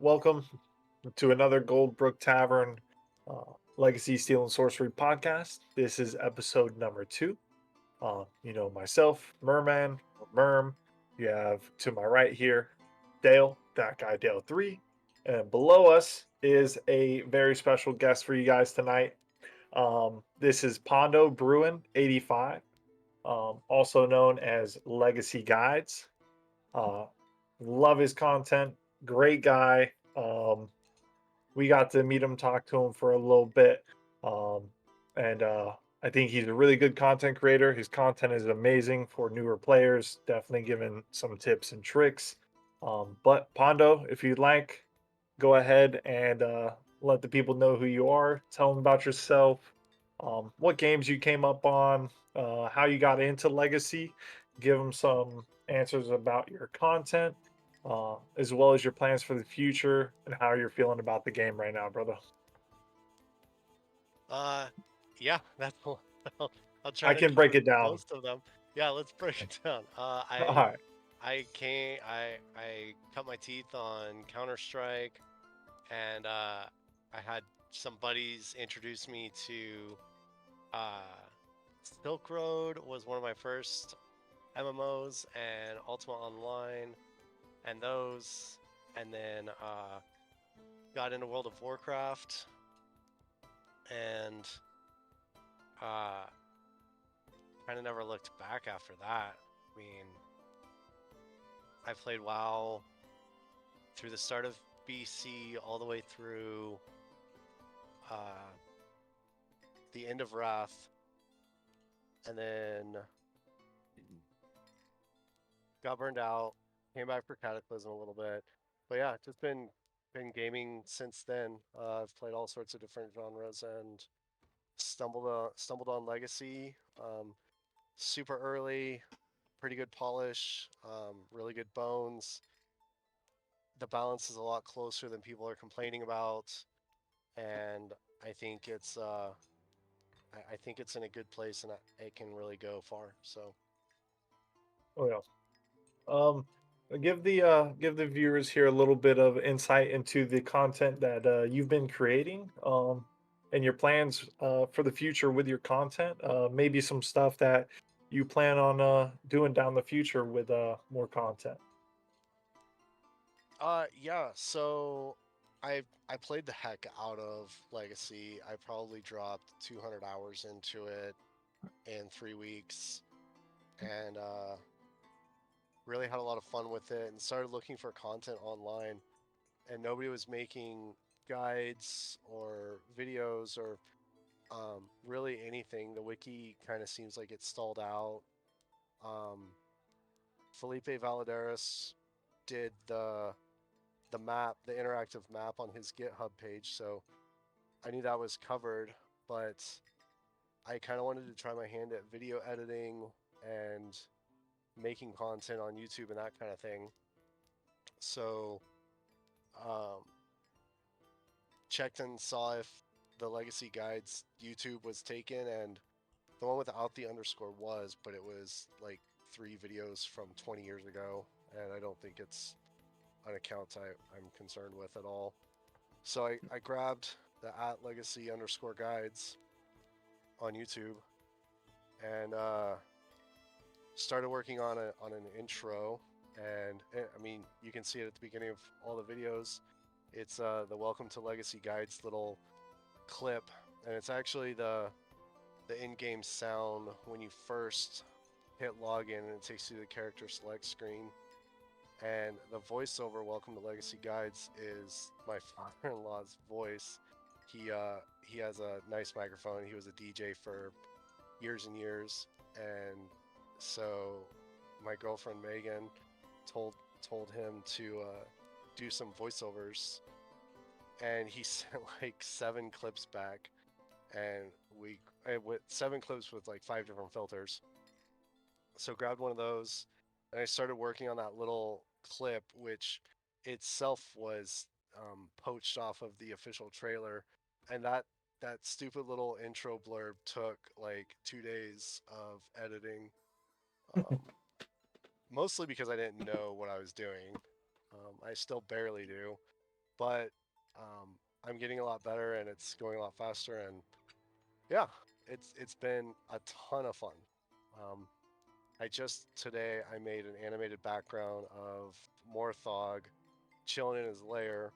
Welcome to another Goldbrook Tavern Legacy Steel and Sorcery podcast. This is episode number two. Myself, Merman, or Merm. You have to my right here, Dale, that guy Dale 3. And below us is a very special guest for you guys tonight. This is Pondo Bruin 85, also known as Legacy Guides. Uh, love his content. Great guy. We got to meet him, talk to him for a little bit. Um, and I think he's a really good content creator. His content is amazing for newer players, definitely giving some tips and tricks. But Pondo, if you'd like, go ahead and let the people know who you are. Tell them about yourself, what games you came up on, how you got into Legacy. Give them some answers about your content, as well as your plans for the future and how you're feeling about the game right now, brother. Uh, yeah, that's I'll, I'll try I to can break cover it down. most of them. Yeah, let's break it down. All right. I cut my teeth on Counter Strike, and I had some buddies introduce me to uh, Silk Road was one of my first MMOs, and Ultima Online, and those, and then got into World of Warcraft, and uh, kind of never looked back after that. I mean, I played WoW through the start of BC all the way through uh, the end of Wrath, and then got burned out. Came back for Cataclysm a little bit, but yeah, just been gaming since then. I've played all sorts of different genres and stumbled on Legacy. Super early, pretty good polish, really good bones. The balance is a lot closer than people are complaining about, and I think I think it's in a good place, and it can really go far. So Oh yeah. Um, give the viewers here a little bit of insight into the content that you've been creating, and your plans for the future with your content. Maybe some stuff that you plan on doing down the future with more content. yeah, so I played the heck out of Legacy. I probably dropped 200 hours into it in 3 weeks, and really had a lot of fun with it, and started looking for content online, and nobody was making guides or videos or really anything. The wiki kind of seems like it's stalled out. Um, Felipe Valadares did the map, the interactive map on his GitHub page, so I knew that was covered. But I kind of wanted to try my hand at video editing and making content on YouTube and that kind of thing. So um, checked and saw if the Legacy Guides YouTube was taken, and the one without the underscore was, but it was like 3 videos from 20 years ago, and I don't think it's an account I'm concerned with at all. So I grabbed the at legacy underscore guides on YouTube and started working on an intro. And I mean, you can see it at the beginning of all the videos. It's the Welcome to Legacy Guides little clip, and it's actually the in-game sound when you first hit login, and it takes you to the character select screen. And the voiceover "Welcome to Legacy Guides" is my father-in-law's voice. He has a nice microphone. He was a DJ for years and years, and so my girlfriend Megan told told him to do some voiceovers, and he sent like 7 clips back, and with 7 clips with like 5 different filters. So grabbed one of those, and I started working on that little clip, which itself was poached off of the official trailer, and that stupid little intro blurb took like 2 days of editing, um, mostly because I didn't know what I was doing. I still barely do, but I'm getting a lot better and it's going a lot faster. And yeah, it's been a ton of fun. Um, I just today I made an animated background of Morthog chilling in his lair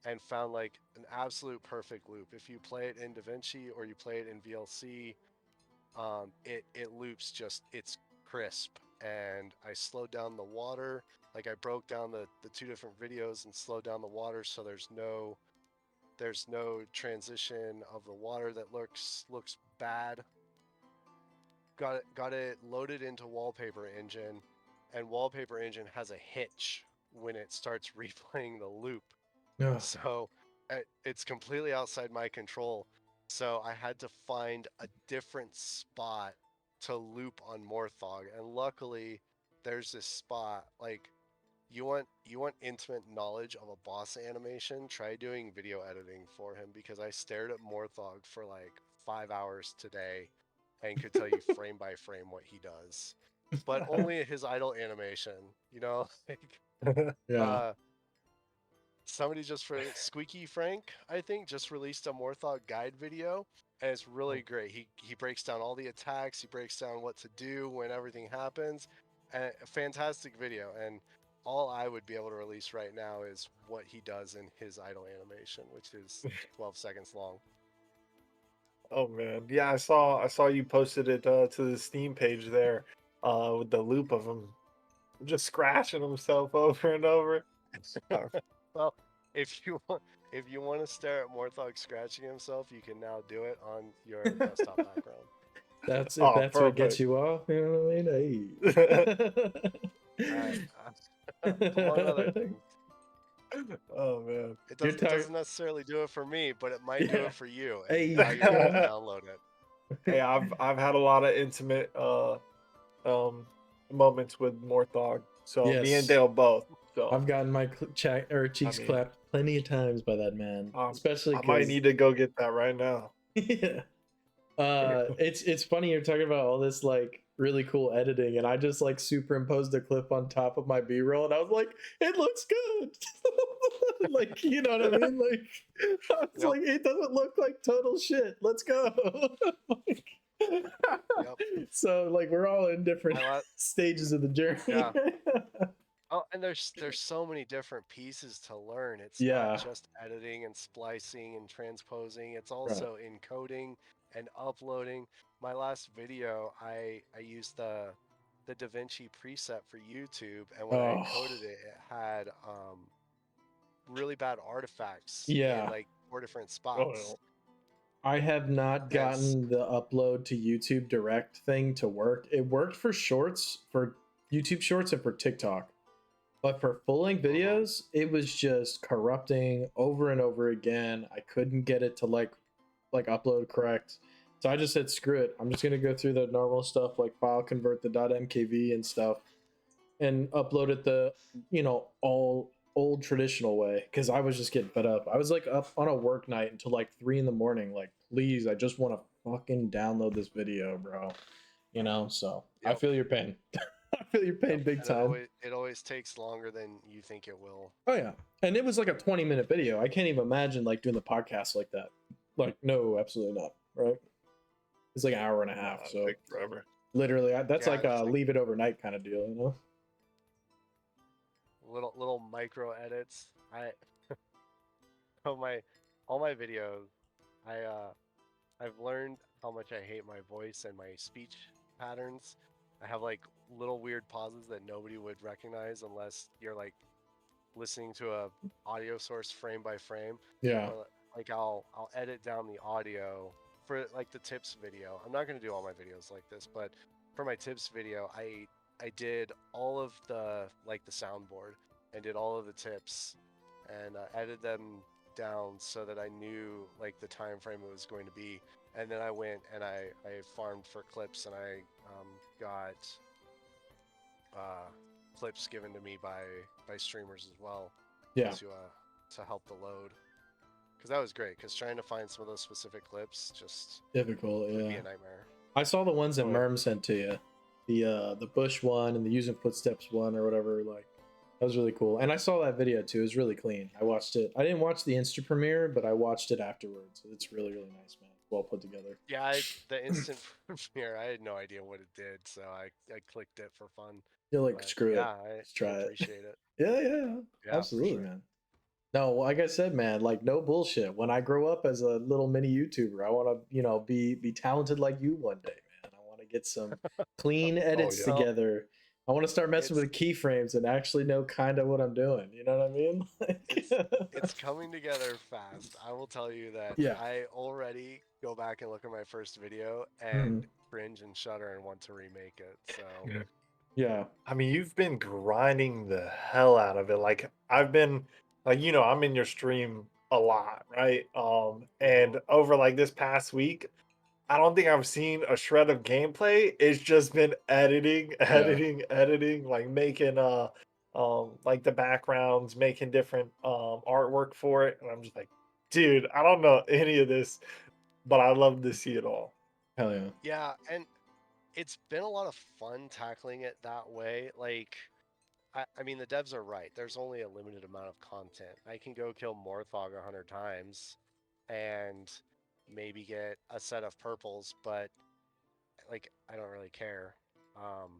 and found like an absolute perfect loop. If you play it in DaVinci or you play it in VLC, it loops just it's crisp. And I slowed down the water. Like I broke down the two different videos and slowed down the water so there's no transition of the water that looks bad. Got it loaded into Wallpaper Engine, and Wallpaper Engine has a hitch when it starts replaying the loop. Ugh. So it's completely outside my control. So I had to find a different spot to loop on Morthog, and luckily there's this spot. Like you want intimate knowledge of a boss animation, try doing video editing for him, because I stared at Morthog for like 5 hours today and could tell you frame by frame what he does. But only his idle animation, like Yeah, uh somebody just for Squeaky Frank, I think, just released a Morthog guide video, and it's really great. He breaks down all the attacks, he breaks down what to do when everything happens, and a fantastic video. And all I would be able to release right now is what he does in his idle animation, which is 12 seconds long. Oh man, yeah, I saw you posted it to the Steam page there, with the loop of him just scratching himself over and over. Uh, Well, if you want if you want to stare at Morthog scratching himself, you can now do it on your desktop background. that's if oh, that's what gets perfect. you off. You know what I I, mean? among other Hey. things. oh man. It You're it talking, doesn't necessarily do it for me, but it might do yeah. it for you, and Hey, now you're gonna have to yeah. download it. Hey, I've had a lot of intimate um moments with Morthog. So me and Yes, Dale both. So I've gotten my I cheeks mean, clapped plenty of times by that man, especially I might because need to go get that right now. yeah. It's funny you're talking about all this like really cool editing, and I just like superimposed a clip on top of my B-roll, and I was like, it looks good. Like, you know what I mean? Like, I was Yep, like, it doesn't look like total shit. Let's go. Like, yep. so like we're all in different My last, stages of the journey. yeah. Oh, and there's so many different pieces to learn. It's not Yeah. just editing and splicing and transposing. It's Right. also encoding and uploading. My last video, I used the DaVinci preset for YouTube, and when I Oh, encoded it, it had really bad artifacts in yeah. like 4 different Oh spots. no. I have not And gotten the upload to YouTube direct thing to work. It worked for shorts, for YouTube shorts, and for TikTok. But for full length mhm. videos, it was just corrupting over and over again. I couldn't get it to like upload correct. So I just said screw it. I'm just gonna go through the normal stuff like file convert the .mkv and stuff and upload it the all old traditional way because I was just getting fed up. I was like up on a work night until like 3 in the morning. Like, please, I just want to fucking download this video, bro. So I Yep, feel your pain. I feel your yep. pain big And it time. always takes longer than you think it will. Oh yeah, and it was like a 20-minute video. I can't even imagine like doing the podcast like that. Like, no, absolutely not. Right? It's like an hour and a Nah, half. it'll So take forever. literally, that's Yeah, like a it's like leave it overnight kind of deal. little micro edits. I oh my all my videos. I've learned how much I hate my voice and my speech patterns. I have like little weird pauses that nobody would recognize unless you're like listening to a audio source frame by frame. Yeah. Or like I'll edit down the audio for like the tips video. I'm not going to do all my videos like this, but for my tips video, I did all of the like the soundboard and did all of the tips and edited them down so that I knew like the time frame it was going to be. And then I went and I farmed for clips, and I got uh, clips given to me by streamers as well Yeah. to help the load, because that was great, because trying to find some of those specific clips just Difficult. would be Yeah. a nightmare. I saw the ones that Oh yeah. Merm sent to you, the Bush one and the using footsteps one or whatever. Like, That was really cool. And I saw that video too. It was really clean. I watched it. I didn't watch the Insta premiere, but I watched it afterwards. It's really, really nice, man. Well put together. Yeah, the instant premiere, I had no idea what it did, so I clicked it for fun. You're like, But screw yeah, it. I, Let's I try it. appreciate it. Yeah. Yeah, for Absolutely, sure. man. No, like I said, man, like no bullshit. When I grow up as a little mini YouTuber, I want to, be talented like you one day, man. I want to get some clean Oh edits yeah. Well, together. I want to start messing it's with keyframes and actually know kind of what I'm doing. You know what I mean? it's it's coming together fast. I will tell you that Yeah. I already go back and look at my first video Mhm. and cringe and shudder and want to remake it. So Yeah. Yeah. I mean, you've been grinding the hell out of it. Like I've been like, I'm in your stream a lot, right? mhm. And over like this past week, I don't think I've seen a shred of gameplay. It's just been editing, Yeah. editing, like making like the backgrounds, making different artwork for it. And I'm just like, dude, I don't know any of this, but I love to see it all. Hell yeah. Yeah, and it's been a lot of fun tackling it that way. Like I mean, the devs are right. There's only a limited amount of content. I can go kill Morthog 100 times and maybe get a set of purples, but like I don't really care. Um,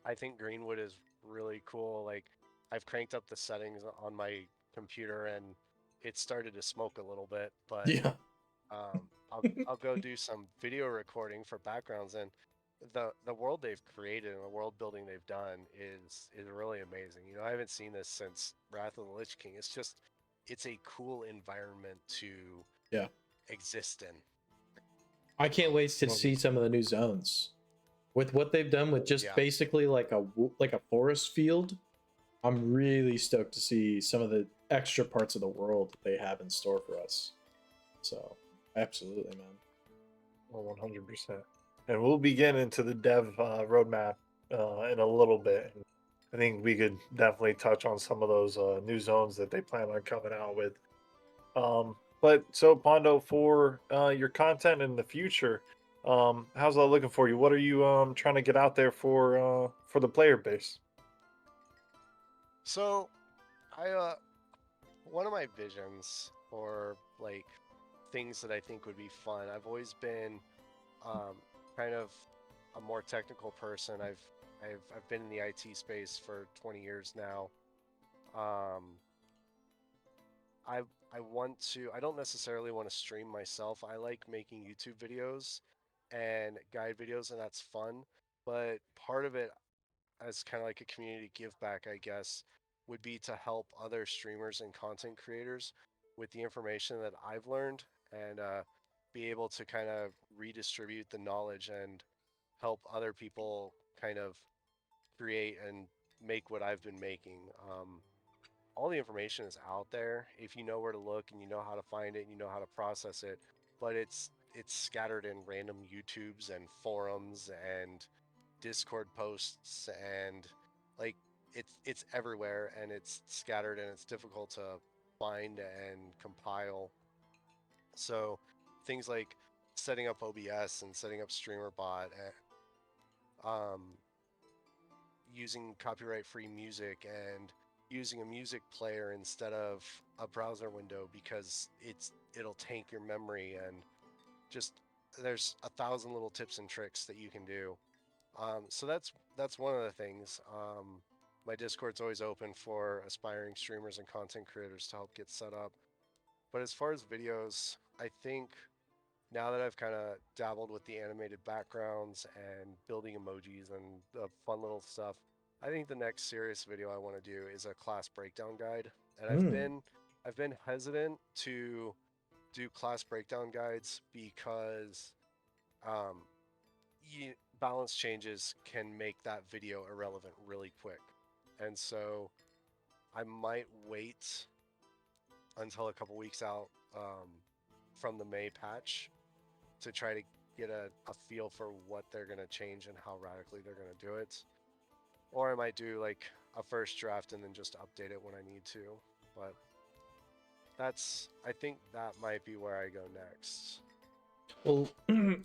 I think Greenwood is really cool. Like I've cranked up the settings on my computer and it started to smoke a little bit, but Yeah. I'll go do some video recording for backgrounds, and the world they've created and the world building they've done is really amazing. You know, I haven't seen this since Wrath of the Lich King. It's a cool environment to Yeah. exist in. I can't wait to Well, see some of the new zones. With what they've done with just Yeah, basically like a forest field, I'm really stoked to see some of the extra parts of the world that they have in store for us. So, absolutely, man. well, 100%. And we'll be getting into the dev roadmap in a little bit. I think we could definitely touch on some of those new zones that they plan on coming out with. But so Pondo, for your content in the future, how's that looking for you? What are you trying to get out there for the player base? so I one of my visions or like things that I think would be fun. I've always been um, kind of a more technical person. I've been in the IT space for 20 years now. Um, I I want to. I don't necessarily want to stream myself. I like making YouTube videos and guide videos, and that's fun. But part of it, as kind of like a community give back, I guess, would be to help other streamers and content creators with the information that I've learned and be able to kind of redistribute the knowledge and help other people kind of create and make what I've been making. All the information is out there if you know where to look and you know how to find it and you know how to process it, but it's scattered in random YouTubes and forums and Discord posts and like it's everywhere and it's scattered and it's difficult to find and compile. So things like setting up OBS and setting up StreamerBot, um, using copyright free music and using a music player instead of a browser window because it'll tank your memory and just there's 1,000 little tips and tricks that you can do. So that's one of the things. My Discord's always open for aspiring streamers and content creators to help get set up. But as far as videos, I think now that I've kind of dabbled with the animated backgrounds and building emojis and the fun little stuff, I think the next serious video I want to do is a class breakdown guide. And Mm. I've been hesitant to do class breakdown guides because um, balance changes can make that video irrelevant really quick. And so I might wait until a couple weeks out from the May patch to try to get a feel for what they're going to change and how radically they're going to do it. Or I might do like a first draft and then just update it when I need to. But I think that might be where I go next. Well,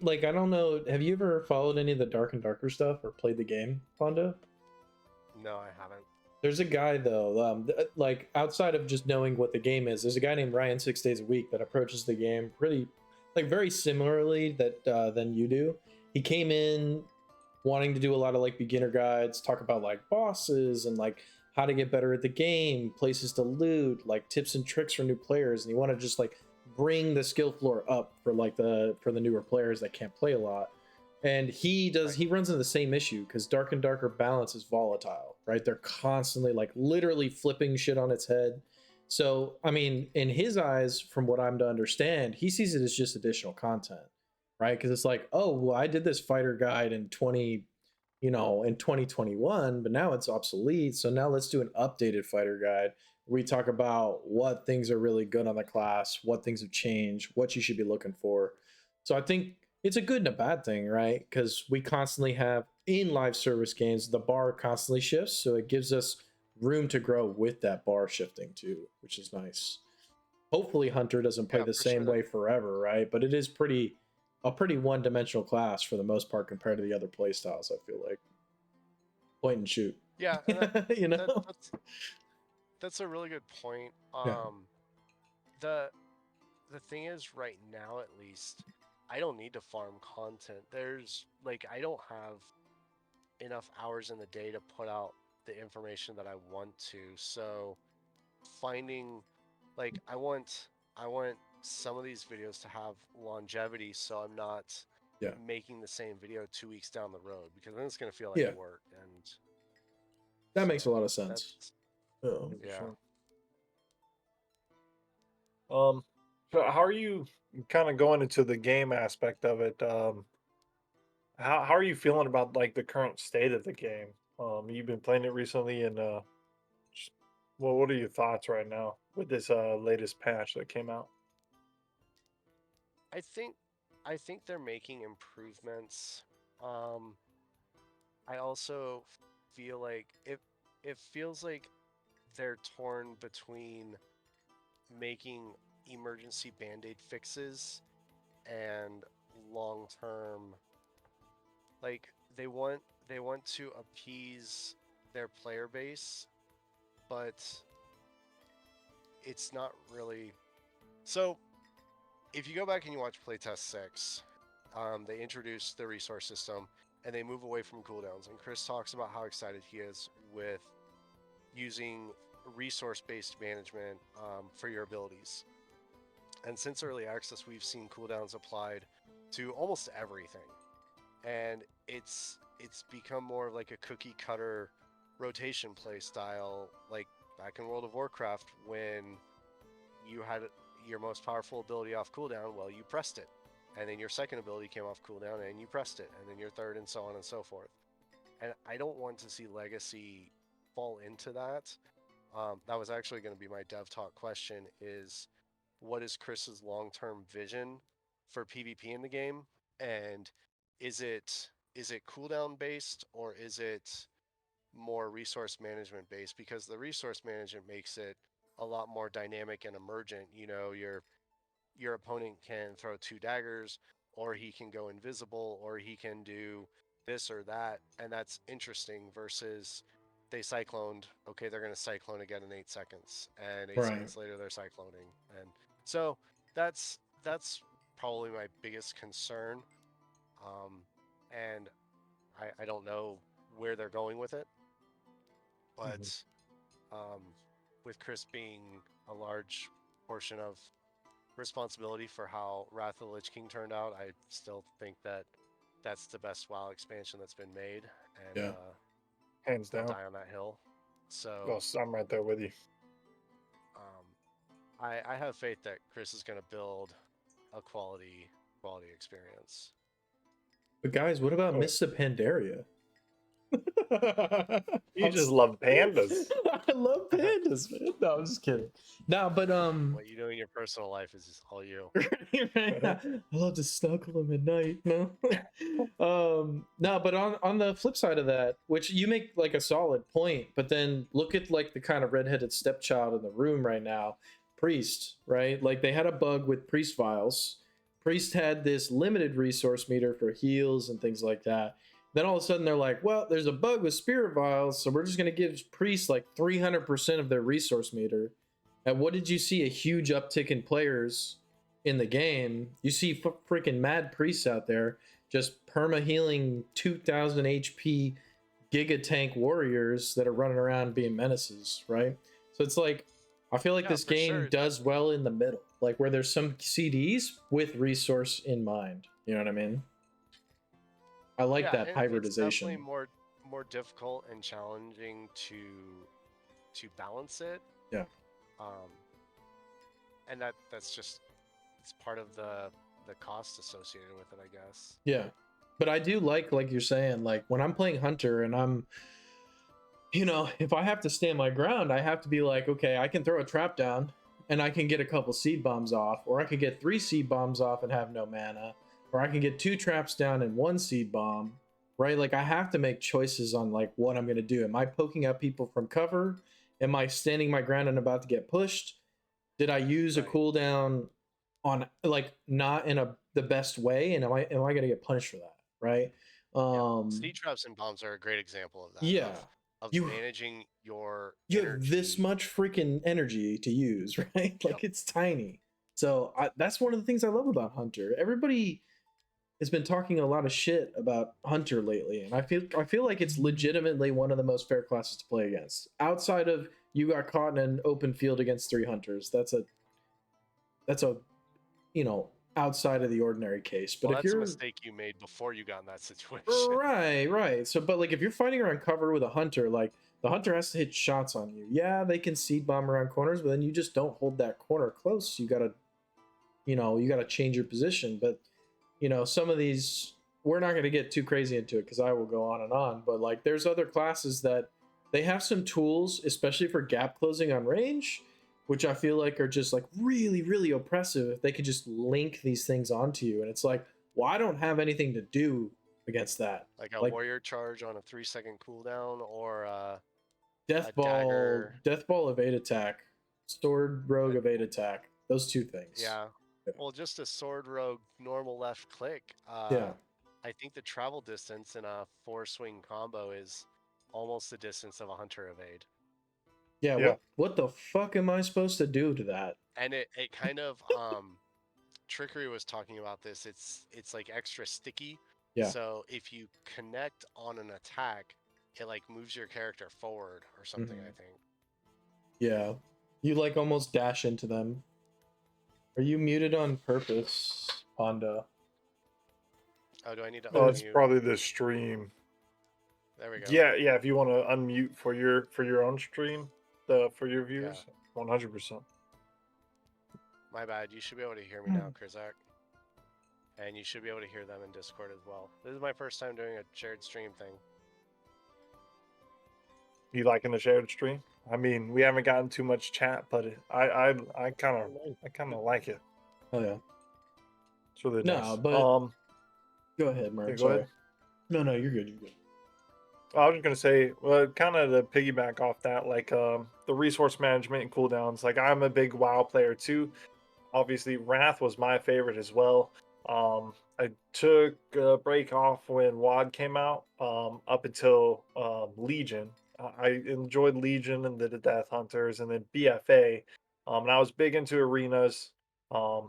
like I don't know. Have you ever followed any of the Dark and Darker stuff or played the game, Pondo? No, I haven't. There's a guy though, like outside of just knowing what the game is, there's a guy named Ryan 6 Days a Week that approaches the game pretty, like very similarly that than you do. He came in wanting to do a lot of like beginner guides, talk about like bosses and like how to get better at the game, places to loot, like tips and tricks for new players, and you want to just like bring the skill floor up for like the newer players that can't play a lot. And he runs into the same issue because Dark and Darker balance is volatile, right? They're constantly like literally flipping shit on its head. So I mean, in his eyes, from what I'm to understand, he sees it as just additional content, right? Because it's like, oh well, I did this fighter guide in 2021, but now it's obsolete, so now let's do an updated fighter guide. We talk about what things are really good on the class, what things have changed, what you should be looking for. So I think it's a good and a bad thing, right? Because we constantly have in live service games, the bar constantly shifts, so it gives us room to grow with that bar shifting too, which is nice. Hopefully Hunter doesn't play Yeah, the for same sure. way forever, right? But it is a pretty one-dimensional class for the most part compared to the other play styles, I feel like. Point and shoot. Yeah, and that, You that know? that's a really good point. Yeah. The the thing is, right now at least, I don't need to farm content. There's like I don't have enough hours in the day to put out the information that I want to. So finding like I want some of these videos to have longevity so I'm not Yeah. making the same video 2 weeks down the road because then it's gonna feel like Yeah. work and That so makes a lot of sense. that's Oh. For yeah. sure. So how are you kind of going into the game aspect of it? How are you feeling about like the current state of the game? You've been playing it recently, and just, well, what are your thoughts right now with this latest patch that came out? I think I think they're making improvements. Um I also feel like it feels like they're torn between making emergency band-aid fixes and long-term like they want to appease their player base, but it's not really. So if you go back and you watch playtest 6, they introduce the resource system and they move away from cooldowns, and Chris talks about how excited he is with using resource-based management for your abilities. And since early access, we've seen cooldowns applied to almost everything, and it's become more of like a cookie cutter rotation play style, like back in World of Warcraft when you had your most powerful ability off cooldown. Well, you pressed it, and then your second ability came off cooldown, and you pressed it, and then your third, and so on and so forth. And I don't want to see Legacy fall into that. That was actually going to be my dev talk question: is what is Chris's long-term vision for PvP in the game, and is it cooldown based or is it more resource management based? Because the resource management makes it a lot more dynamic and emergent. You know, your opponent can throw 2 daggers, or he can go invisible, or he can do this or that, and that's interesting versus they cycloned. Okay, they're going to cyclone again in 8 seconds, and eight Right. seconds later they're cycloning, and so that's probably my biggest concern. And I don't know where they're going with it, but Mhm. um, with Chris being a large portion of responsibility for how Wrath of the Lich King turned out, I still think that that's the best WoW expansion that's been made, and Yeah. Hands I'll down. die on that hill. So Well, I'm right there with you. um, I have faith that Chris is going to build a quality experience. But guys, what about Oh, Mists of Pandaria? you just love pandas. I love pandas, man. No, I'm just kidding. No, but What you do in your personal life is just all you. I love to snuggle them at night. No, no, but on the flip side of that, which you make like a solid point, but then look at like the kind of redheaded stepchild in the room right now, Priest, right? Like they had a bug with Priest files. Priest had this limited resource meter for heals and things like that, Then all of a sudden they're like, well, there's a bug with spirit vials, so we're just gonna give priests like 300% of their resource meter. And what did you see? A huge uptick in players in the game. You see freaking mad priests out there just perma healing 2000 HP giga tank warriors that are running around being menaces, right? So it's like, I feel like Yeah, this for game sure. does well in the middle, like where there's some CDs with resource in mind. You know what I mean? I like Yeah, that and it's definitely hybridization. more difficult and challenging to balance it. Yeah. Um, and that's just it's part of the cost associated with it, I guess. Yeah. But I do like you're saying, like when I'm playing Hunter and I'm, if I have to stand my ground, I have to be like, okay, I can throw a trap down and I can get a couple seed bombs off, or I can get 3 seed bombs off and have no mana, or I can get 2 traps down and 1 seed bomb, right? Like I have to make choices on like what I'm going to do. Am I poking up people from cover? Am I standing my ground and about to get pushed? Did I use a Right. cooldown on like not in the best way, and am I going to get punished for that, right? Yeah. um Seed traps and bombs are a great example of that. yeah, Of you managing your you have this energy. much freaking energy to use, right? Yep. Like it's tiny. So that's one of the things I love about Hunter. Everybody has been talking a lot of shit about Hunter lately, and I feel like it's legitimately one of the most fair classes to play against. Outside of you got caught in an open field against 3 hunters, that's a outside of the ordinary case. But Well, if that's a you're mistake you made before you got in that situation. right, so but like if you're fighting around cover with a hunter, like the hunter has to hit shots on you. Yeah, they can seed bomb around corners, but then you just don't hold that corner close. You gotta change your position. But some of these, we're not going to get too crazy into it because I will go on and on. But like there's other classes that they have some tools, especially for gap closing on range, which I feel like are just like really, really oppressive. If they could just link these things onto you, and it's like, well, I don't have anything to do against that. Like a Like warrior charge on a 3-second cooldown, or a death ball, dagger. death ball evade attack, sword rogue But evade attack. Those two things. yeah, Yeah. well, just a sword rogue normal left click. Yeah. I think the travel distance in a 4-swing combo is almost the distance of a hunter evade. Yeah. Yeah. What the fuck am I supposed to do to that? And it kind of Trickery was talking about this. It's like extra sticky. Yeah. So if you connect on an attack, it like moves your character forward or something, Mhm. I think. Yeah. You like almost dash into them. Are you muted on purpose, Honda? Oh, do I need to Oh, it's unmute? probably the stream. There we go. Yeah, yeah. If you want to unmute for your own stream, for your Yeah. viewers, 100%. My bad. You should be able to hear me now, Krizak. And you should be able to hear them in Discord as well. This is my first time doing a shared stream thing. You liking the shared stream? I mean, we haven't gotten too much chat, but I kind of like it. Oh yeah. It's really No, nice. but go ahead, Yeah, Merm. go Sorry. ahead. No, you're good. You're good. I was just gonna say, well, kind of to piggyback off that, like the resource management and cooldowns. Like I'm a big WoW player too. Obviously, Wrath was my favorite as well. I took a break off when WoD came out, up until Legion. I enjoyed Legion and the Death Hunters, and then BFA. And I was big into arenas. I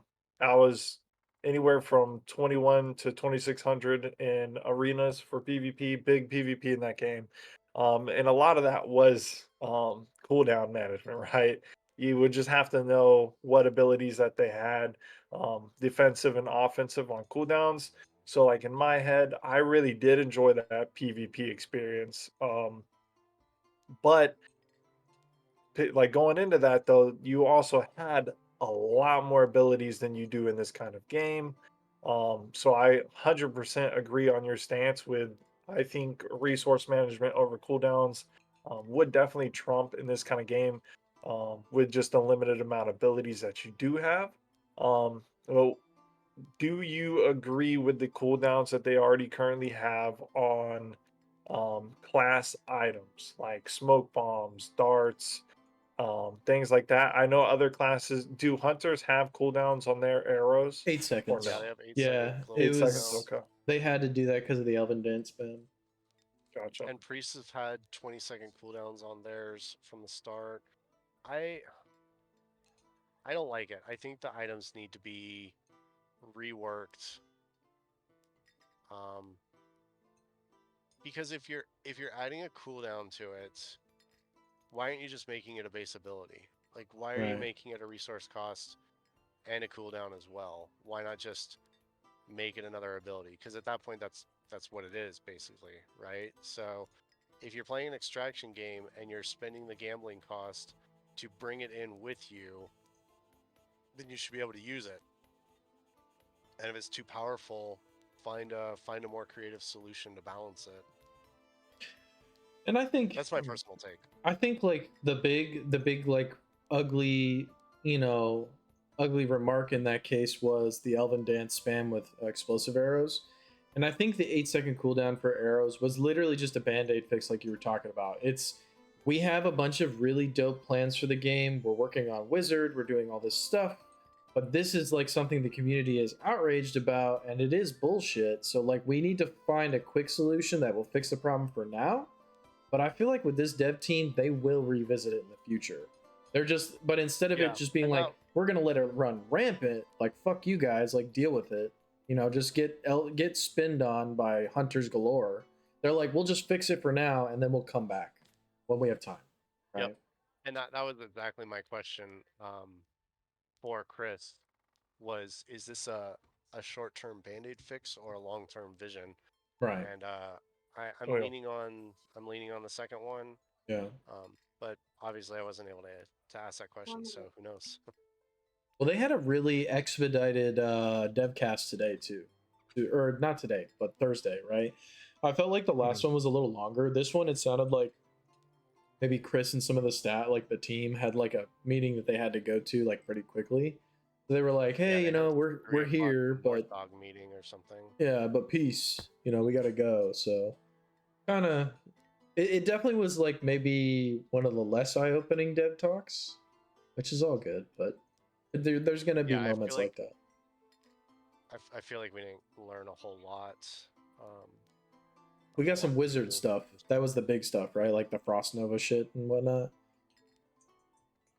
was anywhere from 21 to 2600 in arenas for PvP, big PvP in that game. And a lot of that was cooldown management, right? You would just have to know what abilities that they had, defensive and offensive on cooldowns. So, like in my head, I really did enjoy that PvP experience. But like going into that though, you also had a lot more abilities than you do in this kind of game. So I 100% agree on your stance with, I think resource management over cooldowns would definitely trump in this kind of game, with just a limited amount of abilities that you do have. Well, do you agree with the cooldowns that they already currently have on class items like smoke bombs, darts, things like that? I know other classes. Do hunters have cooldowns on their arrows 8 or seconds. Yeah, no? they have 8-second Yeah, global it 8 seconds. cooldowns. was. Okay. They had to do that because of the Elven Dance spam. Gotcha. and priests have had 20-second cooldowns on theirs from the start. I I don't like it. I think the items need to be reworked. Um, because if you're adding a cooldown to it, why aren't you just making it a base ability? Like, why are you Right. making it a resource cost and a cooldown as well? Why not just make it another ability? Because at that point, that's what it is basically, right? So if you're playing an extraction game and you're spending the gambling cost to bring it in with you, then you should be able to use it. And if it's too powerful, find a more creative solution to balance it. And That's my personal take. I think like the big like ugly, you know, ugly remark in that case was the Elven Dance spam with explosive arrows. And I think the 8-second cooldown for arrows was literally just a band-aid fix like you were talking about. It's we have a bunch of really dope plans for the game. We're working on Wizard, we're doing all this stuff, but this is like something the community is outraged about and it is bullshit. So like we need to find a quick solution that will fix the problem for now, but I feel like with this dev team, they will revisit it in the future. They're just, but instead of it Yeah, just being and like, that we're gonna let it run rampant, like fuck you guys, like deal with it. Just get spinned on by hunters galore. They're like, we'll just fix it for now, and then we'll come back when we have time, yep, right? and that was exactly my question for Chris. Is this a short-term band-aid fix or a long-term vision? Right. And I'm Oh yeah. leaning on the second one. Yeah. But obviously I wasn't able to ask that question, so who knows? Well, they had a really expedited devcast today too, or not today, but Thursday, right? I felt like the last Mhm. one was a little longer. This one, it sounded like maybe Chris and some of the like the team had like a meeting that they had to go to like pretty quickly. So they were like, Yeah, "Hey, they had a we're 3 o'clock here, board but dog meeting or something. yeah, but peace. We got to go." So kind of, it definitely was like maybe one of the less eye-opening dev talks, which is all good. But there's gonna be Yeah, I feel moments like like that. I feel like we didn't learn a whole lot. We A got lot some wizard new. stuff. That was the big stuff, right? Like the Frost Nova shit and whatnot.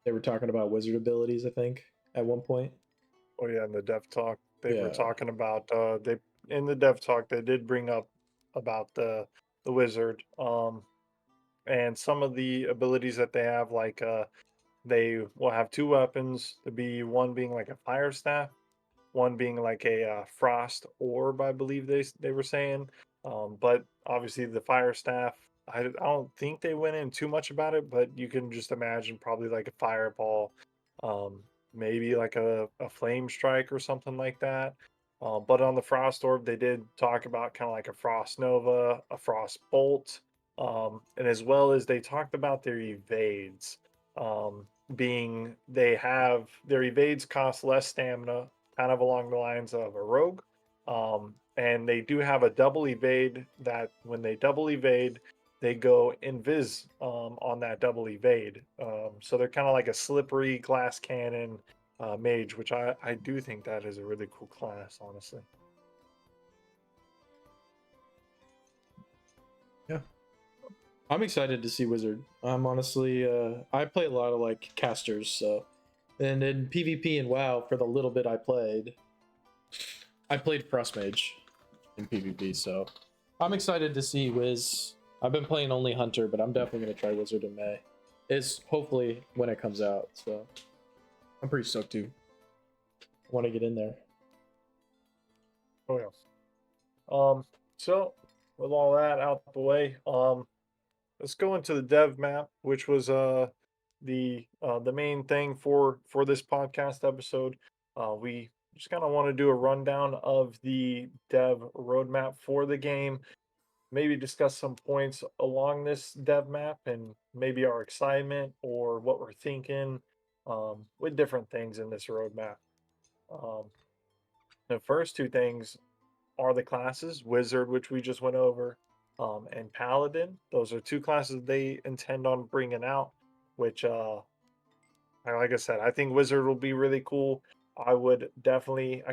They were talking about wizard abilities, I think, at one point. Oh yeah, in the dev talk they were Yeah. talking about they in the dev talk they did bring up about the wizard and some of the abilities that they have like they will have two weapons to be one being like a fire staff, one being like a frost orb, I believe they were saying. But obviously the fire staff, I don't think they went in too much about it, but you can just imagine probably like a fireball, um, maybe like a flame strike or something like that. But on the frost orb, they did talk about kind of like a frost nova, a frost bolt, and as well as they talked about their evades. Being they have their evades cost less stamina, kind of along the lines of a rogue. And they do have a double evade that when they double evade, they go invis on that double evade. So they're kind of like a slippery glass cannon mage, which I do think that is a really cool class, honestly. Yeah. I'm excited to see Wizard. I'm honestly, I play a lot of like casters, so. And in PvP and WoW, for the little bit I played Frost Mage in PvP, so I'm excited to see Wiz. I've been playing only Hunter, but I'm definitely gonna try Wizard in May. Is hopefully when it comes out, so I'm pretty stoked too. Want to get in there. Oh yeah. So with all that out the way, let's go into the dev map, which was the main thing for this podcast episode. We just kind of want to do a rundown of the dev roadmap for the game, maybe discuss some points along this dev map and maybe our excitement or what we're thinking with different things in this roadmap. Um, the first two things are the classes Wizard, which we just went over, and Paladin. Those are two classes they intend on bringing out, which, like I said, I think Wizard will be really cool. I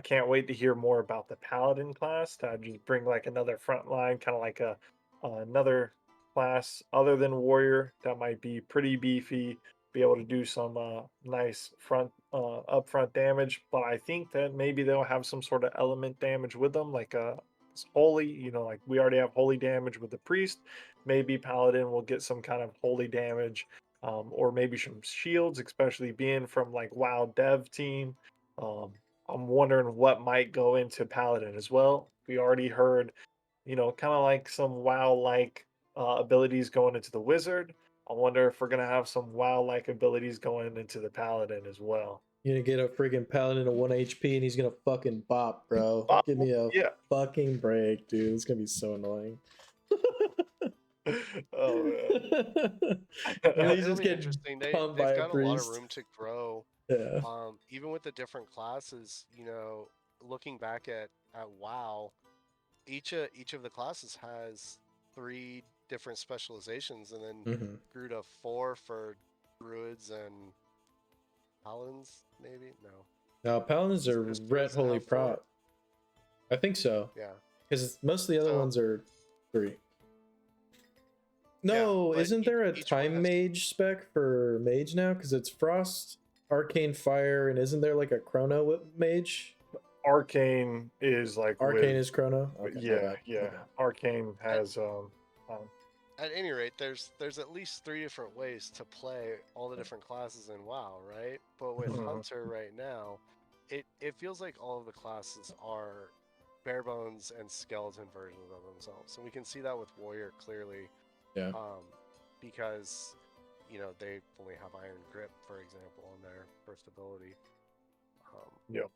can't wait to hear more about the Paladin class to just bring like another front line, kind of like a another class other than warrior that might be pretty beefy, be able to do some nice front upfront damage. But I think that maybe they'll have some sort of element damage with them, like holy. Like we already have holy damage with the priest. Maybe paladin will get some kind of holy damage, or maybe some shields, especially being from like WoW dev team. Um, I'm wondering what might go into paladin as well. We already heard, kind of like some WoW like abilities going into the wizard. I wonder if we're gonna have some WoW like abilities going into the paladin as well. You're gonna get a freaking paladin of 1 HP and he's gonna fucking bop, bro. Oh, Give me a yeah. fucking break, dude. It's gonna be so annoying. Oh And Yeah, then he's it'll man. just be getting interesting. pumped by They've a got a lot of priest. room to grow. Yeah. Even with the different classes, looking back at WoW, each of the classes has three different specializations, and then hmm grew to four for druids and paladins. Maybe no. Now, paladins Is are it just ret druids that holy have four? prot. I think so. Yeah. Because most of the other So ones are 3. yeah, No, but isn't there a each one time has. mage spec for mage now? Because it's frost, arcane fire, and isn't there like a chrono mage? Arcane is like Arcane with, is chrono. Okay, my yeah, bad. My yeah. bad. Arcane At, has um at any rate, there's at least three different ways to play all the different classes in WoW, right? But with mhm. Hunter right now, it feels like all of the classes are bare bones and skeleton versions of themselves, and we can see that with Warrior clearly, Yeah. um, because they only have Iron Grip, for example, on their first ability. Um, Yep.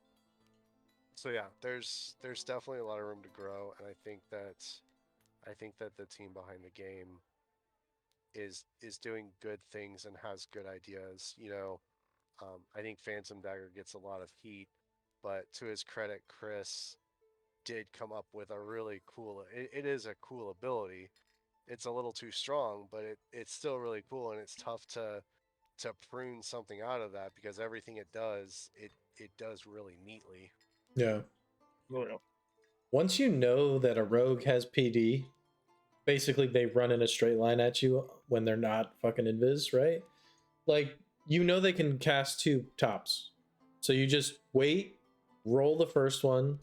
so yeah, there's definitely a lot of room to grow, and I think that the team behind the game is doing good things and has good ideas. I think Phantom Dagger gets a lot of heat, but to his credit, Chris did come up with a really cool. It is a cool ability. It's a little too strong, but it's still really cool, and it's tough to prune something out of that because everything it does really neatly. Yeah. Oh, yeah. Once you know that a rogue has PD, basically they run in a straight line at you when they're not fucking invis, right? Like, you know they can cast 2 tops. So you just wait, roll the first one,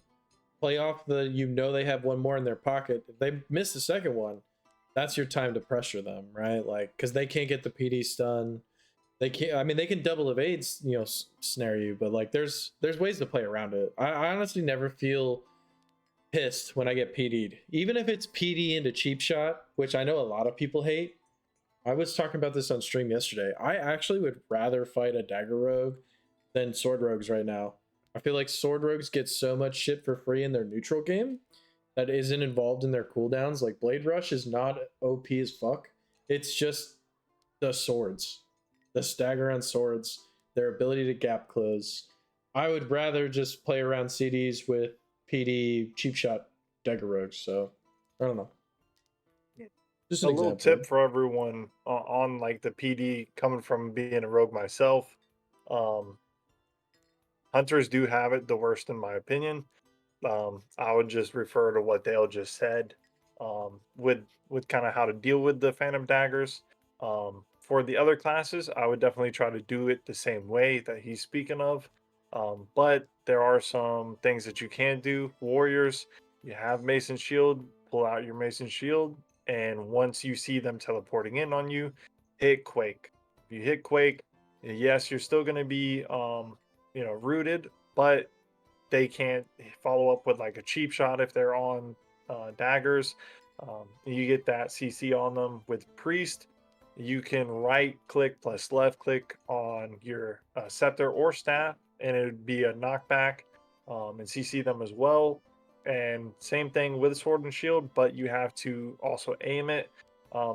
play off they have one more in their pocket. If they miss the second one, that's your time to pressure them, right? Like, because they can't get the PD stun. They can't. I mean, they can double evades, snare you, but like, there's ways to play around it. I honestly never feel pissed when I get PD'd, even if it's PD into cheap shot, which I know a lot of people hate. I was talking about this on stream yesterday. I actually would rather fight a dagger rogue than sword rogues right now. I feel like sword rogues get so much shit for free in their neutral game that isn't involved in their cooldowns. Like Blade Rush is not OP as fuck. It's just the swords, the stagger on swords, their ability to gap close. I would rather just play around CDs with PD cheap shot dagger rogues. So I don't know. Just A an little example. tip for everyone on like the PD, coming from being a rogue myself. Um, Hunters do have it the worst in my opinion. I would just refer to what Dale just said, with kind of how to deal with the Phantom Daggers. For the other classes, I would definitely try to do it the same way that he's speaking of. But there are some things that you can do. Warriors, you have Mason Shield, pull out your Mason Shield, and once you see them teleporting in on you, hit Quake. If you hit Quake, yes, you're still going to be, rooted, but they can't follow up with like a cheap shot if they're on daggers. You get that CC on them with priest. You can right click plus left click on your scepter or staff, and it would be a knockback, and CC them as well. And same thing with sword and shield, but you have to also aim it.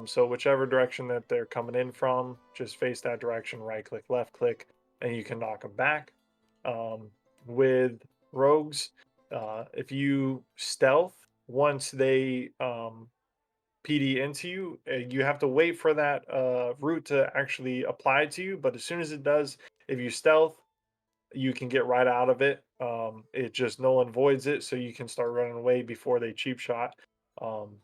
So whichever direction that they're coming in from, just face that direction, right click, left click, and you can knock them back. With rogues, if you stealth once they PD into you, you have to wait for that route to actually apply to you. But as soon as it does, if you stealth, you can get right out of it. It just null and voids it, so you can start running away before they cheap shot. Um,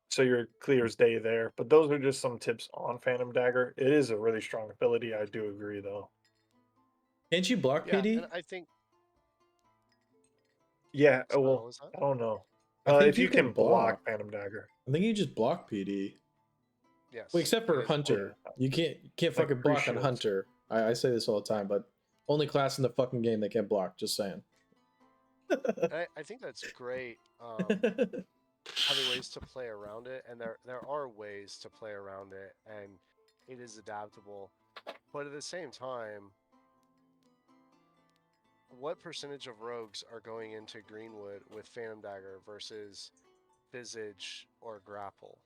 so you're clear as day there. But those are just some tips on Phantom Dagger. It is a really strong ability. I do agree, though. Can't you block Yeah, and PD? I think Yeah. sorry, what Well, was that? I don't know. I think If you you can can block block. Phantom Dagger, I think you just block PD. Well, Yes, except it for is oh Hunter. yeah, You can't like fucking pre block on shields. Hunter. I say this all the time, but only class in the fucking game that can block. Just saying. and I think that's great. Having ways to play around it, and there are ways to play around it, and it is adaptable. But at the same time, what percentage of rogues are going into Greenwood with Phantom Dagger versus Visage or Grapple?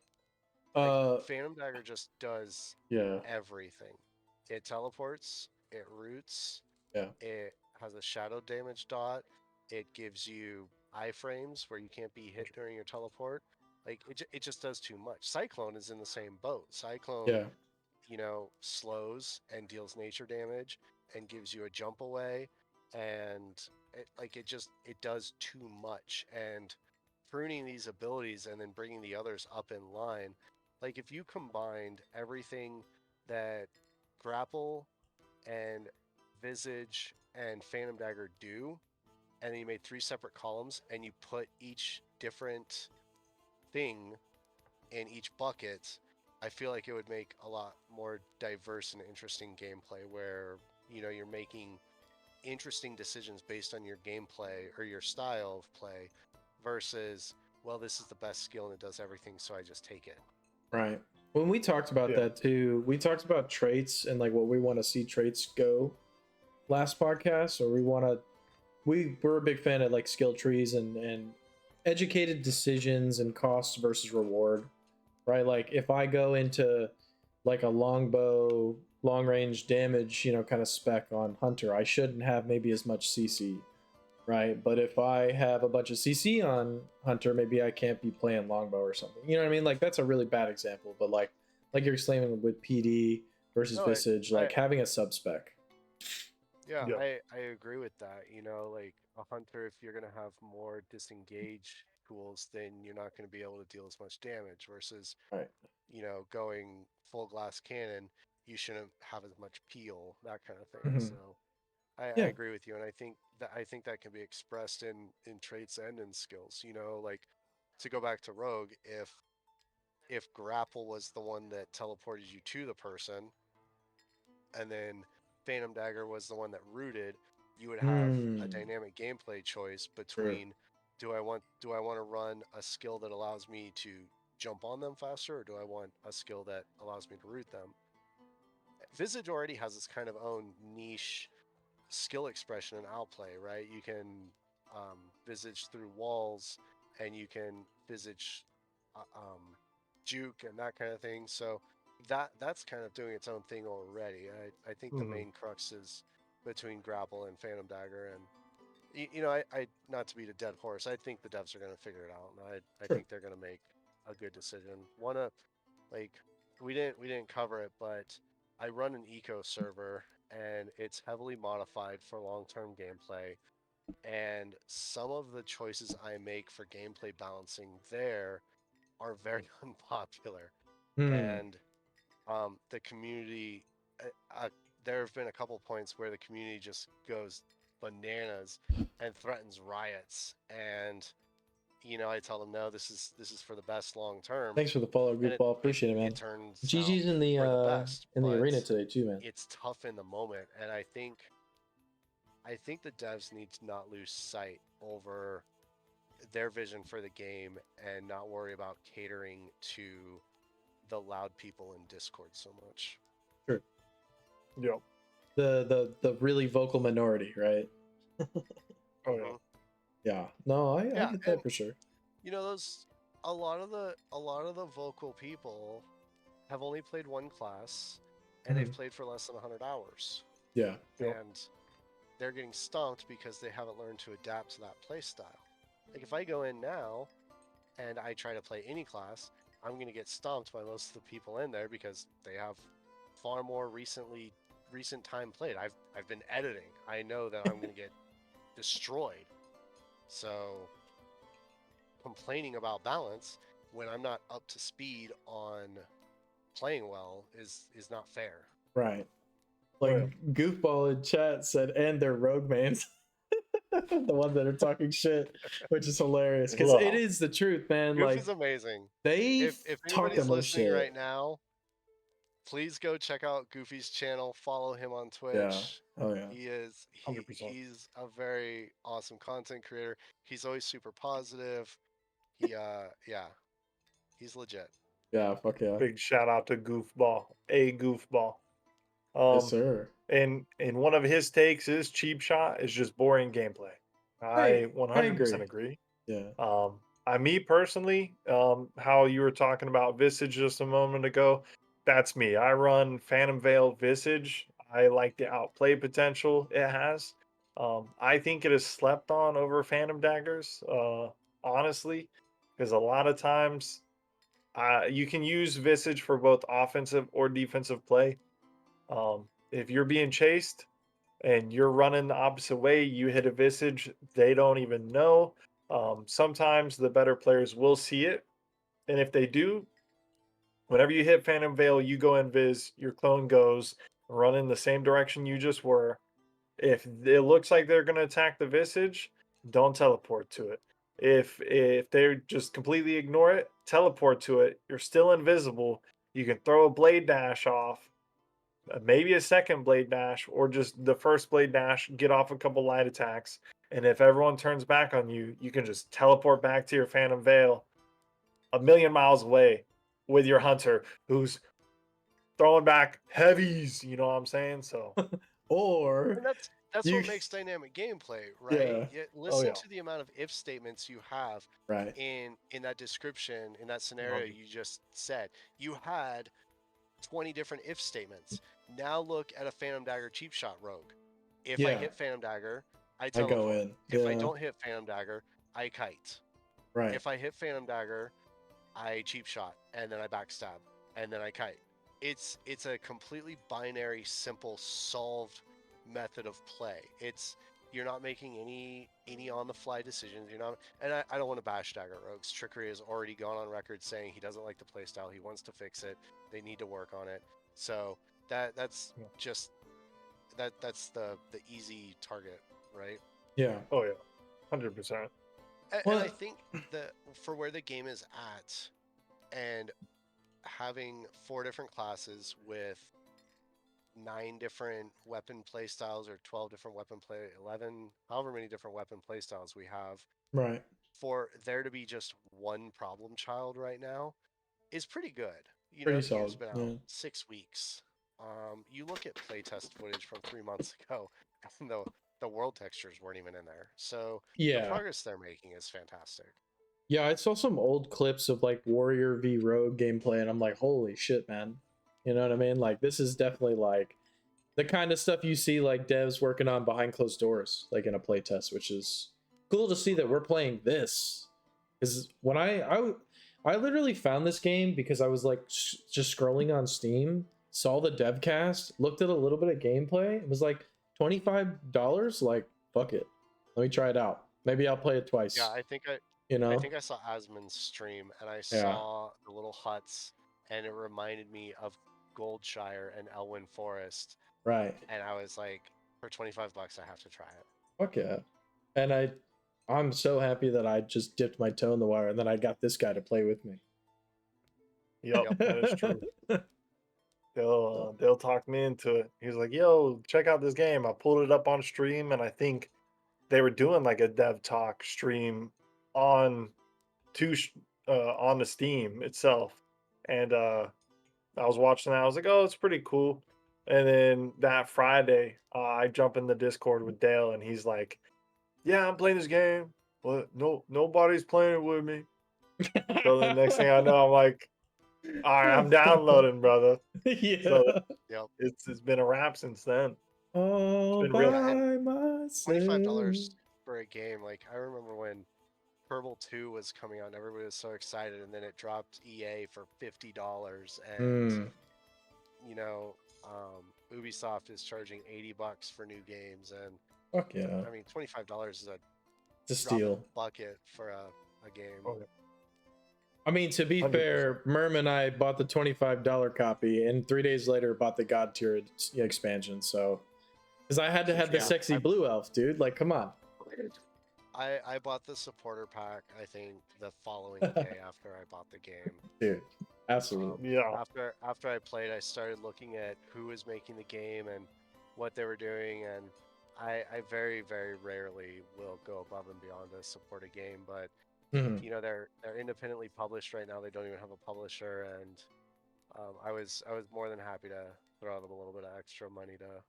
Like uh, Phantom Dagger just does yeah, everything. It teleports, it roots, yeah, it has a shadow damage dot, it gives you iframes where you can't be hit during your teleport. Like it just does too much. Cyclone is in the same boat. Cyclone, yeah. slows and deals nature damage and gives you a jump away, and it does too much. And pruning these abilities and then bringing the others up in line, like if you combined everything that grapple and visage and phantom dagger do, and then you made three separate columns and you put each different thing in each bucket, I feel like it would make a lot more diverse and interesting gameplay where, you're making interesting decisions based on your gameplay or your style of play versus, well, this is the best skill and it does everything, so I just take it. Right. When we talked about Yeah. that too, we talked about traits and like what we want to see traits go last podcast, or we're a big fan of like skill trees and educated decisions and cost versus reward, right? Like if I go into like a longbow long range damage, kind of spec on Hunter, I shouldn't have maybe as much CC, right? But if I have a bunch of CC on Hunter, maybe I can't be playing longbow or something. You know what I mean? Like that's a really bad example, but like you're explaining with PD versus No, Visage, I like having a sub spec. yeah, Yeah. I agree with that. Like a hunter, if you're gonna have more disengage tools, then you're not gonna be able to deal as much damage versus, Right. going full glass cannon, you shouldn't have as much peel, that kind of thing. Hmm. So I Yeah. agree with you, and I think that can be expressed in traits and in skills. Like to go back to Rogue, if grapple was the one that teleported you to the person, and then Phantom Dagger was the one that rooted, you would have a Hmm. dynamic gameplay choice True. between, do I want to run a skill that allows me to jump on them faster, or do I want a skill that allows me to root them? Visage already has its kind of own niche skill expression and outplay, right? You can visage through walls, and you can visage juke and that kind of thing. So that's kind of doing its own thing already. I think the Hmm. main crux is between grapple and phantom dagger, and I not to beat a dead horse. I think the devs are going to figure it out, and I Sure. think they're going to make a good decision. Wanna like we didn't cover it, but I run an eco server and it's heavily modified for long-term gameplay. And some of the choices I make for gameplay balancing there are very unpopular. Hmm. And the community, uh, uh, there have been a couple points where the community just goes bananas and threatens riots. And I tell them, no, this is for the best long term, Thanks for the follow, and goofball. it Appreciate it, man. it turns out GG's for the best, in the but arena today too, man. it's tough in the moment. And I think the devs need to not lose sight over their vision for the game and not worry about catering to the loud people in Discord so much. Sure. Yeah. The really vocal minority, right? Oh yeah. Hmm. Yeah. No, I Yeah, get that and for sure. those a lot of the vocal people have only played one class, and they've Mhm. played for less than 100 hours, Yeah. Yep. and they're getting stomped because they haven't learned to adapt to that play style. Like if I go in now and I try to play any class, I'm going to get stomped by most of the people in there because they have far more recent time played. I've been editing. I know that I'm going to get destroyed. So complaining about balance, when I'm not up to speed on playing well is not fair. Right. Oh, Like yeah. Goofball in chat said, and they're rogue mains. The ones that are talking shit, which is hilarious because it Look, is the truth, man. Goof Like is amazing. they If talk the anybody's most listening shit. right now, please go check out Goofy's channel. Follow him on Yeah. Twitch. Oh yeah. He 100%. he's a very awesome content creator. He's always super positive. He yeah, he's legit. Yeah. Fuck yeah. Big shout out to Goofball, a Goofball. Yes, Um, sir. and one of his takes is cheap shot is just boring gameplay. I I 100% agree. agree. Yeah. Me personally, how you were talking about Visage just a moment ago, that's me. I run Phantom Veil Visage. I like the outplay potential it has. I think it is slept on over Phantom Daggers, honestly, because a lot of times you can use Visage for both offensive or defensive play. If you're being chased, and you're running the opposite way, you hit a visage, they don't even know. Sometimes the better players will see it. And if they do, whenever you hit Phantom Veil, you go invis, your clone goes, run in the same direction you just were. If it looks like they're going to attack the visage, don't teleport to it. If they just completely ignore it, teleport to it. You're still invisible. You can throw a blade dash off, maybe a second blade dash, or just the first blade dash, get off a couple light attacks. And if everyone turns back on you, you can just teleport back to your Phantom Veil a million miles away with your hunter who's throwing back heavies. You know what I'm saying? So, Or And that's you. what makes dynamic gameplay, right? Yeah. oh, Listen yeah. to the amount of if statements you have Right. in that description, in that scenario 100. you just said. You had 20 different if statements. Now look at a Phantom Dagger cheap shot rogue. If I Yeah. hit Phantom Dagger, I I go teleport. in. If I Yeah. don't hit Phantom Dagger, I kite. Right. If I hit Phantom Dagger, I cheap shot and then I backstab and then I kite. It's a completely binary, simple, solved method of play. It's you're not making any on the fly decisions. You're not, and I don't want to bash Dagger Rogues. Trickery has already gone on record saying he doesn't like the playstyle. He wants to fix it. They need to work on it. So that's Yeah. just that's the easy target, right? Yeah. Oh, yeah. 100%. And I Well. think that for where the game is at, and having 4 different classes with 9 different weapon playstyles or 12 different weapon play 11 however many different weapon playstyles we have, Right. for there to be just one problem child right now is pretty good. Pretty The game's solid. been out Yeah. 6 weeks. You look at playtest footage from 3 months ago, and the world textures weren't even in there. So the Yeah. progress they're making is fantastic. Yeah. I saw some old clips of like Warrior v Rogue gameplay, and I'm like, holy shit, man. You know what I mean? Like, this is definitely like the kind of stuff you see like devs working on behind closed doors, like in a playtest, which is cool to see that we're playing this. Because when I literally found this game because I was like just scrolling on Steam, saw the dev cast, looked at a little bit of gameplay, it was like $25. Like, fuck it, let me try it out. Maybe I'll play it Yeah, twice. I think I You I know? think I saw Asmon's stream and I Yeah. saw the little huts and it reminded me of Goldshire and Elwyn Forest Right. and I was like, for $25 I have to try it. Fuck yeah. And I'm so happy that I just dipped my toe in the water and then I got this guy to play with me. Yep, Yep. that is true. They'll talk me into it. He's like, "Yo, check out this game." I pulled it up on stream, and I think they were doing like a dev talk stream on on the Steam itself, and I was watching that. I was like, "Oh, it's pretty cool." And then that Friday, I jump in the Discord with Dale, and he's like, "Yeah, I'm playing this game, but nobody's playing it with me." So the next thing I know, I'm like, "All right, I'm downloading, brother." So Yeah. Yep. it's been a wrap since then. It's All been real. Yeah, and by myself. $25 for a game. Like I remember when Kerbal 2 was coming out and everybody was so excited and then it dropped EA for $50 and Hmm. you know, Ubisoft is charging $80 for new games and Fuck yeah. I mean $25 is a It's a drop in the steal. bucket for a game. Oh, yeah. I mean, to be 100%. fair, Merm and I bought the $25 copy, and 3 days later bought the God tier expansion. So, because I had to have the Yeah, sexy blue elf, dude. Like, come on. I bought the supporter pack. I think the following day after I bought the game. Dude, absolutely. Yeah. After I played, I started looking at who was making the game and what they were doing, and I very very rarely will go above and beyond to support a game, but Mhm. you know they're independently published right now. They don't even have a publisher, and I was more than happy to throw them a little bit of extra money to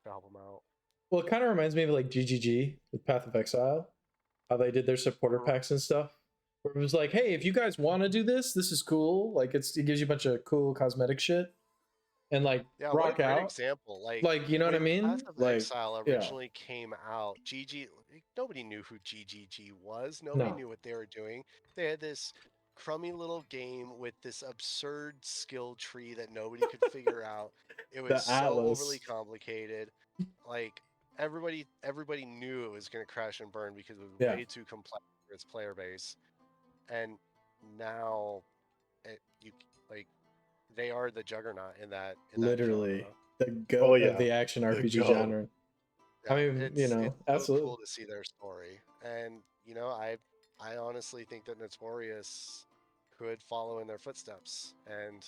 help them out. Well, it kind of reminds me of like GGG with Path of Exile, how they did their supporter Mhm. packs and stuff. Where it was like, hey, if you guys want to do this, this is cool. Like, it gives you a bunch of cool cosmetic shit, and like Yeah, what a rock great out. example. Like, you know what I When Path mean? of Like, Exile yeah, originally came out, nobody knew who GGG was. Nobody no, knew what they were doing. They had this crummy little game with this absurd skill tree that nobody could figure out. It was the so overly Atlas, complicated. Like everybody knew it was going to crash and burn because it was yeah, way too complex for its player base. And now you like they are the juggernaut in that literally genre. the Oh goat of yeah. the action The RPG go. genre. I Yeah, mean, it's so absolutely. cool to see their story, and I honestly think that Notorious could follow in their footsteps, and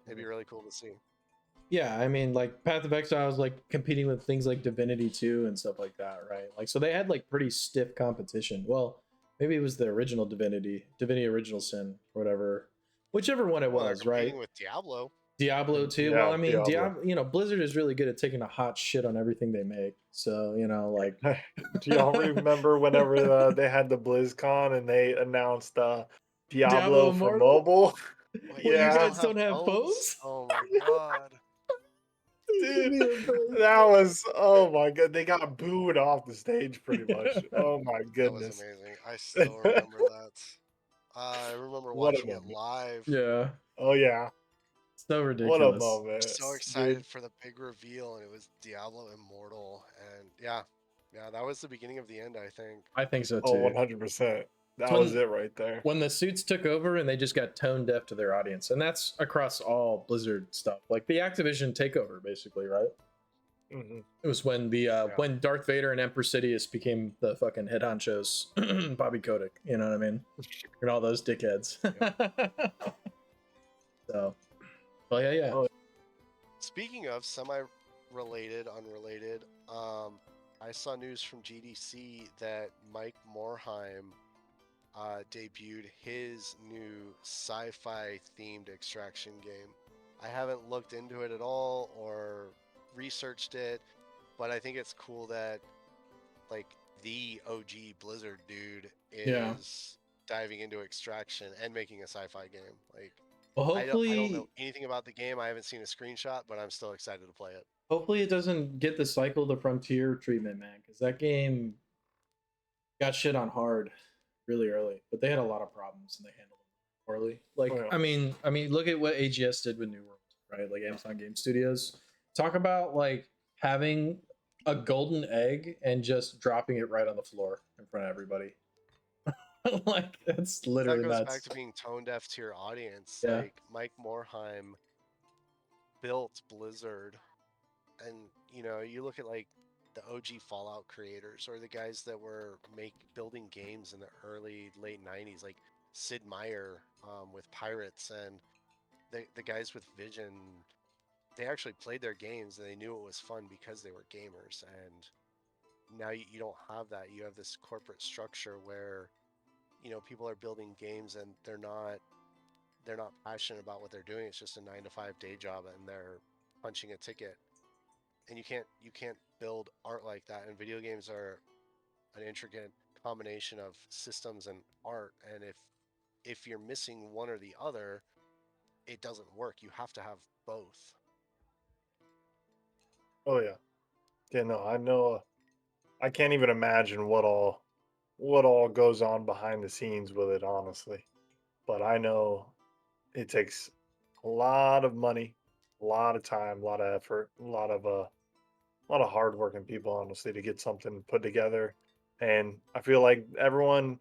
it'd be really cool to see. Yeah, I mean, like Path of Exile was like competing with things like Divinity 2 and stuff like that, right? Like, so they had like pretty stiff competition. Well, maybe it was the original Divinity Original Sin, or whatever, whichever one it Well, they're was, right? competing with Diablo. Diablo 2. Well, Yeah, I mean, Diablo. Blizzard is really good at taking a hot shit on everything they make. So, like Do y'all remember whenever they had the BlizzCon and they announced Diablo Diablo for Immortal. mobile? Wait, What, they you Yeah, still guys have don't have phones? phones? Oh my god, dude, Idiot bro. that was, oh my god, they got booed off the stage pretty much. Yeah. Oh my that was goodness. amazing. I still remember that. I remember What a watching it moment. live. Yeah. Oh yeah, So what a ridiculous. moment, So dude. excited for the big reveal, and it was Diablo Immortal, and yeah, that was the beginning of the end, I think. I think so Oh, too. 100%. It's That was it right there. when the suits took over and they just got tone deaf to their audience, and that's across all Blizzard stuff, like the Activision takeover, basically, right? Hmm. It was when Yeah, when Darth Vader and Emperor Sidious became the fucking head honchos, Bobby Kotick, you know what I mean, and all those dickheads. yep. So, well, yeah. Oh, Speaking of semi-related, unrelated, I saw news from GDC that Mike Morheim debuted his new sci-fi themed extraction game. I haven't looked into it at all or researched it, but I think it's cool that like the OG Blizzard dude Yeah. is diving into extraction and making a sci-fi game. Like Well, I don't know anything about the game. I haven't seen a screenshot, but I'm still excited to play it. hopefully it doesn't get the Cycle the Frontier treatment, man, because that game got shit on hard really early, but they had a lot of problems and they handled them poorly. Like, yeah. look at what AGS did with New World, right? Like Amazon Game Studios. Talk about like having a golden egg and just dropping it right on the floor in front of everybody. Like that's That literally goes back nuts. to being tone deaf to your audience. Yeah. Like Mike Morheim built Blizzard, and you look at like the OG Fallout creators or the guys that were building games in the early late '90s, like Sid Meier with Pirates, and the guys with Vision. They actually played their games and they knew it was fun because they were gamers. And now you don't have that. You have this corporate structure where people are building games and they're not passionate about what they're doing. It's just a 9 to 5 day job and they're punching a ticket. And you can't build art like that. And video games are an intricate combination of systems and art. And if you're missing one or the other, it doesn't work. You have to have both. Oh yeah. Yeah, no, I know. I can't even imagine what all goes on behind the scenes with it, honestly. But I know it takes a lot of money, a lot of time, a lot of effort, a lot of hardworking people, honestly, to get something put together. And I feel like everyone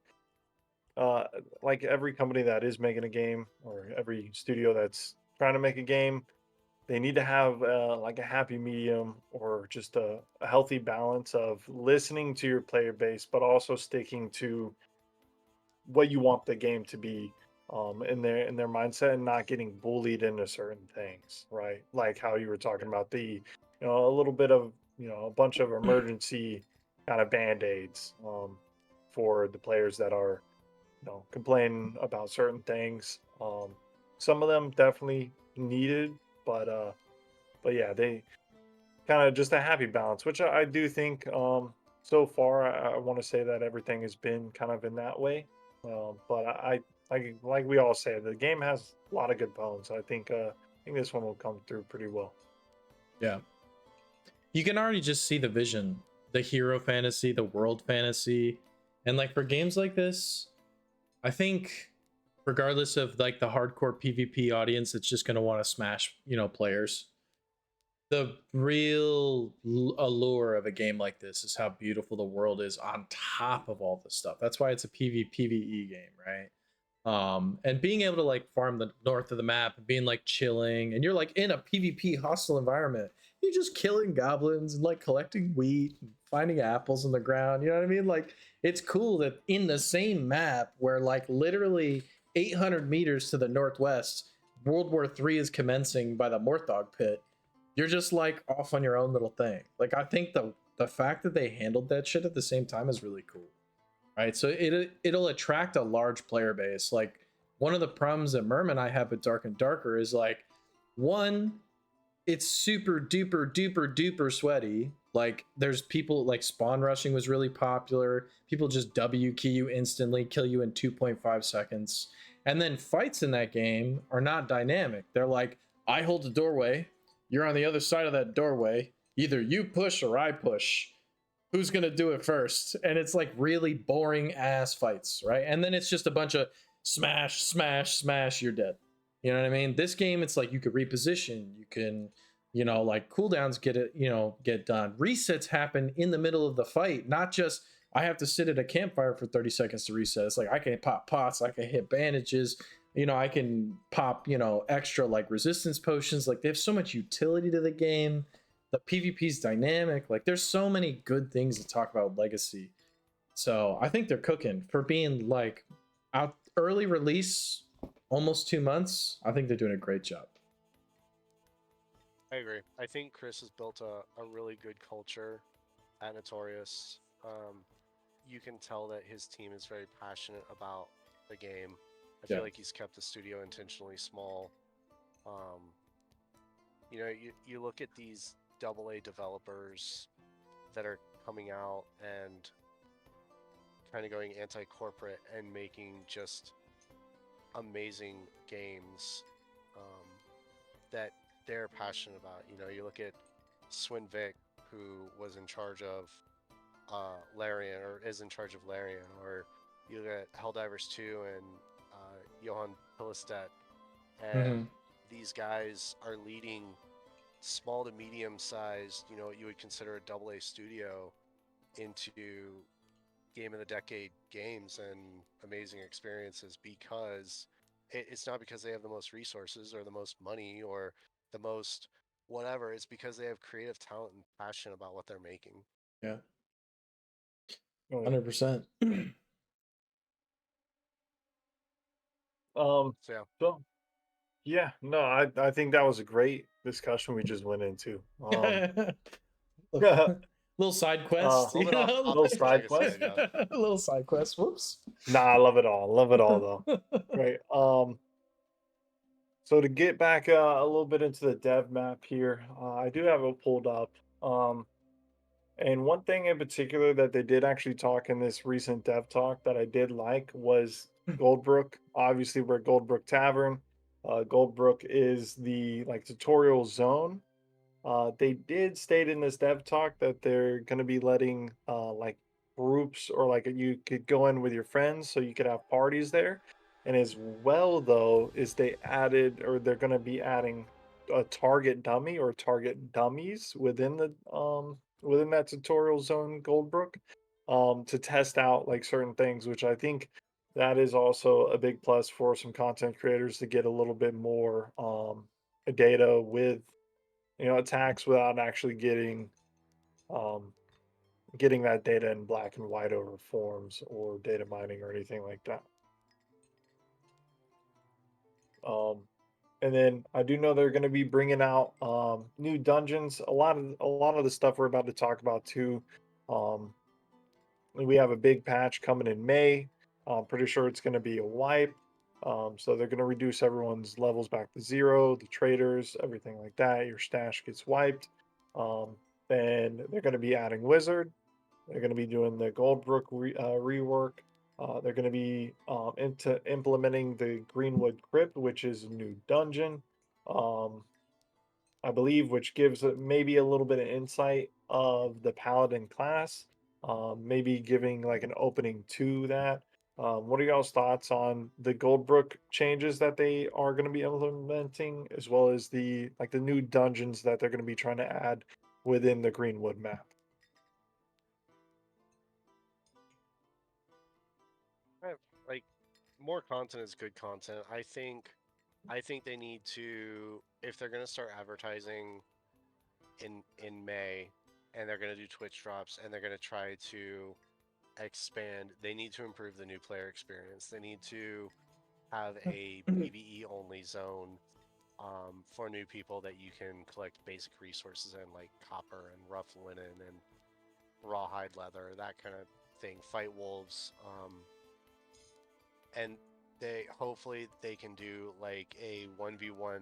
like every company that is making a game or every studio that's trying to make a game, they need to have like a happy medium or just a healthy balance of listening to your player base, but also sticking to what you want the game to be in their mindset and not getting bullied into certain things, right? Like how you were talking about a little bit of a bunch of emergency kind of band-aids for the players that are complaining about certain things. Some of them definitely needed, but but yeah, they kind of just a happy balance, which I do think so far I want to say that everything has been kind of in that way. But like we all say, the game has a lot of good bones. I think this one will come through pretty well. Yeah. You can already just see the vision, the hero fantasy, the world fantasy. And like for games like this, I think regardless of like the hardcore PvP audience that's just going to want to smash, players, the real allure of a game like this is how beautiful the world is on top of all this stuff. That's why it's a PvE game, right? And being able to like farm the north of the map and being like chilling, and you're like in a PvP hostile environment, you're just killing goblins and like collecting wheat and finding apples on the ground. You know what I mean? Like it's cool that in the same map where like literally 800 meters to the northwest, World War III is commencing by the Morthog pit. You're just like off on your own little thing. Like I think the fact that they handled that shit at the same time is really cool, right? So it'll attract a large player base. Like one of the problems that Merm and I have with Dark and Darker is like, one, it's super duper duper duper sweaty. Like there's people like spawn rushing was really popular. People just W key you instantly, kill you in 2.5 seconds. And then fights in that game are not dynamic. They're like, I hold the doorway, you're on the other side of that doorway. Either you push or I push, who's gonna do it first? And it's like really boring ass fights, right? And then it's just a bunch of smash, smash, smash, you're dead. You know what I mean? This game, it's like you could reposition, you can, like cooldowns get it, get done. Resets happen in the middle of the fight, not just I have to sit at a campfire for 30 seconds to reset. It's like I can pop pots, I can hit bandages, I can pop, extra like resistance potions. Like they have so much utility to the game. The PvP is dynamic. Like there's so many good things to talk about with Legacy. So I think they're cooking for being like out early release, almost 2 months. I think they're doing a great job. I agree. I think Chris has built a really good culture at Notorious. You can tell that his team is very passionate about the game. I feel Yeah. like he's kept the studio intentionally small. Um, you look at these AA developers that are coming out and kind of going anti-corporate and making just amazing games that they're passionate about. You look at Swinvik, who was in charge of Larian, or is in charge of Larian, or you look at Helldivers 2 and Johan Pillestedt, and Mm-hmm. these guys are leading small to medium sized, what you would consider a AA studio into game of the decade games and amazing experiences, because it's not because they have the most resources or the most money or the most whatever. It's because they have creative talent and passion about what they're making. Yeah. Oh, yeah. 100%. So yeah, So yeah, no, I think that was a great discussion we just went into. Little side a uh, quest, little bit off little topic, but side like I quest. said, yeah. A little side quest. Whoops. Nah, I love it all. Love it all though. Right. So to get back a little bit into the dev map here, I do have it pulled up. And one thing in particular that they did actually talk in this recent dev talk that I did like was Goldbrook. Obviously, we're at Goldbrook Tavern. Goldbrook is the like tutorial zone. They did state in this dev talk that they're going to be letting like groups or like you could go in with your friends so you could have parties there. And as well, though, is they added or they're going to be adding a target dummy or target dummies within that tutorial zone Goldbrook to test out like certain things, which I think that is also a big plus for some content creators to get a little bit more data with attacks without actually um, getting that data in black and white over forms or data mining or anything like that. Um, and then I do know they're going to be bringing out new dungeons. A lot of the stuff we're about to talk about too. Um, we have a big patch coming in May. I'm pretty sure it's going to be a wipe. So they're going to reduce everyone's levels back to zero, the traders, everything like that. Your stash gets wiped. Um, then they're going to be adding wizard. They're going to be doing the Goldbrook rework. They're going to be into implementing the Greenwood Crypt, which is a new dungeon. Um, I believe, which gives maybe a little bit of insight of the paladin class, maybe giving like an opening to that. What are y'all's thoughts on the Goldbrook changes that they are going to be implementing, as well as the new dungeons that they're going to be trying to add within the Greenwood map? I have, like more content is good content. I think they need to, if they're gonna start advertising in May, and they're gonna do Twitch drops, and they're gonna try to expand. They need to improve the new player experience. They need to have a PVE only zone for new people that you can collect basic resources in, like copper and rough linen and rawhide leather, that kind of thing. Fight wolves, and they hopefully they can do like a 1v1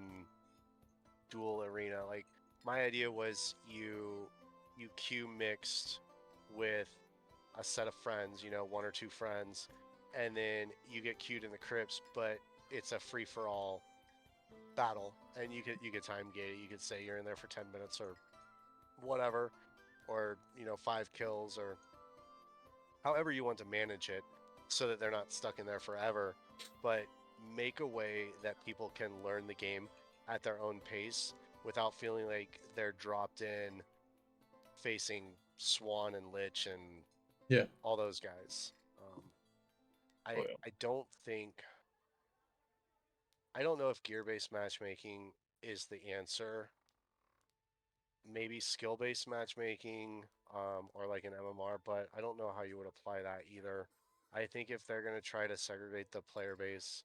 dual arena. Like my idea was you queue mixed with a set of friends, one or two friends, and then you get queued in the crypts, but it's a free for all battle, and you could time gate it. You could say you're in there for 10 minutes or whatever, or 5 kills, or however you want to manage it, so that they're not stuck in there forever. But make a way that people can learn the game at their own pace without feeling like they're dropped in facing Swan and Lich and Yeah. all those guys. Um, Oh, I yeah. I don't think I don't know if gear-based matchmaking is the answer. Maybe skill-based matchmaking, or like an MMR, but I don't know how you would apply that either. I think if they're going to try to segregate the player base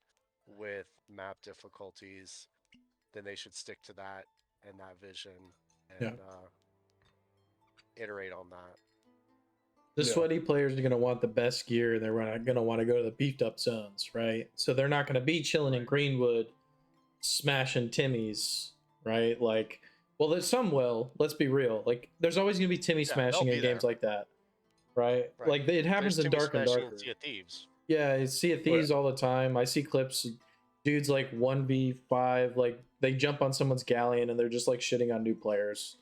with map difficulties, then they should stick to that and that vision Yeah. and iterate on that. The Yeah. sweaty players are going to want the best gear, and they're going to want to go to the beefed up zones, right? So they're not going to be chilling in Right. Greenwood smashing Timmys, right? Like, well, there's some will. Let's be real. Like, there's always going to be Timmy Yeah, they'll smashing in be games there. like that, right? Right. Like, it There's happens in Timmy Dark and smashing in Darker. Sea of Thieves. Yeah, I see Oh, yeah. thieves all the time. I see clips, dudes like 1v5, like they jump on someone's galleon and they're just like shitting on new players.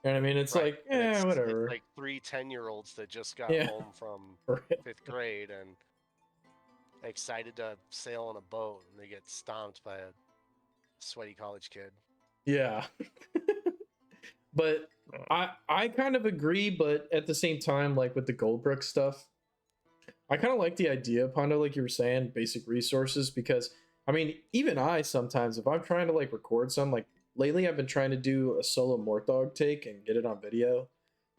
You know what I mean? It's Right. like, And it's whatever. like 3 10-year-olds that just got Yeah. home from Right. 5th grade and excited to sail on a boat, and they get stomped by a sweaty college kid. Yeah. But I kind of agree, but at the same time, like with the Goldbrook stuff, I kind of like the idea, Pondo, like you were saying, basic resources, because I mean, even I sometimes, if I'm trying to like record some, like lately I've been trying to do a solo Morthdog take and get it on video,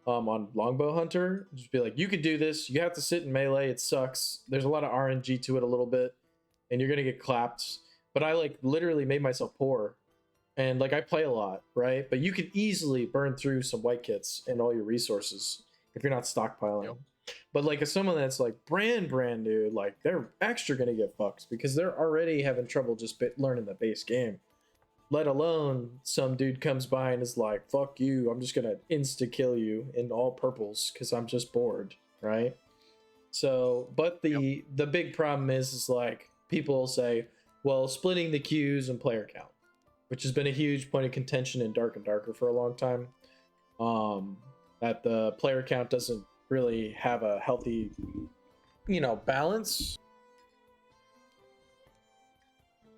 on Longbow Hunter. Just be like, you could do this. You have to sit in melee. It sucks. There's a lot of RNG to it a little bit, and you're gonna get clapped. But I like literally made myself poor, and like I play a lot, right? But you could easily burn through some white kits and all your resources if you're not stockpiling. Yep. But like as someone that's like brand new, like they're extra gonna get fucked because they're already having trouble just learning the base game. Let alone some dude comes by and is like, "Fuck you! I'm just gonna insta kill you in all purples because I'm just bored." Right? So, but Yep. the big problem is like people say, "Well, splitting the queues and player count," which has been a huge point of contention in Dark and Darker for a long time. Um, that the player count doesn't really have a healthy, balance.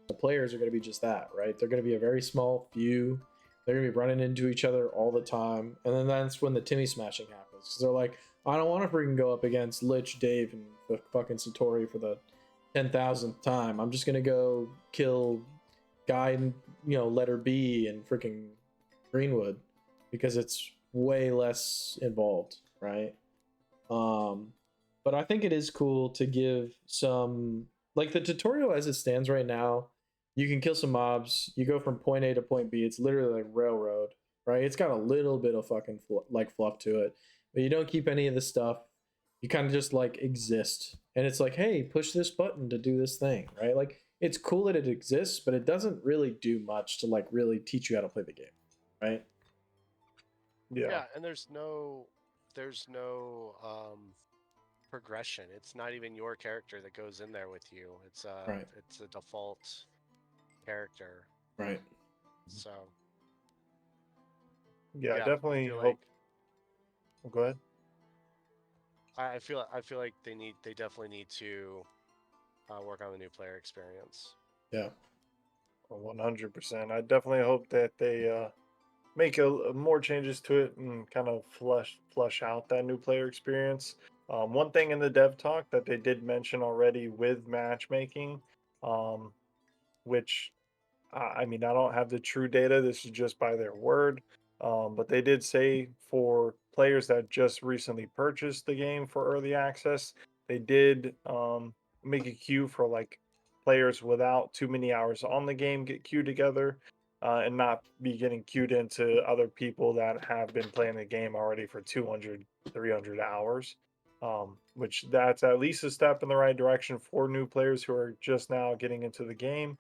The players are going to be just that, right? They're going to be a very small few. They're going to be running into each other all the time, and then that's when the Timmy smashing happens because they're like, I don't want to freaking go up against Lich, Dave, and the fucking Satori for the 10,000th time. I'm just gonna go kill guy in, letter B in freaking Greenwood because it's way less involved, right? Um, but I think it is cool to give some, like, the tutorial as it stands right now. You can kill some mobs. You go from point A to point B. It's literally like railroad, right? It's got a little bit of fucking like fluff to it, but you don't keep any of the stuff. You kind of just like exist, and it's like, hey, push this button to do this thing, right? Like, it's cool that it exists, but it doesn't really do much to like really teach you how to play the game, right? Yeah. And there's no progression. It's not even your character that goes in there with you. Right, It's a default character. right. So Yeah, I yeah, I definitely feel like hope. Go ahead. I feel like they definitely need to work on the new player experience. Yeah. 100%. I definitely hope that they make more changes to it and kind of flush out that new player experience. One thing in the dev talk that they did mention already with matchmaking, um, which I mean, I don't have the true data. This is just by their word. But they did say for players that just recently purchased the game for early access, they did make a queue for like players without too many hours on the game get queued together and not be getting queued into other people that have been playing the game already for 200, 300 hours. Which that's at least a step in the right direction for new players who are just now getting into the game,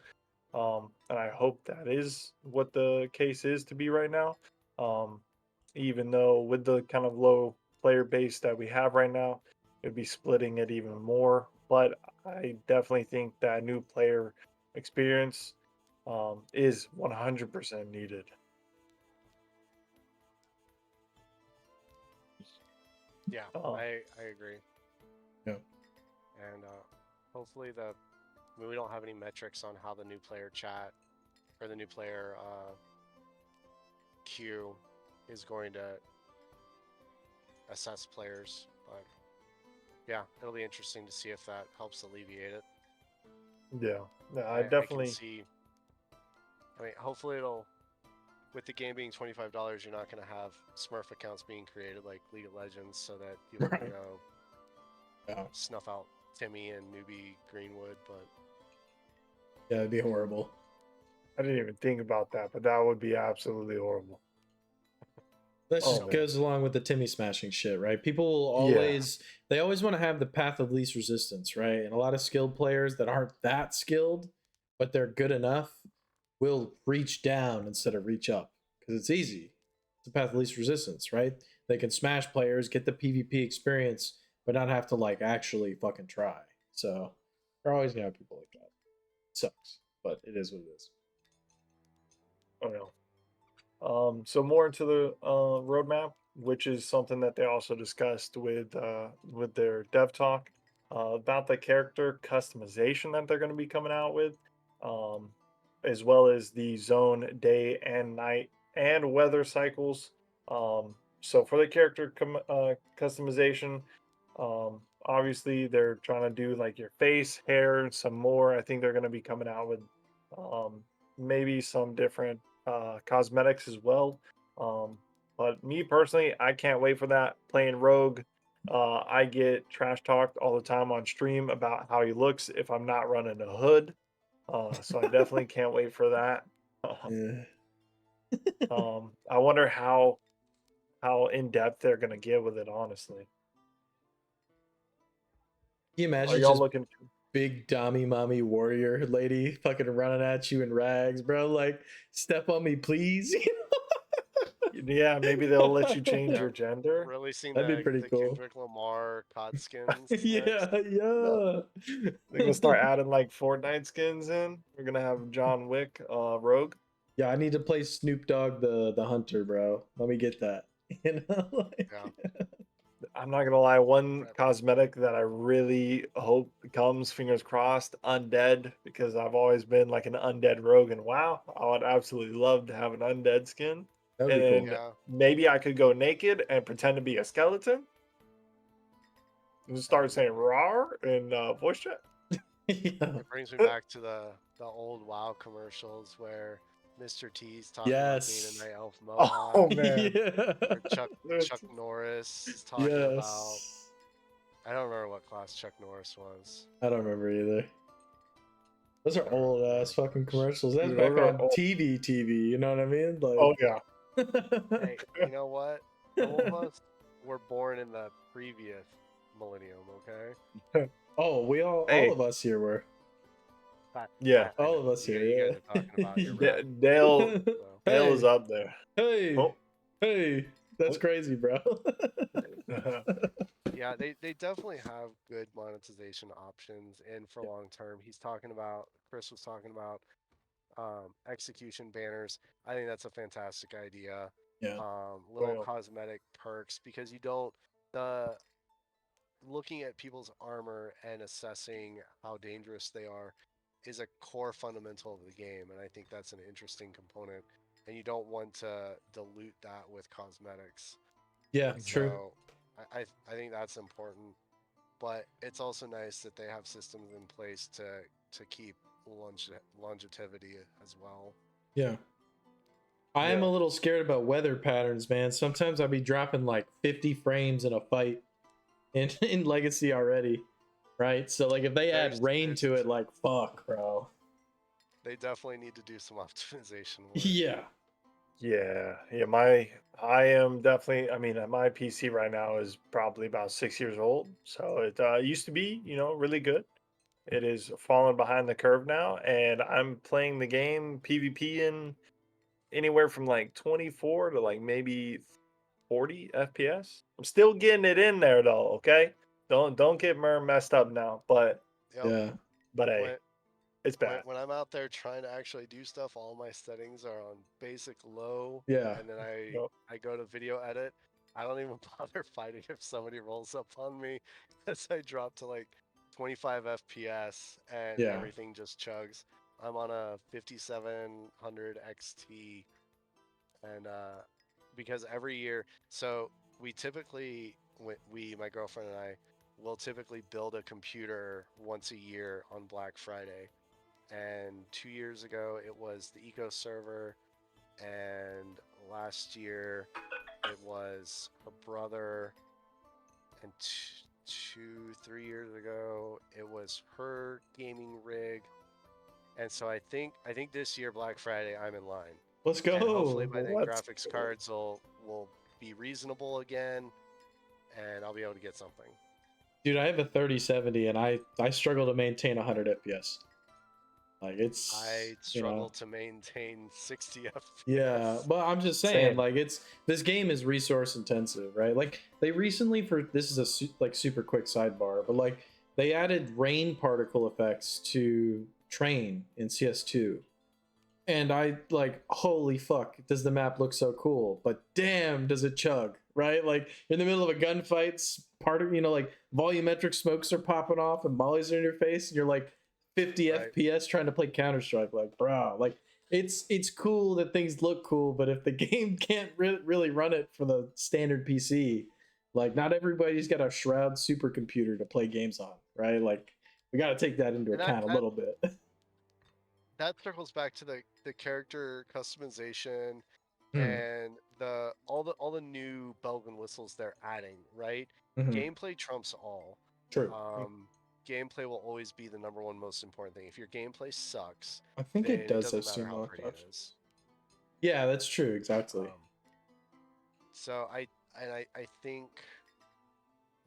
and I hope that is what the case is to be right now. Um, Even though with the kind of low player base that we have right now, it'd be splitting it even more. But I definitely think that new player experience is 100% needed. Yeah, Uh, I agree. Yeah. And hopefully we don't have any metrics on how the new player chat or the new player queue is going to assess players, but yeah, it'll be interesting to see if that helps alleviate it. yeah, yeah, I I can definitely, see. I mean, hopefully it'll. With the game being $25, you're not going to have Smurf accounts being created like League of Legends, so that people can Right. go Yeah. snuff out Timmy and newbie Greenwood. But Yeah, it'd be horrible. I didn't even think about that, but that would be absolutely horrible. That Oh just so man, goes along with the Timmy smashing shit, right? People will yeah, they always want to have the path of least resistance, right? And a lot of skilled players that aren't that skilled, but they're good enough, will reach down instead of reach up because it's easy. It's the path of least resistance, right? They can smash players, get the PvP experience, but not have to like actually fucking try. So they're always gonna have people like that. Sucks, but it is what it is. I know. So more into the roadmap, which is something that they also discussed with their dev talk about the character customization that they're going to be coming out with, um, as well as the zone day and night and weather cycles. So for the character customization, obviously they're trying to do like your face, hair, and some more. I think they're going to be coming out with maybe some different cosmetics as well. Um, but me personally, I can't wait for that. Playing Rogue, I get trash talked all the time on stream about how he looks if I'm not running a hood. So I definitely can't wait for that. Yeah. I wonder how in depth they're gonna get with it. Honestly, Can you are imagine y'all just looking? big dommy mommy warrior lady fucking running at you in rags, bro? Like, step on me, please. Yeah, maybe they'll let you change yeah, your gender. releasing That'd be pretty the cool. Kendrick Lamar COD skins next. Yeah, No, yeah. they're gonna start adding like Fortnite skins in. We're gonna have John Wick, Rogue. Yeah, I need to play Snoop Dogg the hunter, bro. Let me get that. Like, Yeah, I'm not gonna lie, one Brett. cosmetic that I really hope comes, fingers crossed, undead, because I've always been like an undead rogue, and wow, I would absolutely love to have an undead skin. that would And be cool. then Yeah, maybe I could go naked and pretend to be a skeleton and that start would be saying great. "rawr" in voice chat. Yeah. It brings me back to the old WoW commercials where Mr. T's talking about being a Yes. night elf Oh mohawk, man. Yeah. or Chuck Norris is talking about. Yes. I don't remember what class Chuck Norris was. I don't remember either. Those I are don't old remember ass fucking much. commercials. That's Dude, back those are on oh, TV, you know what I mean? oh Like yeah. Hey, you know what? Some of us were born in the previous millennium, okay? Oh, we all Hey, of us here were. yeah. I All know. of us You guys here, are talking about your yeah. rap. Dale So Dale is Hey, up there. hey, Oh. hey. That's crazy, bro. yeah, they definitely have good monetization options and for long term. Chris was talking about execution banners. I think that's a fantastic idea. Yeah. Little Well, cosmetic perks because you don't the looking at people's armor and assessing how dangerous they are is a core fundamental of the game, and I think that's an interesting component. And you don't want to dilute that with cosmetics. Yeah, true. So I think that's important. But it's also nice that they have systems in place to keep longevity as well. Yeah. I am yeah. a little scared about weather patterns, man. Sometimes I'll be dropping like 50 frames in a fight in Legacy already, right? So like if they add rain There's to it, like fuck, bro. they definitely need to do some optimization work. Yeah. Yeah. I am definitely. I mean, my PC right now is probably about 6 years old, so it used to be, really good. It is falling behind the curve now, and I'm playing the game PvP in anywhere from like 24 to like maybe 40 FPS. I'm still getting it in there though. Okay, don't get Mer messed up now, Yep. Yeah. but hey, When it's bad. when I'm out there trying to actually do stuff, all my settings are on basic low, Yeah. and then Yep. I go to video edit. I don't even bother fighting if somebody rolls up on me, as I drop to like 25 FPS and Yeah. everything just chugs. I'm on a 5700 XT, and because every year, so we typically, my girlfriend and I, will typically build a computer once a year on Black Friday, and 2 years ago it was the eco server, and last year it was her brother, and 3 years ago it was her gaming rig, and so I think this year Black Friday I'm in line, Let's and hopefully go. by then Let's graphics go. cards will be reasonable again, and I'll be able to get something. Dude, I have a 3070 and I struggle to maintain 100 FPS. Like it's, I struggle to maintain 60 yeah, FPS. but I'm just saying, Same. like, it's this game is resource intensive, right? Like, they recently, for this is a like super quick sidebar, but like they added rain particle effects to train in CS2, and I like, holy fuck, does the map look so cool? But damn, does it chug, right? Like in the middle of a gunfight, part of like volumetric smokes are popping off and mollies are in your face, and you're like 50 Right. FPS trying to play Counter Strike, like bro, like it's cool that things look cool, but if the game can't really run it for the standard PC, like not everybody's got a Shroud supercomputer to play games on, right? Like we got to take that into And that, account a that little bit. that circles back to the character customization Hmm. and all the new bells and whistles they're adding, right? Mm-hmm. Gameplay trumps all. True. Um, Gameplay will always be the number one most important thing. If your gameplay sucks, I think it then it does have doesn't matter Steam how Lock pretty it options. is. Yeah, that's true. Exactly. Um, so I think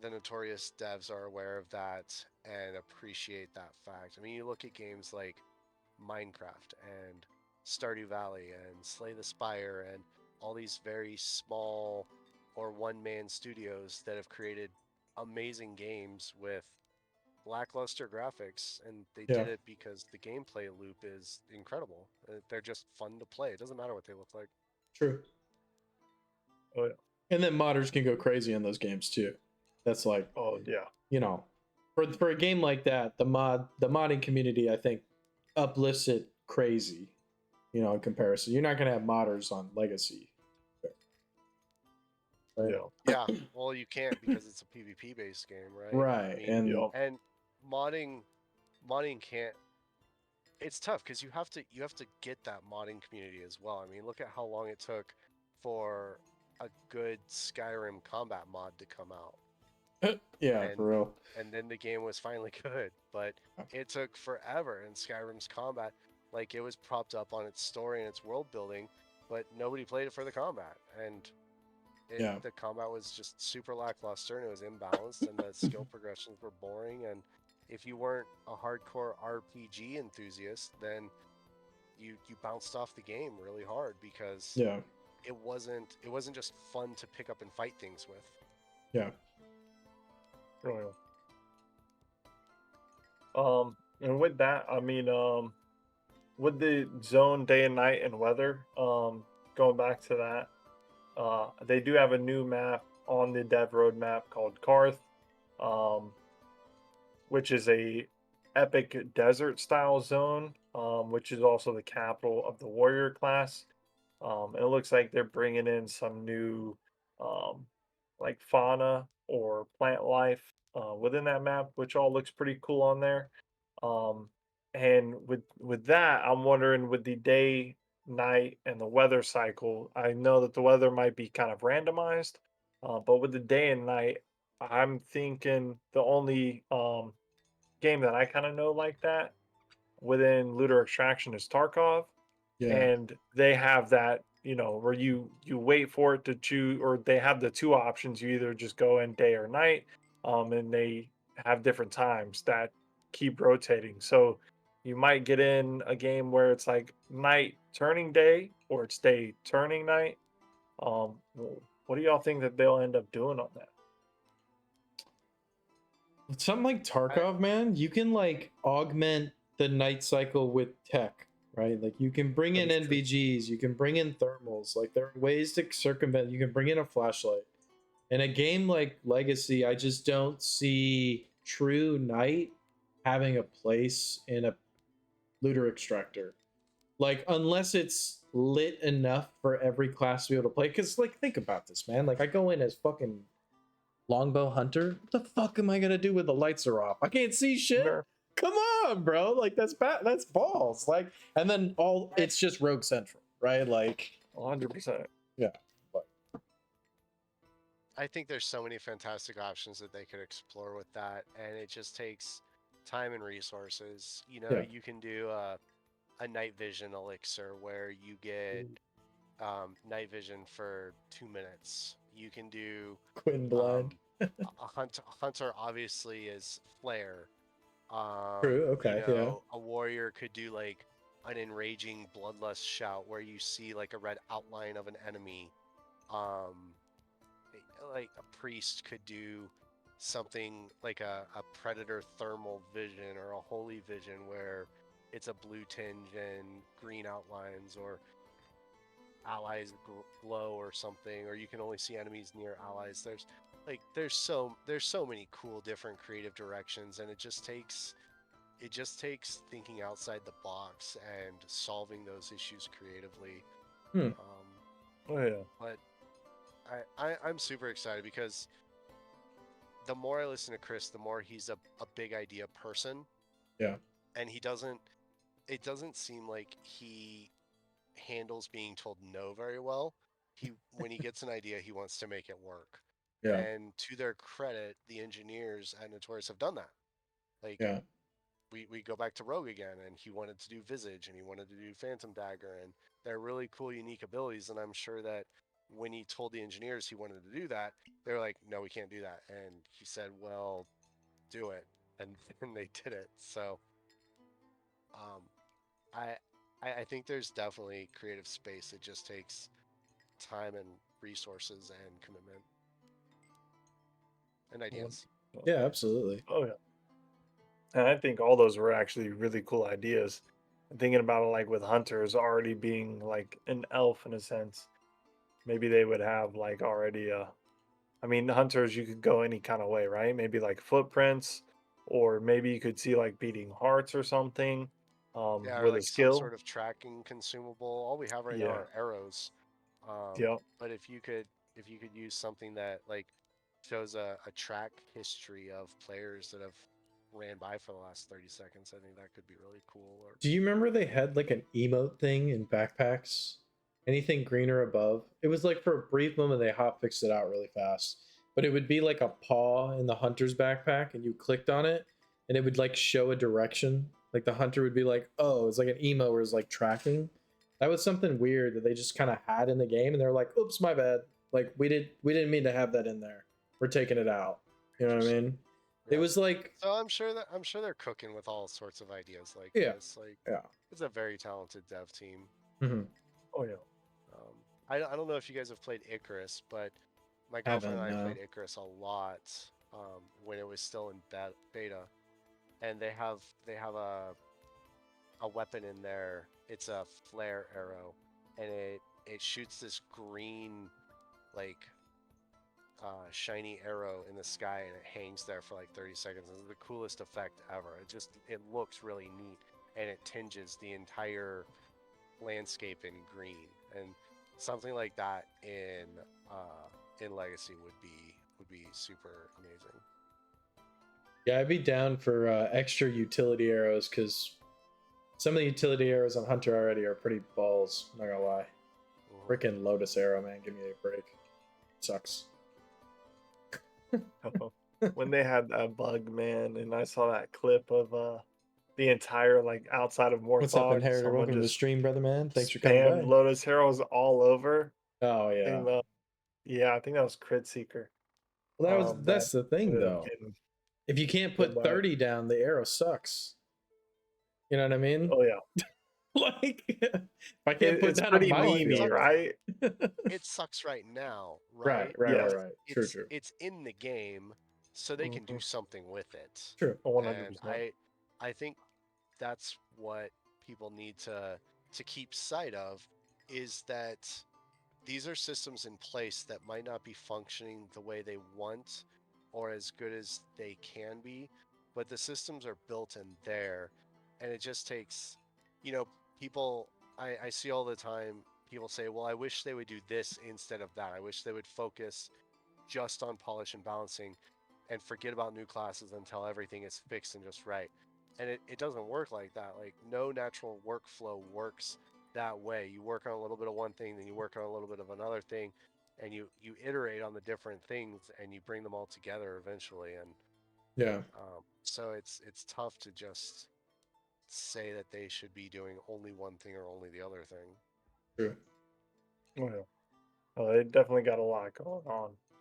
the notorious devs are aware of that and appreciate that fact. I mean, you look at games like Minecraft and Stardew Valley and Slay the Spire and all these very small or one-man studios that have created amazing games with lackluster graphics, and they Yeah, did it because the gameplay loop is incredible. They're just fun to play. It doesn't matter what they look like. true. Oh yeah. And then modders can go crazy in those games too. That's like, Oh yeah. you know, for a game like that, the modding community I think uplifts it crazy. In comparison, you're not gonna have modders on Legacy, right? Yeah. Yeah, well, you can't because it's a PvP based game, right? I Right, mean, and Yeah. and modding modding can't. It's tough because you have to get that modding community as well. I mean, look at how long it took for a good Skyrim combat mod to come out, Yeah, and for real. then the game was finally good. But it took forever, and Skyrim's combat, like it was propped up on its story and its world building, but nobody played it for the combat, and Yeah. the combat was just super lackluster and it was imbalanced and the skill progressions were boring. And if you weren't a hardcore RPG enthusiast, then you bounced off the game really hard because Yeah. it wasn't just fun to pick up and fight things with. Yeah. Oh, yeah. And with that, I mean, with the zone day and night and weather, going back to that, they do have a new map on the dev roadmap called Karth, um, which is a epic desert style zone, which is also the capital of the warrior class. And it looks like they're bringing in some new, um, like fauna or plant life within that map, which all looks pretty cool on there. Um, and with that, I'm wondering with the day, night, and the weather cycle. I know that the weather might be kind of randomized, but with the day and night, I'm thinking the only game that I kind of know like that within Looter Extraction is Tarkov, Yeah. and they have that, where you wait for it to choose, or they have the two options. You either just go in day or night, and they have different times that keep rotating. So you might get in a game where it's like night turning day, or it's day turning night. What do y'all think that they'll end up doing on that? With something like I, Tarkov, man, you can like augment the night cycle with tech, right? Like you can bring That in is true. NVGs, you can bring in thermals. Like there are ways to circumvent. You can bring in a flashlight. In a game like Legacy, I just don't see true night having a place in a looter extractor. Like unless it's lit enough for every class to be able to play. Because like think about this, man. Like I go in as fucking longbow hunter. What the fuck am I gonna do when the lights are off? I can't see shit. Nerf, Come on, bro. Like that's bad. That's balls. Like, and then all I it's just Rogue Central, right? Like, 100%. yeah. But, I think there's so many fantastic options that they could explore with that, and it just takes time and resources. yeah. You can do a night vision elixir where you get night vision for 2 minutes. You can do Quinn blind. um, a hunter obviously is flare. True. Okay. Yeah. A warrior could do like an enraging bloodlust shout where you see like a red outline of an enemy. Um, like a priest could do something like a predator thermal vision or a holy vision where it's a blue tinge and green outlines, or allies glow or something, or you can only see enemies near allies. There's so many cool different creative directions, and it just takes thinking outside the box and solving those issues creatively. Hmm. Oh yeah. But I'm super excited because the more I listen to Chris, the more he's a big idea person, Yeah. and it doesn't seem like he handles being told no very well. When he gets an idea, he wants to make it work. Yeah. And to their credit, the engineers at Notorious have done that. Like Yeah. we go back to Rogue again, and he wanted to do Visage and he wanted to do Phantom Dagger, and they're really cool, unique abilities. And I'm sure that when he told the engineers he wanted to do that, they were like, "No, we can't do that." And he said, "Well, do it," and then they did it. So um, I, I think there's definitely creative space. It just takes time and resources and commitment and One- ideas. Yeah. Absolutely. Oh yeah. And I think all those were actually really cool ideas. Thinking about it, like with hunters already being like an elf in a sense, maybe they would have like already a. I mean, hunters you could go any kind of way, right? Maybe like footprints, or maybe you could see like beating hearts or something, Yeah, or with a like some skill. sort of tracking consumable. All we have right now Yeah. are arrows. Yep. But if you could use something that like shows a track history of players that have ran by for the last 30 seconds. I think that could be really cool. Or Do you remember they had like an emote thing in backpacks? Anything green or above? It was like for a brief moment they hot fixed it out really fast. But it would be like a paw in the hunter's backpack and you clicked on it and it would like show a direction. Like the hunter would be like, oh, it's like an emo where it's like tracking. That was something weird that they just kind of had in the game and they're like, oops, my bad. Like we didn't mean to have that in there. We're taking it out. You know what I interesting. mean? It Yeah. was like, So I'm sure they're cooking with all sorts of ideas like yeah, this. Like yeah. it's a very talented dev team. Hmm. Oh yeah. Um, I don't know if you guys have played Icarus, but my girlfriend Haven't, and I no. played Icarus a lot when it was still in beta, and they have a weapon in there. It's a flare arrow, and it shoots this green like shiny arrow in the sky, and it hangs there for like 30 seconds. It's the coolest effect ever. It looks really neat, and it tinges the entire landscape in green, and something like that in Legacy would be super amazing. Yeah, I'd be down for extra utility arrows because some of the utility arrows on Hunter already are pretty balls. Not gonna lie. Mhm. Freaking Lotus arrow, man, give me a break. Sucks. When they had that bug, man, and I saw that clip of the entire like outside of What's up, Morthog, Inheritor? someone Welcome to the just stream, brother man. Thanks for coming spammed by. Lotus Heroes all over. Oh I yeah. think yeah, I think that was Crit Seeker. Well, That that's the thing ended up though. getting If you can't killed put by it. 30 down, the arrow sucks. You know what I mean? Oh yeah, Like if I can't put it's down a pretty Well, memey, minefield. right? it sucks right now, Right, right? right, right, Yes. But right. True, it's true. it's in the game, so they can do Mm-hmm. something with it. 100%. And I think that's what people need to keep sight of is that these are systems in place that might not be functioning the way they want or as good as they can be, but the systems are built in there, and it just takes, you know, people. I see all the time people say, well, I wish they would do this instead of that. I wish they would focus just on polish and balancing and forget about new classes until everything is fixed and just right. And it doesn't work like that. Like, no natural workflow works that way. You work on a little bit of one thing, then you work on a little bit of another thing, and you iterate on the different things, and you bring them all together eventually. And Yeah, so it's tough to just say that they should be doing only one thing or only the other thing. true. Oh yeah. They definitely got a lot going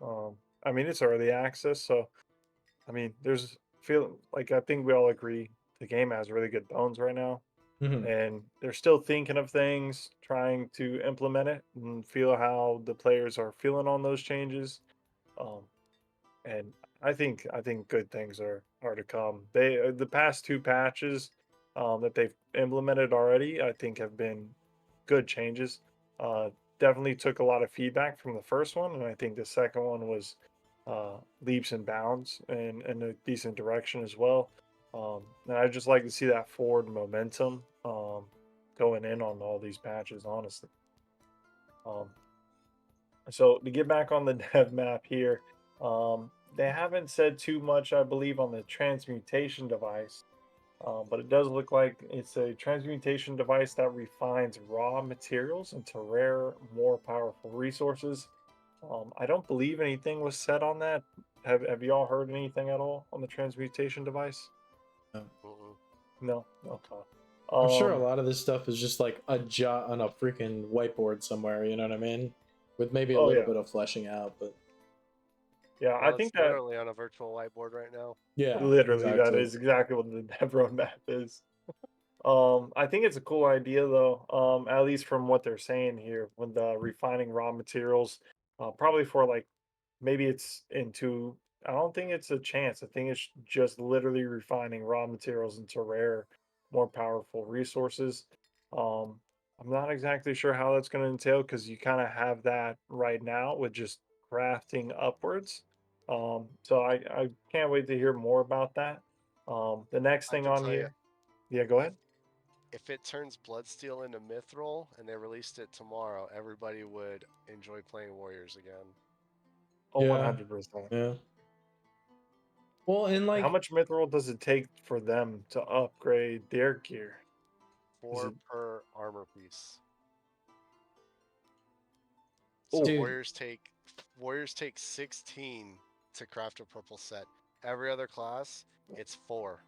on. I mean, it's early access, so I mean, there's feel like I think we all agree the game has really good bones right now, Hmm. and they're still thinking of things, trying to implement it, and feel how the players are feeling on those changes. Um, and I think good things are to come. They the past two patches that they've implemented already, I think have been good changes. Uh, Definitely took a lot of feedback from the first one, and I think the second one was leaps and bounds and in a decent direction as well. And I just like to see that forward momentum going in on all these patches, honestly. Um, so to get back on the dev map here, they haven't said too much, I believe, on the transmutation device, but it does look like it's a transmutation device that refines raw materials into rare, more powerful resources. I don't believe anything was said on that. Have y'all heard anything at all on the transmutation device? Yeah. Mm-mm. No. Okay. I'm sure a Um. lot of this stuff is just like a jot on a freaking whiteboard somewhere, you know what I mean? With maybe a Oh little yeah. bit of fleshing out, but Yeah. I Well, it's think that literally on a virtual whiteboard right now. yeah, literally that exactly. is exactly what the dev roadmap is. I think it's a cool idea though. At least from what they're saying here, with the refining raw materials, probably for like maybe it's into. I don't think it's a chance. I think it's just literally refining raw materials into rare, more powerful resources. Um, I'm not exactly sure how that's going to entail because you kind of have that right now with just crafting upwards. So I can't wait to hear more about that. The next I thing can on tell you, here, yeah, go if ahead. if it turns Bloodsteel into Mithril and they released it tomorrow, everybody would enjoy playing Warriors again. Oh, Yeah, 100%. yeah. Well, and How like, much mithril does it take for them to upgrade their gear? Is 4 it per armor piece. So oh dude, warriors take 16 to craft a purple set. Every other class, it's 4.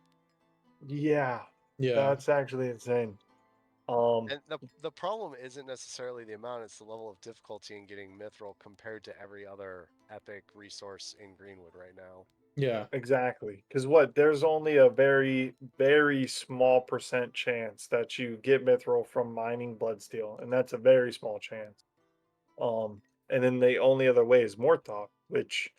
yeah, yeah, that's actually insane. Um And the problem isn't necessarily the amount, it's the level of difficulty in getting mithril compared to every other epic resource in Greenwood right now. yeah, exactly. Because what there's only a very, very small percent chance that you get mithril from mining bloodsteel, and that's a very small chance. And then the only other way is Morthok, which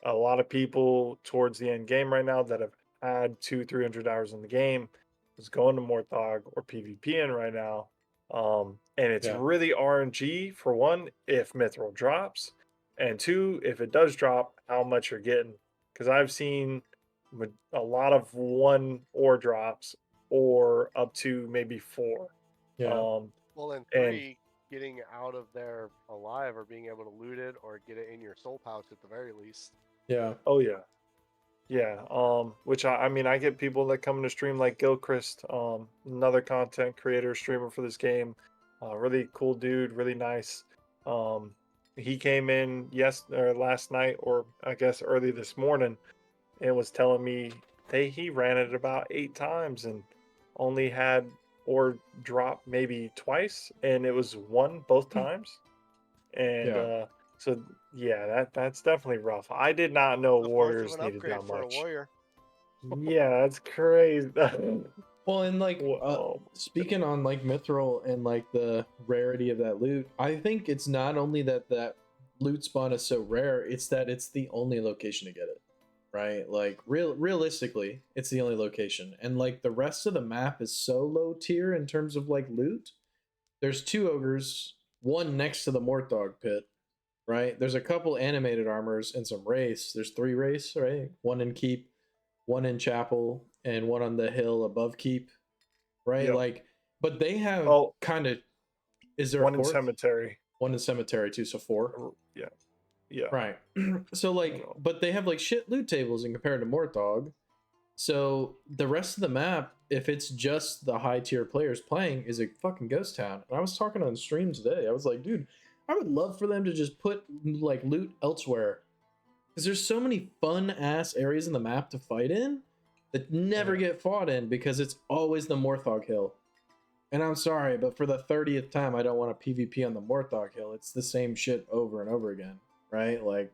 a lot of people towards the end game right now that have had 300 hours in the game is going to Morthog or PvPing right now. And it's yeah, really RNG for one, if Mithril drops, and two, if it does drop, how much you're getting. Because I've seen a lot of one ore drops or up to maybe four. yeah, Um, Well, and and 3, getting out of there alive or being able to loot it or get it in your soul pouch at the very least. yeah, oh yeah, yeah, which I mean, I get people that come to stream like Gilchrist, another content creator, streamer for this game. Really cool dude, really nice. Um, he came in or last night, or I guess early this morning, and was telling me he ran it about 8 times and only had or drop maybe twice, and it was one both times. And yeah. so yeah, that's definitely rough. I did not know A fourth of warriors an needed upgrade that for a much. warrior. Yeah, that's crazy. Well, and like, Whoa. speaking on like mithril and like the rarity of that loot, I think it's not only that that loot spawn is so rare, it's that it's the only location to get it, right? Like, realistically, it's the only location, and like the rest of the map is so low tier in terms of like loot. There's two ogres, one next to the Mortdog pit, right? There's a couple animated armors and some race. There's three race, right? One in keep, one in chapel, and one on the hill above keep, right? Yep. Like, but they have Oh, kind of. Is there a one in fourth? cemetery. One in cemetery too, so four. Yeah. Yeah. Right. So I like, know. but they have like shit loot tables in compared to Mortdog. So the rest of the map, if it's just the high tier players playing, is a fucking ghost town. And I was talking on stream today. I was like, dude, I would love for them to just put like loot elsewhere because there's so many fun ass areas in the map to fight in that never Mhm. get fought in because it's always the Morthog Hill. And I'm sorry, but for the 30th time, I don't want to PvP on the Morthog Hill. It's the same shit over and over again, right? Like,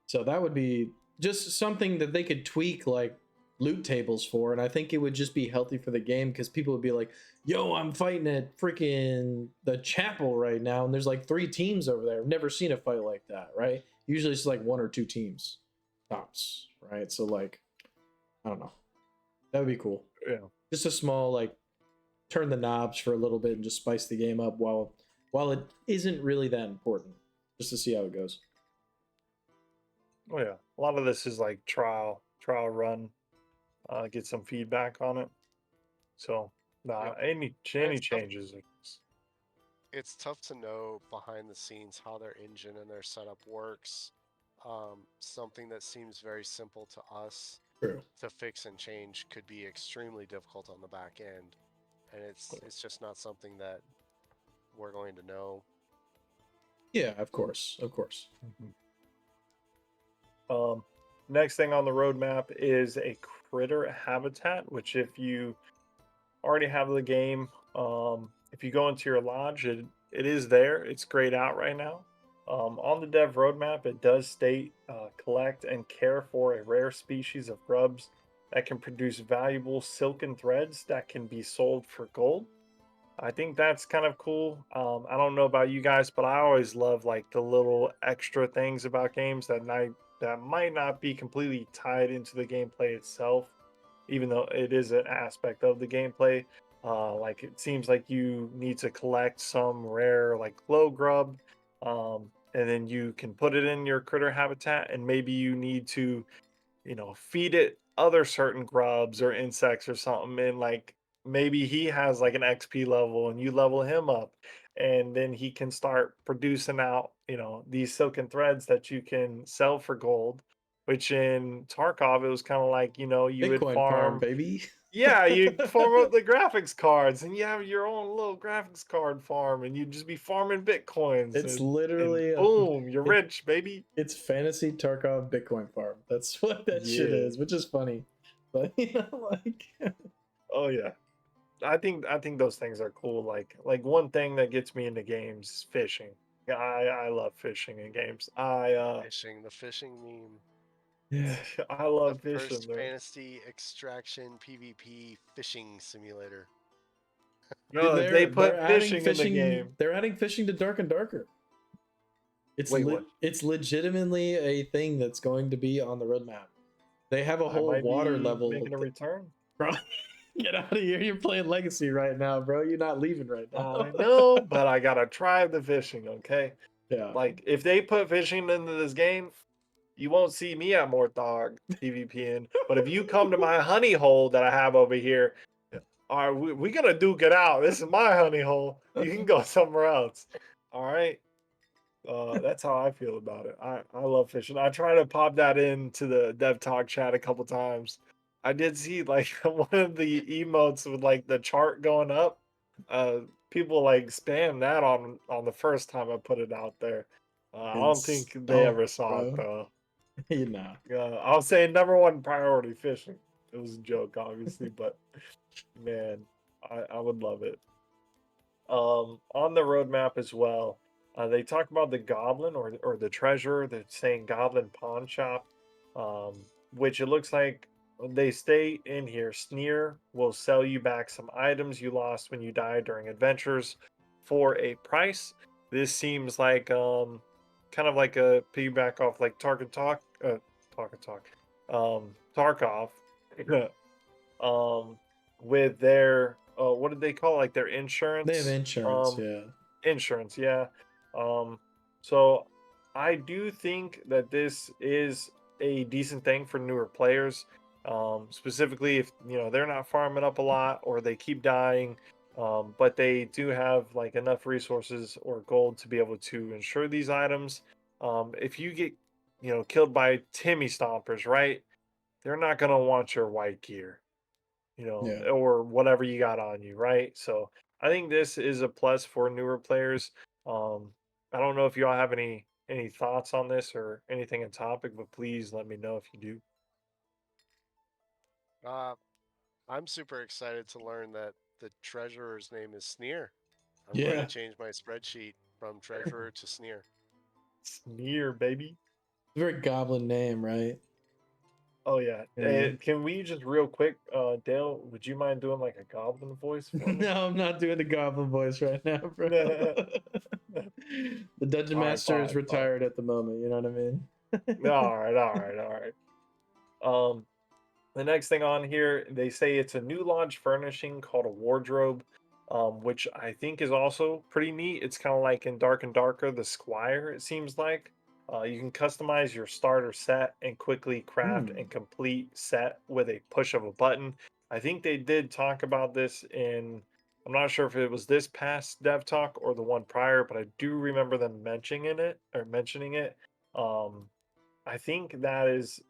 so that would be just something that they could tweak, like loot tables for. And I think it would just be healthy for the game because people would be like, yo, I'm fighting at freaking the chapel right now. And there's like three teams over there. I've never seen a fight like that, right? Usually it's like one or two teams tops, right? So, like, I don't know. That would be cool. Yeah. Just a small, like, turn the knobs for a little bit and just spice the game up while it isn't really that important, just to see how it goes. Oh yeah. A lot of this is like trial run. Get some feedback on it. So nah, Yep. And any changes. it's tough to know behind the scenes how their engine and their setup works. Something that seems very simple to us True. to fix and change could be extremely difficult on the back end, and it's just not something that we're going to know. Yeah, of course, of course. Mhm. Um, Next thing on the roadmap is a critter habitat, which if you already have the game, if you go into your lodge, it is there. It's grayed out right now. On the dev roadmap, it does state collect and care for a rare species of grubs that can produce valuable silken threads that can be sold for gold. I think that's kind of cool. I don't know about you guys, but I always love like the little extra things about games that might not be completely tied into the gameplay itself, even though it is an aspect of the gameplay. Like it seems like you need to collect some rare like glow grub, and then you can put it in your critter habitat, and maybe you need to feed it other certain grubs or insects or something, and like maybe he has like an XP level and you level him up, and then he can start producing out, these silken threads that you can sell for gold. which in Tarkov it was kind of like, you would Bitcoin farm, farm. baby. Yeah, you'd farm up the graphics cards, and you have your own little graphics card farm, and you'd just be farming bitcoins, It's and literally boom, you're it, rich, baby. it's fantasy Tarkov Bitcoin farm. That's what that shit Yeah. is, which is funny. But like Oh yeah. I think those things are cool. Like one thing that gets me into games is fishing. Yeah, I love fishing in games. The fishing meme. yeah. I The love fishing, first man. fantasy extraction PvP fishing simulator. Dude, No, they they're put adding fishing in the fishing. game. They're adding fishing to Dark and Darker. Wait, what? It's legitimately a thing that's going to be on the roadmap. They have a I whole might water be level. making a return. Bro, get out of here! You're playing Legacy right now, bro. You're not leaving right now. I know, but I gotta try the fishing, okay? Yeah, Like, if they put fishing into this game, you won't see me at Morthog PvPing. But if you come to my honey hole that I have over here, all right, we gonna duke it out. This is my honey hole. You can go somewhere else. All right. That's how I feel about it. I love fishing. I try to pop that into the dev talk chat a couple times. I did see like one of the emotes with like the chart going up. Uh, People like spam that on the first time I put it out there. I don't it's think they dumb, ever saw it bro. though. You know. I was saying number one priority fishing. It was a joke, obviously, but man, I would love it. On the roadmap as well, they talk about the goblin or the treasure. They're saying goblin pawn shop, which it looks like they stay in here. Sneer will sell you back some items you lost when you died during adventures for a price. This seems like kind of like a piggyback off like Talk, Tarkov. um with their what did they call it? Like their They have insurance, insurance, yeah. insurance, yeah. um so I do think that this is a decent thing for newer players, specifically if they're not farming up a lot or they keep dying, but they do have like enough resources or gold to be able to insure these items. If you get killed by Timmy Stompers, right, they're not going to want your white gear, Yeah. or whatever you got on you, right? So I think this is a plus for newer players. I don't know if y'all have any thoughts on this or anything in topic, but please let me know if you do. Uh, I'm super excited to learn that the treasurer's name is Sneer. I'm going to Yeah. change my spreadsheet from treasurer to Sneer. Sneer, baby. Very goblin name, right? Oh yeah. Yeah. Can we just real quick, Dale? Would you mind doing like a goblin voice for me? No, I'm not doing the goblin voice right now, bro. All The dungeon right, master is fine, fine. retired at the moment, you know what I mean? All right, all right, all right. The next thing on here, they say it's a new launch furnishing called a wardrobe, which I think is also pretty neat. It's kind of like in Dark and Darker, the Squire, it seems like. You can customize your starter set and quickly craft Hmm. and complete set with a push of a button. I think they did talk about this in, I'm not sure if it was this past Dev Talk or the one prior, but I do remember them mentioning it. Um, I think that is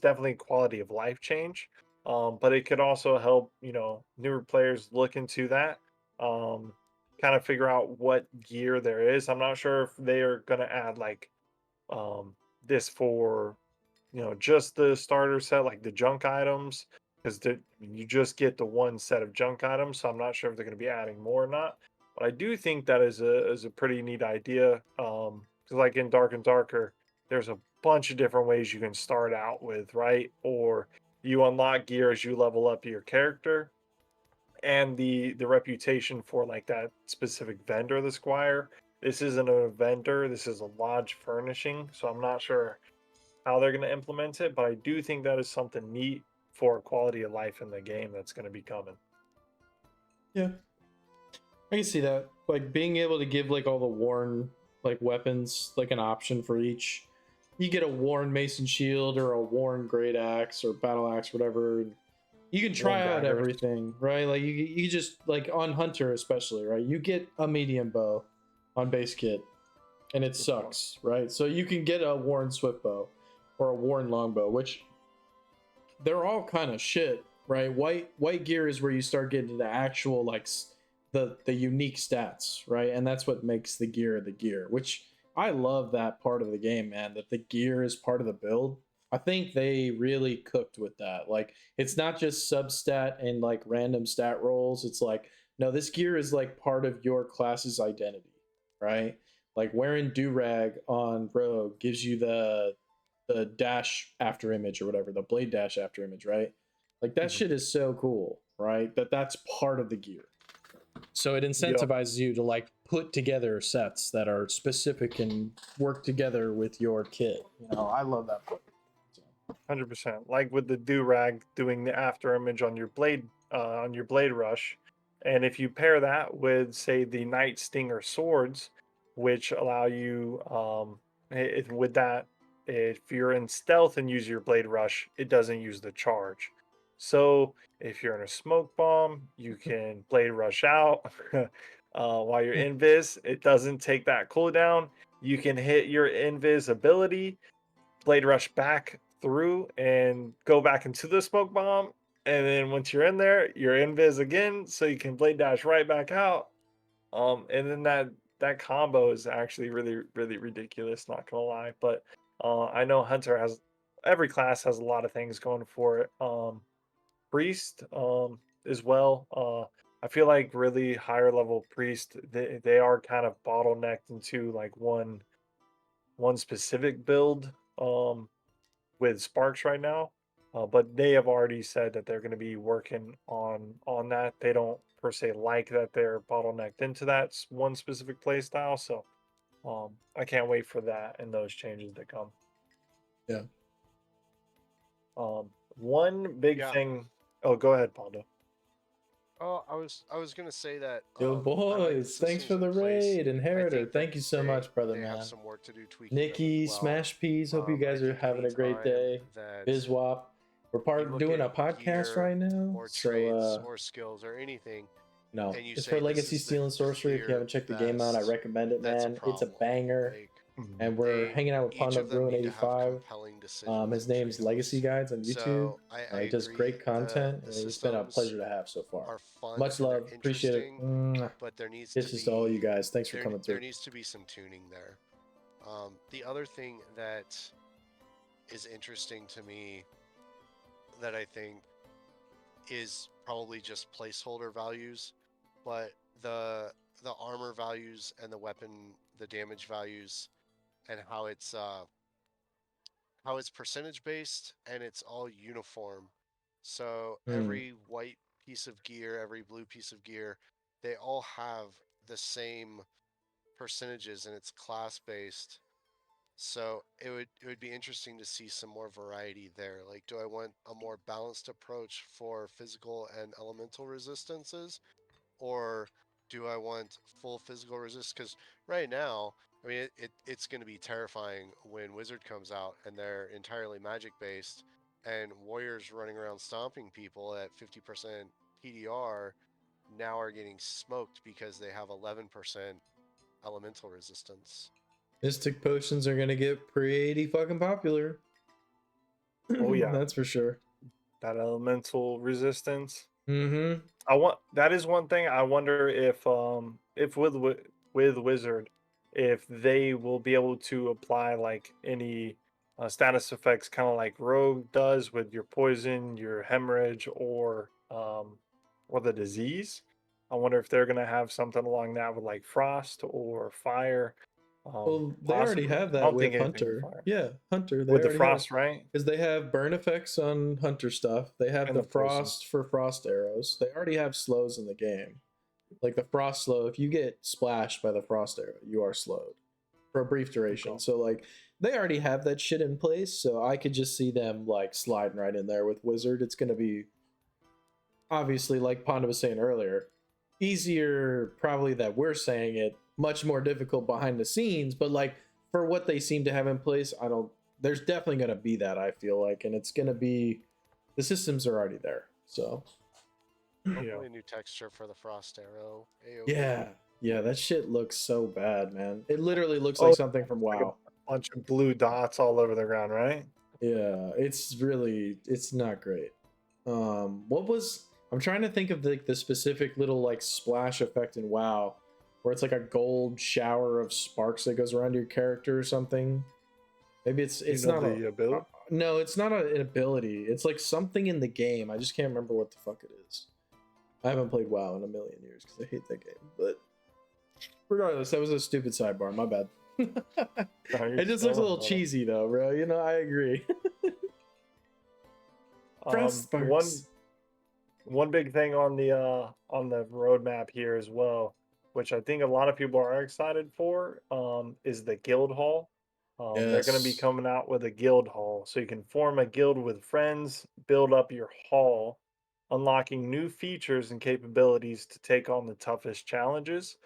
definitely quality of life change. But it could also help, newer players look into that, um, kind of figure out what gear there is. I'm not sure if they are gonna add like um this for just the starter set, like the junk items, because you just get the one set of junk items. So I'm not sure if they're going to be adding more or not. But I do think that is a pretty neat idea. Because like in Dark and Darker, there's a bunch of different ways you can start out with, right? Or you unlock gear as you level up your character, and the reputation for like that specific vendor, the Squire. This isn't a vendor. This is a lodge furnishing. So I'm not sure how they're going to implement it, but I do think that is something neat for quality of life in the game that's going to be coming. Yeah. I can see that. Like being able to give like all the worn like weapons like an option for each. You get a worn mason shield or a worn great axe or battle axe, whatever. You can One try out daggers. everything, right? Like you just like on Hunter especially, right? You get a medium bow on base kit, and it Good point. sucks, right? So you can get a worn swift bow. or a worn longbow, which they're all kind of shit, right? White gear is where you start getting the actual like the unique stats, right? And that's what makes the gear, which I love that part of the game, man, that the gear is part of the build. I think they really cooked with that. Like it's not just substat and like random stat rolls. It's like no, this gear is like part of your class's identity, right? Like wearing do-rag on rogue gives you the dash after image or whatever, the blade dash after image, right? Like that Mhm. shit is so cool, right? That's part of the gear. So it Yep. incentivizes you to like put together sets that are specific and work together with your kit. You know, I love that part. So, 100%. Like with the do rag doing the after image on your blade rush, and if you pair that with say the night stinger swords, which allow you with that, if you're in stealth and use your blade rush, it doesn't use the charge. So if you're in a smoke bomb, you can blade rush out while you're invis. It doesn't take that cooldown. You can hit your invis ability, blade rush back through and go back into the smoke bomb. And then once you're in there, you're invis again, so you can blade dash right back out. And then that combo is actually really ridiculous. Not gonna lie, but I know Hunter has every class has a lot of things going for it. Priest as well. I feel like really higher level priest they are kind of bottlenecked into like one specific build. With Sparks right now, but they have already said that they're going to be working on that. They don't per se like that they're bottlenecked into that one specific play style. So I can't wait for that and those changes to come. yeah. One big Yeah. thing. Oh, go ahead, Pondo. Oh, I was gonna say that Yo, I like the boys, thanks systems for in the place. raid, I Inheritor. think that Thank you so they much, brother, they have man. some work to do tweaking them as Nikki, well. Smash Peas, hope you I guys are think having a great anytime day. that Bizwap, we're you part look doing at a podcast gear right now, or so traits or skills or anything, no, and you it's for say this Legacy is the Steel and Sorcery. If you clear haven't checked the game out, I best, recommend it, that's a man. It's a problem. banger, Like Mhm. and we're hanging out with each Pondo of them Bruin need to have 85. compelling decisions His and name's Legacy trade-offs. Guides on YouTube. So I He does agree great content, the and it's been a systems pleasure to have so far. are fun Much and they're love, appreciate it. interesting, Mwah. but there needs to Kisses to all you be guys. Thanks for coming there through. needs to be some tuning there. The other thing that is interesting to me that I think is probably just placeholder values, but the armor values and the weapon, the damage values, and how it's percentage based and it's all uniform. So Hmm. every white piece of gear, every blue piece of gear, they all have the same percentages and it's class based. So it would be interesting to see some more variety there. Like, do I want a more balanced approach for physical and elemental resistances, or do I want full physical resist? Because right now, I mean, it's going to be terrifying when Wizard comes out and they're entirely magic based, and warriors running around stomping people at 50% PDR now are getting smoked because they have 11% elemental resistance. Mystic potions are gonna get pretty fucking popular. Oh yeah, That's for sure. that elemental resistance. Mm-hmm. I want that is one thing I wonder if with Wizard if they will be able to apply like any status effects kind of like Rogue does with your poison, your hemorrhage or the disease. I wonder if they're going to have something along that with like frost or fire. Well, they already Possibly. have I that don't think with anything with Hunter. fire. Yeah, Hunter. They With the already have frost, right? because they have burn effects on Hunter stuff. They have And the the poison. frost for frost arrows. They already have slows in the game. Like the frost slow, if you get splashed by the frost arrow, you are slowed for a brief duration. Okay. So like they already have that shit in place. So I could just see them like sliding right in there with Wizard. It's gonna be obviously like Ponda was saying earlier, easier probably that we're saying it, much more difficult behind the scenes, but like for what they seem to have in place, I don't there's definitely gonna be that, I feel like, and it's gonna be the systems are already there. So Yeah. Hopefully, a new texture for the frost arrow AOE. yeah. Yeah, that shit looks so bad, man. It literally looks like Oh, something from it's like a WoW. bunch of blue dots all over the ground, right? Yeah, it's not great. What was I'm trying to think of the specific little like splash effect in WoW, where it's like a gold shower of sparks that goes around your character or something. Maybe You it's know not the ability. no, it's not an ability. It's like something in the game. I just can't remember what the fuck it is. I haven't played WoW in a million years because I hate that game. But regardless, that was a stupid sidebar. My bad. No, you're It just looks a chilling, little brother. cheesy though, bro. You know, I agree. Press One sparks. one big thing on the roadmap here as well, which I think a lot of people are excited for, is the guild hall. They're going to be Yes. coming out with a guild hall, so you can form a guild with friends, build up your hall, unlocking new features and capabilities to take on the toughest challenges.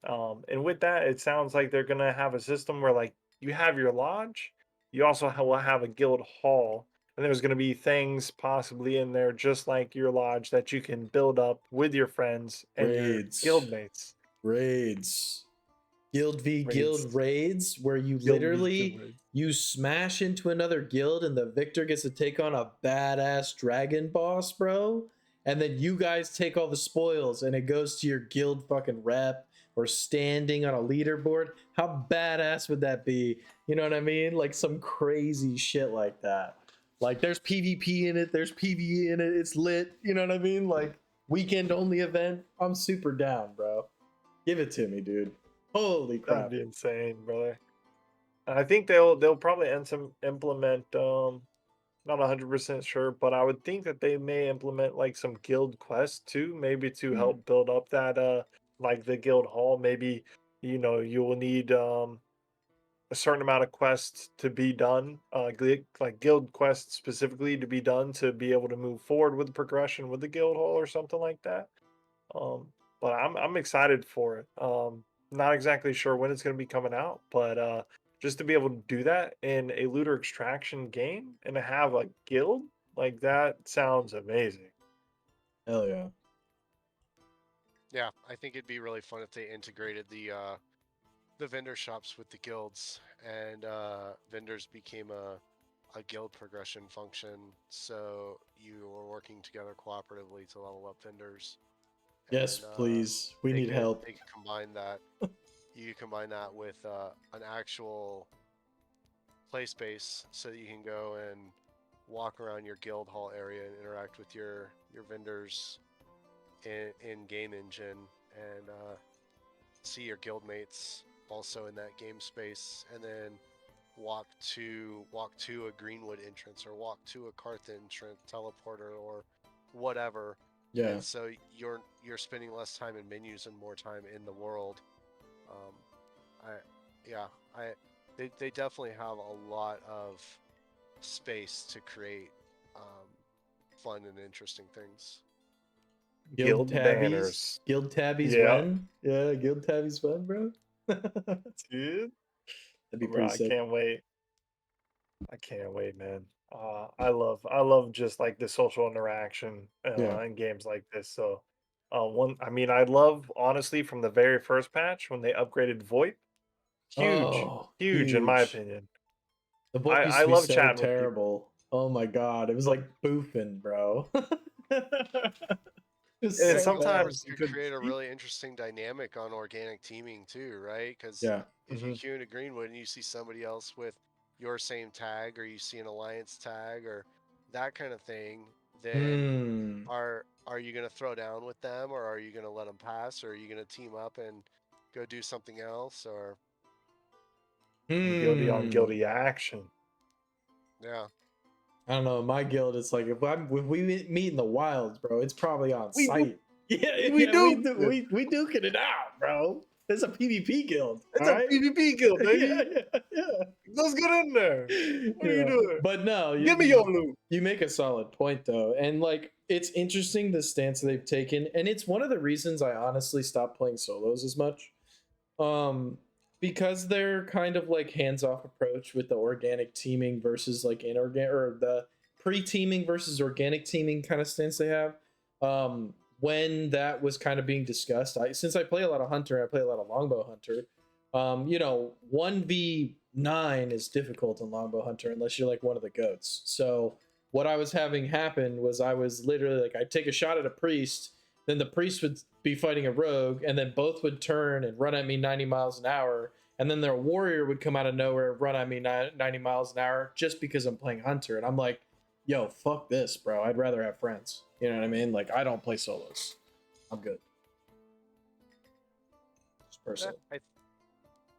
And with that, it sounds like they're gonna have a system where like you have your lodge, you also will have a guild hall, and there's gonna be things possibly in there just like your lodge that you can build up with your friends and your Raids. guildmates. Raids. Guild v guild Raids, raids where you guild v literally guild. you smash into another guild and the victor gets to take on a badass dragon boss, bro. And then you guys take all the spoils and it goes to your guild fucking rep or standing on a leaderboard. How badass would that be? You know what I mean? Like some crazy shit like that. Like there's PvP in it, there's PvE in it, it's lit. You know what I mean? Like weekend only event. I'm super down, bro. Give it to me, dude. Holy That'd crap. be insane, brother. And I think they'll probably implement not 100% sure, but I would think that they may implement like some guild quests too, maybe to Mm. help build up that like the guild hall. Maybe you will need a certain amount of quests to be done, like guild quests specifically to be done to be able to move forward with the progression with the guild hall or something like that. Um, but I'm excited for it. Not exactly sure when it's going to be coming out, but just to be able to do that in a looter extraction game and to have a guild like that sounds amazing. Hell yeah. Yeah, I think it'd be really fun if they integrated the vendor shops with the guilds and vendors became a guild progression function. So you are working together cooperatively to level up vendors, Yes, and please. We need help. they could combine that. You could combine that with an actual play space so that you can go and walk around your guild hall area and interact with your vendors in game engine and see your guild mates also in that game space, and then walk to a Greenwood entrance or walk to a Karth entrance teleporter or whatever. Yeah. And so you're spending less time in menus and more time in the world. Um, I yeah I they definitely have a lot of space to create fun and interesting things. Guild Guild tabbies. banners. Guild tabbies Yeah, when? Yeah, guild tabbies when, bro? That'd dude. be Bro, pretty I sick. can't wait. I can't wait, man. I love just like the social interaction Yeah. in games like this. So, I mean, I love honestly from the very first patch when they upgraded VoIP. Huge, Oh, huge in my huge. opinion. The book used I to be love so chatting with people. terrible. Oh my god. It was But like boofing, bro. It's and Yeah, so Guild bad. Wars sometimes you could couldn't create a speak. really interesting dynamic on organic teaming too, right? Because Yeah. if you Hmm. queue into Greenwood and you see somebody else with your same tag, or you see an alliance tag, or that kind of thing, then Hmm. are you going to throw down with them, or are you going to let them pass, or are you going to team up and go do something else, or Some guilty on Hmm. guilty action. yeah, I don't know. My guild, it's like if we meet in the wilds, bro, it's probably on We do, site. Yeah, we yeah, do. we duking it out, bro. It's a PvP guild, all It's a right. PvP guild, Yeah, baby. yeah, Let's get in there. yeah. What are you Yeah. doing? But no, Give me your loot. you make a solid point though, and like it's interesting the stance they've taken, and it's one of the reasons I honestly stopped playing solos as much. Um, because they're kind of like hands-off approach with the organic teaming versus like inorganic, or the pre-teaming versus organic teaming kind of stance they have. When that was kind of being discussed, since I play a lot of hunter, I play a lot of longbow hunter. 1v 9 is difficult in Longbow Hunter unless you're like one of the goats. So what I was having happen was I was literally like I'd take a shot at a priest, then the priest would be fighting a rogue, and then both would turn and run at me 90 miles an hour, and then their warrior would come out of nowhere and run at me 90 miles an hour just because I'm playing Hunter. And I'm like, yo, fuck this, bro. I'd rather have friends. You know what I mean? Like I don't play solos. I'm good. Just personally.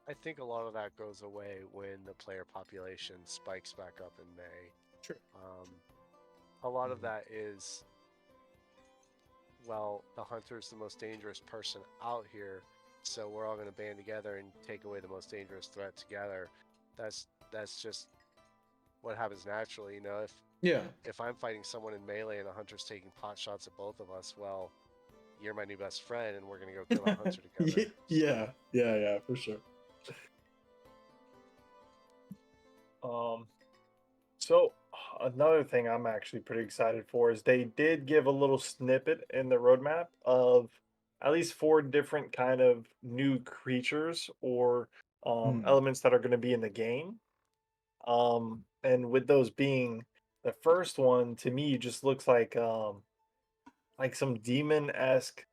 I think a lot of that goes away when the player population spikes back up in May. True. A lot of that is, well, the hunter's the most dangerous person out here, so we're all going to band together and take away the most dangerous threat together. That's just what happens naturally, you know. Yeah. If I'm fighting someone in melee and a hunter's taking pot shots at both of us, well, you're my new best friend, and we're going to go kill a hunter together. Yeah, for sure. So another thing I'm actually pretty excited for is they did give a little snippet in the roadmap of at least 4 different kind of new creatures or elements that are going to be in the game. And with those being the first one to me just looks like some demon-esque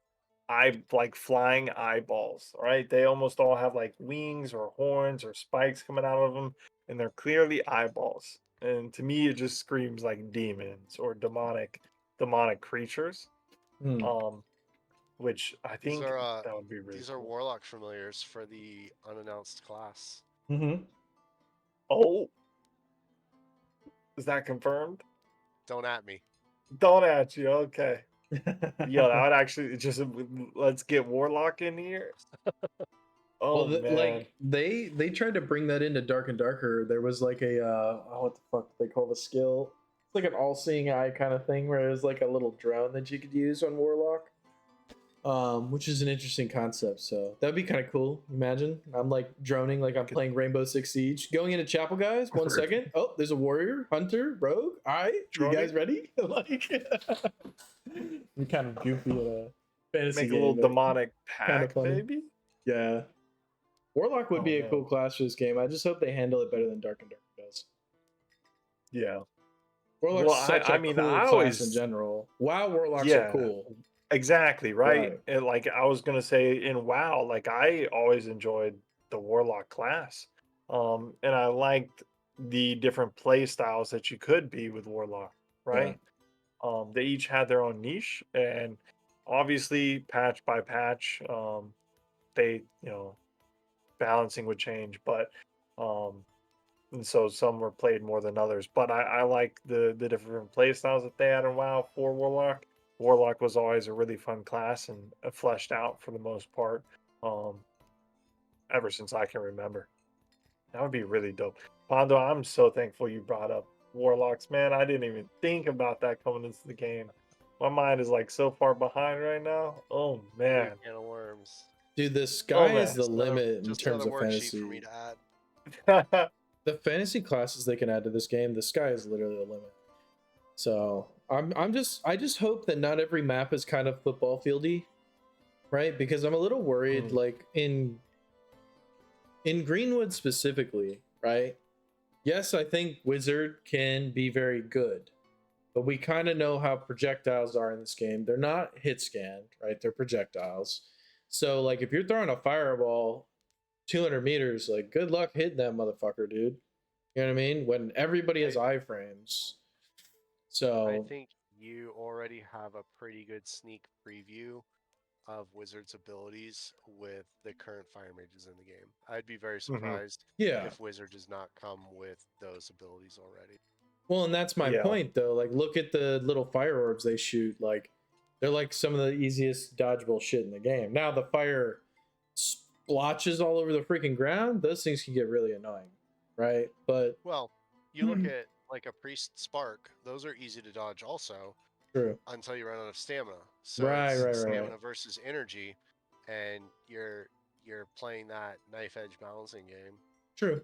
like flying eyeballs, right? They almost all have like wings or horns or spikes coming out of them, and they're clearly eyeballs. And to me, it just screams like demons or demonic creatures. Hmm. Um, which I These think are that would be really these are cool. warlock familiars for the unannounced class. Mm-hmm. Oh, is that confirmed? Don't at me. Don't at you. Okay. Yo, that would actually just let's get Warlock in here. Well, Oh man. like they tried to bring that into Dark and Darker. There was like a what the fuck do they call the skill? It's like an all-seeing eye kind of thing where it was like a little drone that you could use on Warlock. Which is an interesting concept. So that'd be kind of cool. Imagine I'm like droning like I'm playing Rainbow Six Siege. Going into chapel, guys. 1 second. Oh, there's a warrior, hunter, rogue. All right, you guys ready? Like, I'm kind of goofy at a fantasy Make a game, little but demonic kind of pack, funny. maybe. Yeah, Warlock would Oh be a cool man. class for this game. I just hope they handle it better than Dark and Dark does. Yeah. Well, Warlock's such I a mean, cool I class in always, general. WoW Warlocks are yeah, cool. exactly, right? Right. And like I was gonna say in WoW, like I always enjoyed the Warlock class. And I liked the different play styles that you could be with Warlock, Yeah. right? They each had their own niche, and obviously patch by patch, they, balancing would change, but um and so some were played more than others. But I like the different play styles that they had in WoW for Warlock. Warlock was always a really fun class and fleshed out for the most part, um, ever since I can remember. That would be really dope. Pondo, I'm so thankful you brought up Warlocks, man. I didn't even think about that coming into the game. My mind is like so far behind right now. Oh New man. can of worms. Dude, the Oh sky is man. the limit in Just terms another of worksheet for me fantasy. to add. The fantasy classes they can add to this game, the sky is literally the limit. So I just hope that not every map is kind of football fieldy, right? Because I'm a little worried, Mm, like in Greenwood specifically, right? Yes, I think Wizard can be very good, but we kind of know how projectiles are in this game. They're not hit scanned, right? They're projectiles. So like if you're throwing a fireball 200 meters, like good luck hitting that motherfucker, dude. You know what I mean? When everybody has I iframes. I So think you already have a pretty good sneak preview of Wizard's abilities with the current fire mages in the game. I'd be very mhm. surprised yeah. if Wizard does not come with those abilities already. Well, and that's my Yeah. point though. Like look at the little fire orbs they shoot. Like they're like some of the easiest dodgeable shit in the game. Now the fire splotches all over the freaking ground, those things can get really annoying, right? But Well, you look at like a priest spark; those are easy to dodge also true. until you run out of stamina. So Right, it's right, right, right. stamina versus energy, and you're playing that knife edge balancing game. True.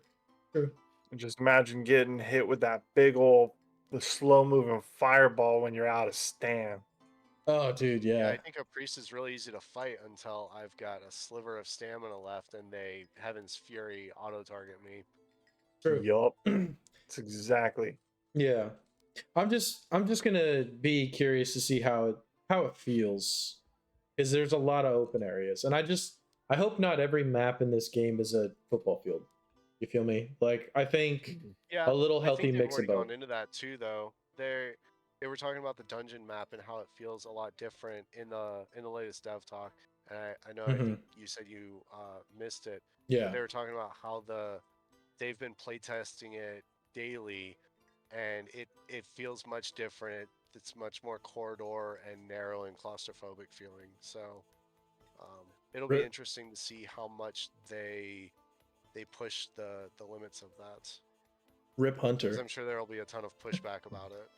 True. Just imagine getting hit with that big old the slow moving fireball when you're out of stand. Oh, dude, Yeah, yeah. I think a priest is really easy to fight until I've got a sliver of stamina left and they Heaven's Fury auto target me. True. Yup. It's exactly. Yeah. I'm just gonna be curious to see how it feels. Because there's a lot of open areas. And I hope not every map in this game is a football field. You feel me? Like I think Yeah, a little I think healthy they've mix of already both. gone into that too, though. They were talking about the dungeon map and how it feels a lot different in the latest dev talk. And I Hmm. think you said you missed it, but Yeah. they were talking about how they've been playtesting it daily, and it feels much different. It's much more corridor and narrow and claustrophobic feeling. So it'll be Rip, interesting to see how much they push the limits of that, Rip because Hunter. I'm sure there will be a ton of pushback about it.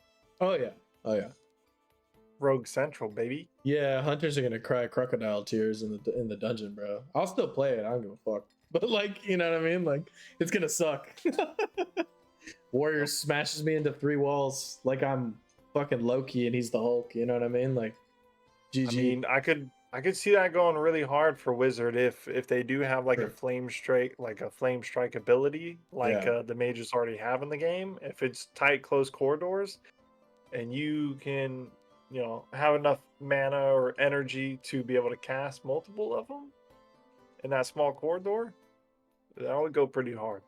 Oh yeah. Oh yeah. Rogue Central, baby. Yeah, hunters are gonna cry crocodile tears in the dungeon, bro. I'll still play it. I don't give a fuck. But like, you know what I mean? Like, it's gonna suck. Warrior Yep. smashes me into three walls like I'm fucking Loki and he's the Hulk. You know what I mean? Like, I GG. mean, I could see that going really hard for Wizard if they do have like a True. flame strike ability like Yeah. the mages already have in the game. If it's tight, close corridors, and you can have enough mana or energy to be able to cast multiple of them in that small corridor, that would go pretty hard.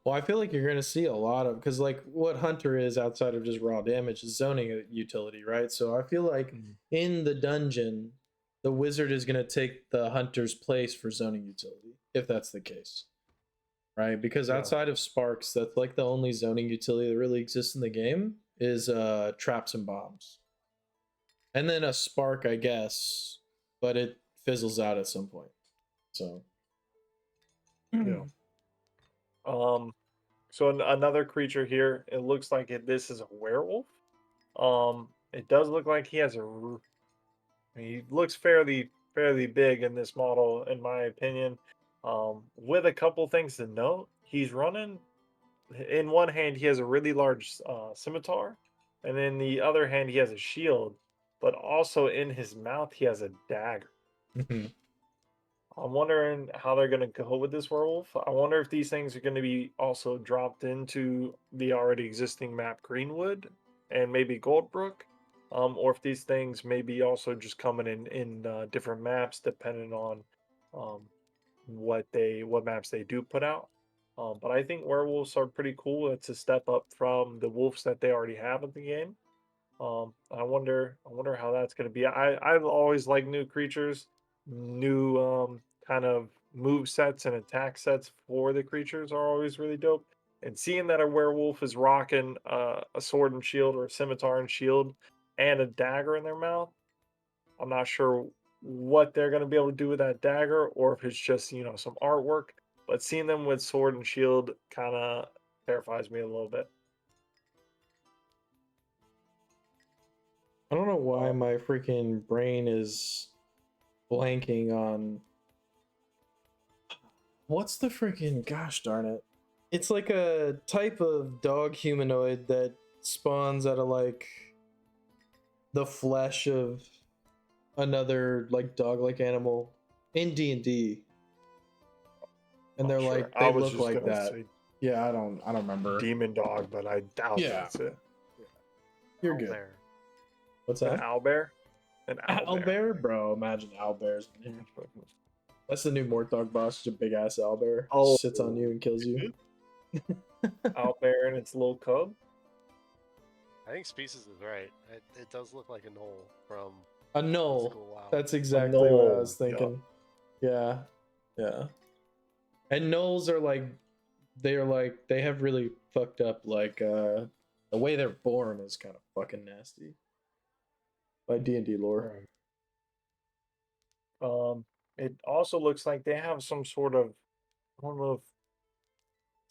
Well, I feel like you're gonna see a lot of because like what Hunter is outside of just raw damage is zoning utility, right? So I feel like Mhm. in the dungeon, the wizard is gonna take the hunter's place for zoning utility, if that's the case. Right? Because Yeah, outside of sparks, that's like the only zoning utility that really exists in the game is traps and bombs. And then a spark, I guess, but it fizzles out at some point. So yeah. Um, so another creature here. It looks like this is a werewolf. It does look like he has he looks fairly big in this model, in my opinion. With a couple things to note, he's running. In one hand, he has a really large scimitar, and in the other hand, he has a shield. But also in his mouth, he has a dagger. I'm wondering how they're going to go with this werewolf. I wonder if these things are going to be also dropped into the already existing map Greenwood and maybe Goldbrook, or if these things may be also just coming in different maps depending on um, what maps they do put out. But I think werewolves are pretty cool. It's a step up from the wolves that they already have in the game. I wonder how that's going to be. I've always liked new creatures, new kind of move sets and attack sets for the creatures are always really dope. And seeing that a werewolf is rocking a sword and shield or a scimitar and shield and a dagger in their mouth, I'm not sure what they're going to be able to do with that dagger or if it's just some artwork. But seeing them with sword and shield kind of terrifies me a little bit. I don't know why Um, my freaking brain is blanking on what's the freaking gosh darn it. It's like a type of dog humanoid that spawns out of like the flesh of another like dog-like animal in D&D. And they're sure. like I they was look just like gonna that. say Yeah, I don't remember. demon dog, but I doubt Yeah, that's it. you're good. Owlbear. What's An that? owlbear? An owlbear. Owlbear, bro. Imagine owlbears. That's the new Mortdog boss. Just a big ass owlbear. Oh, Sits on you and kills you. owlbear and its little cub. I think Species is right. It does look like a knoll from A Old knoll. School WoW. That's A exactly what I knoll. was Yeah. thinking. Yeah, yeah. And gnolls are like they have really fucked up like the way they're born is kind of fucking nasty by D&D lore. Right. It also looks like they have some sort of, I don't know if,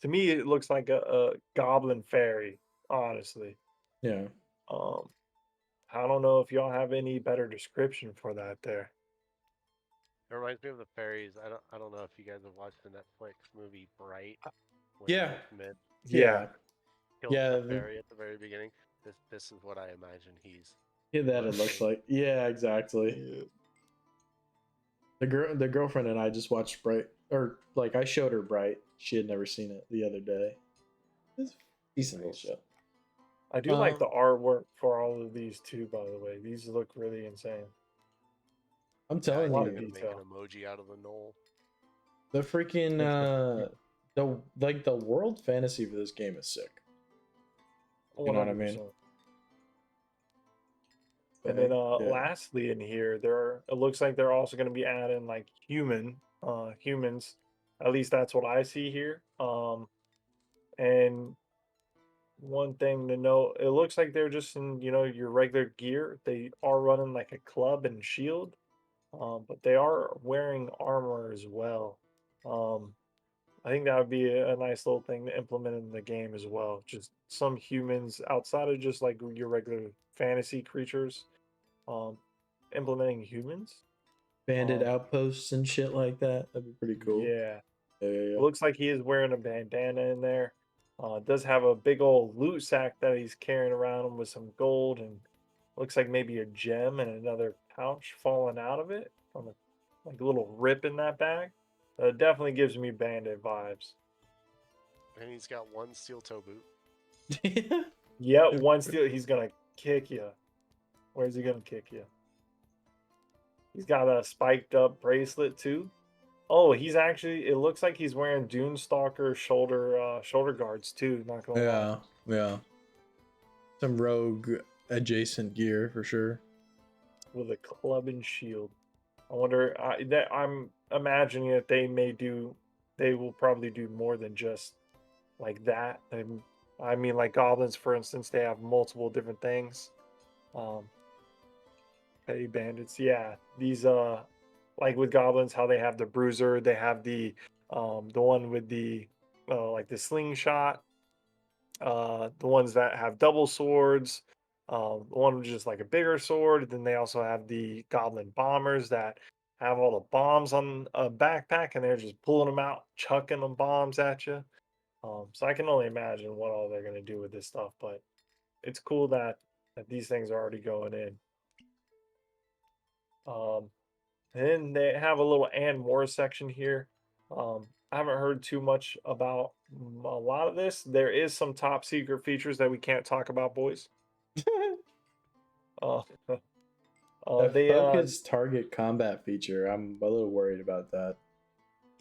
to me it looks like a goblin fairy, honestly. Yeah. Um, I don't know if y'all have any better description for that there. It reminds me of the fairies. I don't know if you guys have watched the Netflix movie Bright, when Yeah. Will Smith Yeah. Yeah. kills Yeah, the fairy at the very beginning. This is what I imagine he's yeah, that it looks portraying. like. Yeah, exactly. Yeah. The girlfriend and I just watched Bright, or like I showed her Bright. She had never seen it the other day. It's a decent little Nice. show. I do like the artwork for all of these too, by the way. These look really insane. I'm Yeah, I telling A lot think of I'm you, gonna make detail. an emoji out of the knoll. the freaking the world fantasy for this game is sick. You One know what I hundred mean? percent. And then Like, yeah. lastly in here, it looks like they're also gonna be adding like humans. At least that's what I see here. And one thing to note, it looks like they're just in, your regular gear. They are running like a club and shield. But they are wearing armor as well. Um, I think that would be a nice little thing to implement in the game as well. Just some humans outside of just like your regular fantasy creatures, um, implementing humans. Bandit Um, outposts and shit like that. That'd be pretty cool. yeah, Yeah, yeah, yeah. looks like he is wearing a bandana in there. Does have a big old loot sack that he's carrying around him with some gold and looks like maybe a gem and another pouch falling out of it from like a little rip in that bag. Definitely gives me bandit vibes. And he's got one steel toe boot. Yeah, one steal, he's gonna kick you. Where's he gonna kick you? He's got a spiked up bracelet too. Oh, he's actually. It looks like he's wearing Dunestalker shoulder guards too. Not gonna lie, Yeah, yeah. Some rogue adjacent gear for sure. with a club and shield. I wonder that I'm imagining that they will probably do more than just like that. And I mean, like goblins, for instance, they have multiple different things. Um, Petty bandits, yeah. These like with goblins, how they have the bruiser, they have the one with the like the slingshot, the ones that have double swords, the one with just like a bigger sword. Then they also have the goblin bombers that have all the bombs on a backpack and they're just pulling them out, chucking them bombs at you. So I can only imagine what all they're gonna do with this stuff, but it's cool that these things are already going in. Um, and then they have a little and more section here. I haven't heard too much about a lot of this. There is some top secret features that we can't talk about, boys. Uh, That they focused target combat feature, I'm a little worried about that.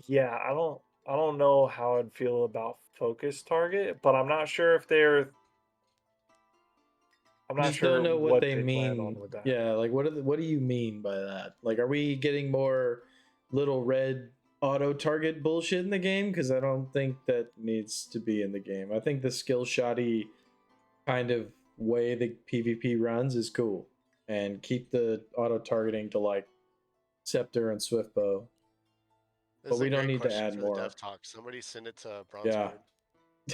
yeah, I don't know how I'd feel about focus target, but I'm I not just don't sure know what what they they plan on mean. with that. Yeah, like what do you mean by that? Like, are we getting more little red auto target bullshit in the game? Because I don't think that needs to be in the game. I think the skill shoddy kind of way the PvP runs is cool, and keep the auto targeting to like Scepter and Swiftbow. This But is a we don't great need to question add for the dev more. talk. Somebody send it to Yeah. Bronzebeard.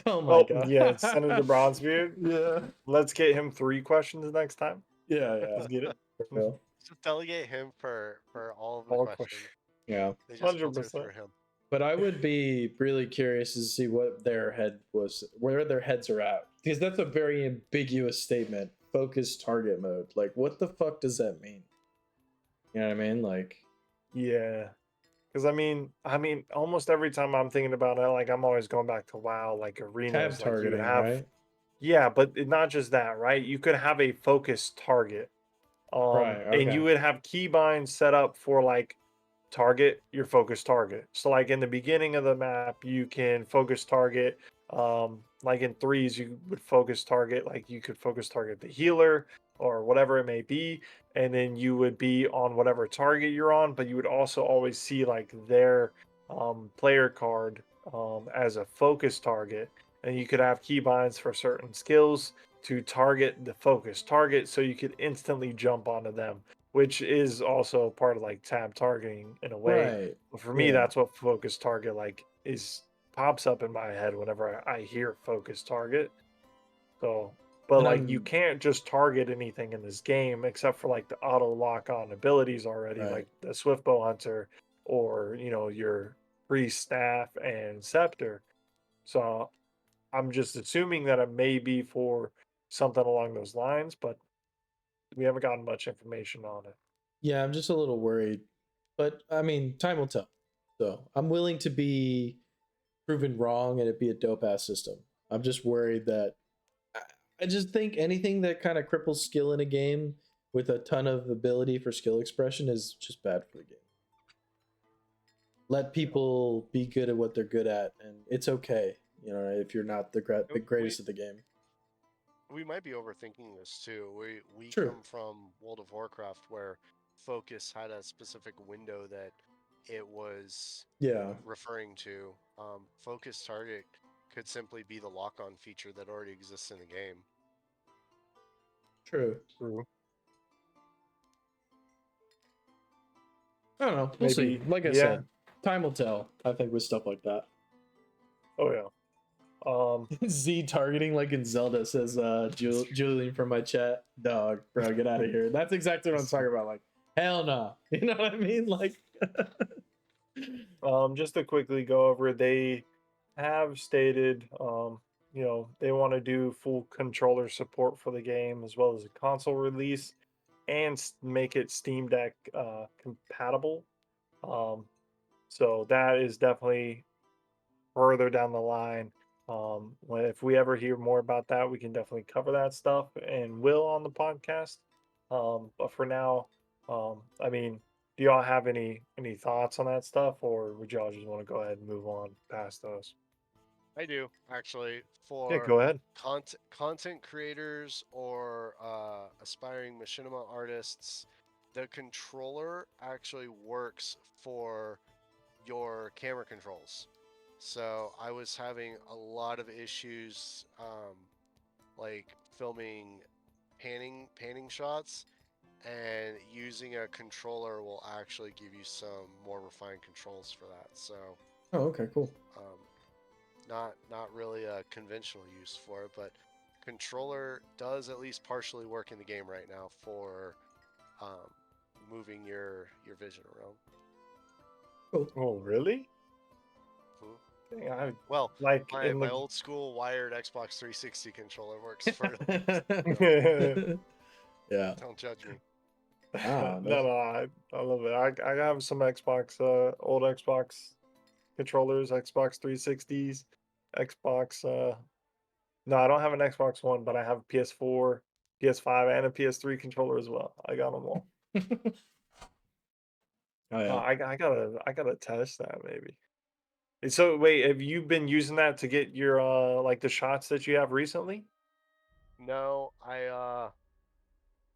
Oh my Oh god. yeah, Senator Bronzebeard. Yeah. Let's get him 3 questions next time. Yeah, yeah. Let's get it. For real. Just delegate him for all of the All questions. questions. Yeah. They just filter 100%. through him. But I would be really curious to see what their head was, where their heads are at, because that's a very ambiguous statement. Focus target mode. Like, what the fuck does that mean? You know what I mean? Like, Yeah. Because I mean, almost every time I'm thinking about it, like I'm always going back to WoW, like tab arenas, like you would targeting, have, right? yeah, but not just that, right? You could have a focused target, Right. and you Okay. would have keybinds set up for like target your focus target. So like in the beginning of the map, you can focus target. Like in threes, you would focus target, like you could focus target the healer or whatever it may be, and then you would be on whatever target you're on, but you would also always see like their player card as a focus target, and you could have keybinds for certain skills to target the focus target, so you could instantly jump onto them, which is also part of like tab targeting in a way. Right. But for me, Yeah. that's what focus target like is pops up in my head whenever I hear focus target. So, but And like you I'm can't just target anything in this game except for like the auto lock on abilities already, right. like the Swift Bow Hunter or your priest staff and scepter. So I'm just assuming that it may be for something along those lines, but we haven't gotten much information on it. Yeah, I'm just a little worried, but I mean, time will tell. So I'm willing to be proven wrong and it be a dope ass system. I'm just worried that I, I just think anything that kind of cripples skill in a game with a ton of ability for skill expression is just bad for the game. Let people be good at what they're good at, and it's okay, if you're not the We greatest at the game. we might be overthinking this too. We True. come from World of Warcraft where focus had a specific window that it was Yeah. referring to. Focus target could simply be the lock-on feature that already exists in the game. True. True. I don't know. We'll see. Maybe. Like I Yeah. said, time will tell. I think with stuff like that. Oh yeah. Z targeting like in Zelda, says Julian from my chat. Dog, bro, get out of here. That's exactly what I'm talking about. Like, hell no. You know what I mean? Like, Just to quickly go over, they have stated, they want to do full controller support for the game as well as a console release and make it Steam Deck compatible. Um, so that is definitely further down the line. If we ever hear more about that, we can definitely cover that stuff and will on the podcast. But for now, I mean, do y'all have any thoughts on that stuff, or would y'all just want to go ahead and move on past those? I do actually Yeah, for go ahead. content creators or aspiring machinima artists. The controller actually works for your camera controls. So I was having a lot of issues, like filming panning shots, and using a controller will actually give you some more refined controls for that. So oh, okay, cool. um, not really a conventional use for it, but controller does at least partially work in the game right now for um, moving your vision around. Cool. Oh, really? Mhm. Dang, I Well, like my in my the. old school wired Xbox 360 controller works for it. Yeah. Don't judge me. Ah, No, no. no, I love it. I have some Xbox, old Xbox controllers, Xbox 360s, Xbox. No, I don't have an Xbox One, but I have a PS4, PS5, and a PS3 controller as well. I got them all. Oh yeah. I gotta test that maybe. So wait, have you been using that to get your like the shots that you have recently? No,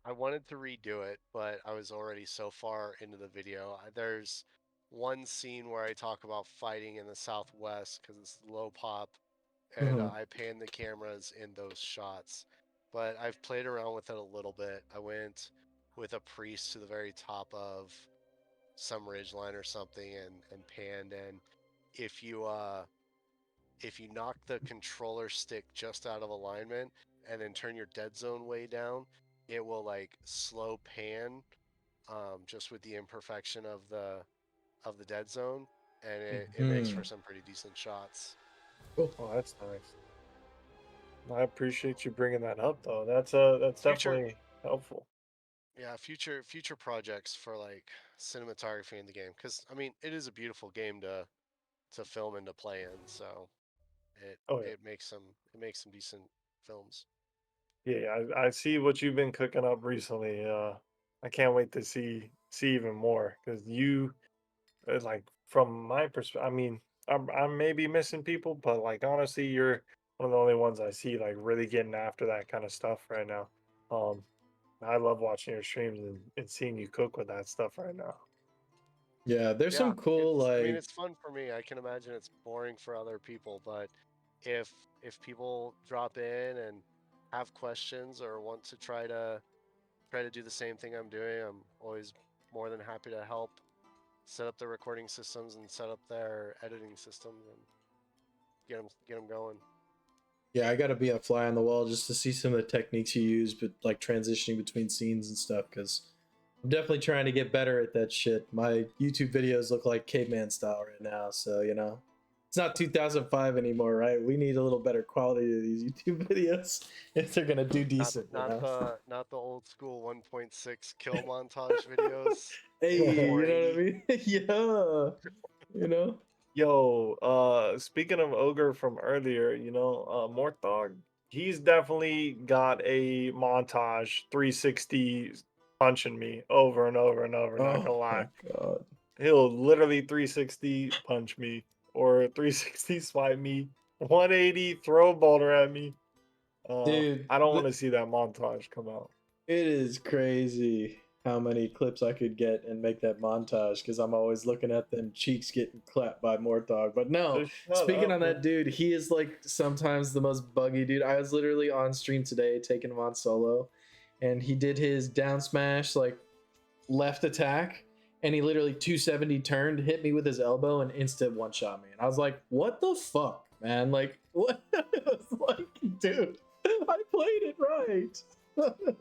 I wanted to redo it, but I was already so far into the video. There's one scene where I talk about fighting in the Southwest because it's low pop, and Mhm. I pan the cameras in those shots. But I've played around with it a little bit. I went with a priest to the very top of some ridgeline or something and panned. And if you if you knock the controller stick just out of alignment and then turn your dead zone way down, it will like slow pan, just with the imperfection of the dead zone, and it makes for Mhm. some pretty decent shots. Cool. Oh, that's nice. I appreciate you bringing that up though. That's Future, definitely helpful. yeah, future projects for like cinematography in the game, because I mean it is a beautiful game to film and to play in, so it Oh yeah. it makes some decent films. Yeah, I see what you've been cooking up recently. I can't wait to see even more because you like from my perspective. I mean, I may be missing people, but like honestly, you're one of the only ones I see like really getting after that kind of stuff right now. Um, I love watching your streams and seeing you cook with that stuff right now. Yeah, there's Yeah, some cool I mean like it's fun for me. I can imagine it's boring for other people, but if if people drop in and have questions or want to try to do the same thing I'm doing, I'm always more than happy to help set up their recording systems and set up their editing systems and get them going. yeah, I got to be a fly on the wall just to see some of the techniques you use, but like transitioning between scenes and stuff. Because I'm definitely trying to get better at that shit. My YouTube videos look like caveman style right now, so it's not 2005 anymore, right? We need a little better quality to these YouTube videos if they're gonna do decent, Not the old school 1.6 kill montage videos Hey, in you know what I 480. mean? Yeah, you know. Yo, speaking of ogre from earlier, Morthog, he's definitely got a montage 360 punching me over and over and over, not Oh gonna lie. my god. He'll literally 360 punch me or 360 swipe me, 180 throw a boulder at me. Dude, I don't want to see that montage come out. it is crazy how many clips I could get and make that montage because I'm always looking at them cheeks getting clapped by Morthog. But no, Just shut speaking up, on man. that dude, he is like sometimes the most buggy dude. I was literally on stream today taking him on solo, and he did his down smash like left attack, and he literally 270 turned, hit me with his elbow, and instant one shot me. And I was like, what the fuck, man? Like, what? It was like, dude, I played it right.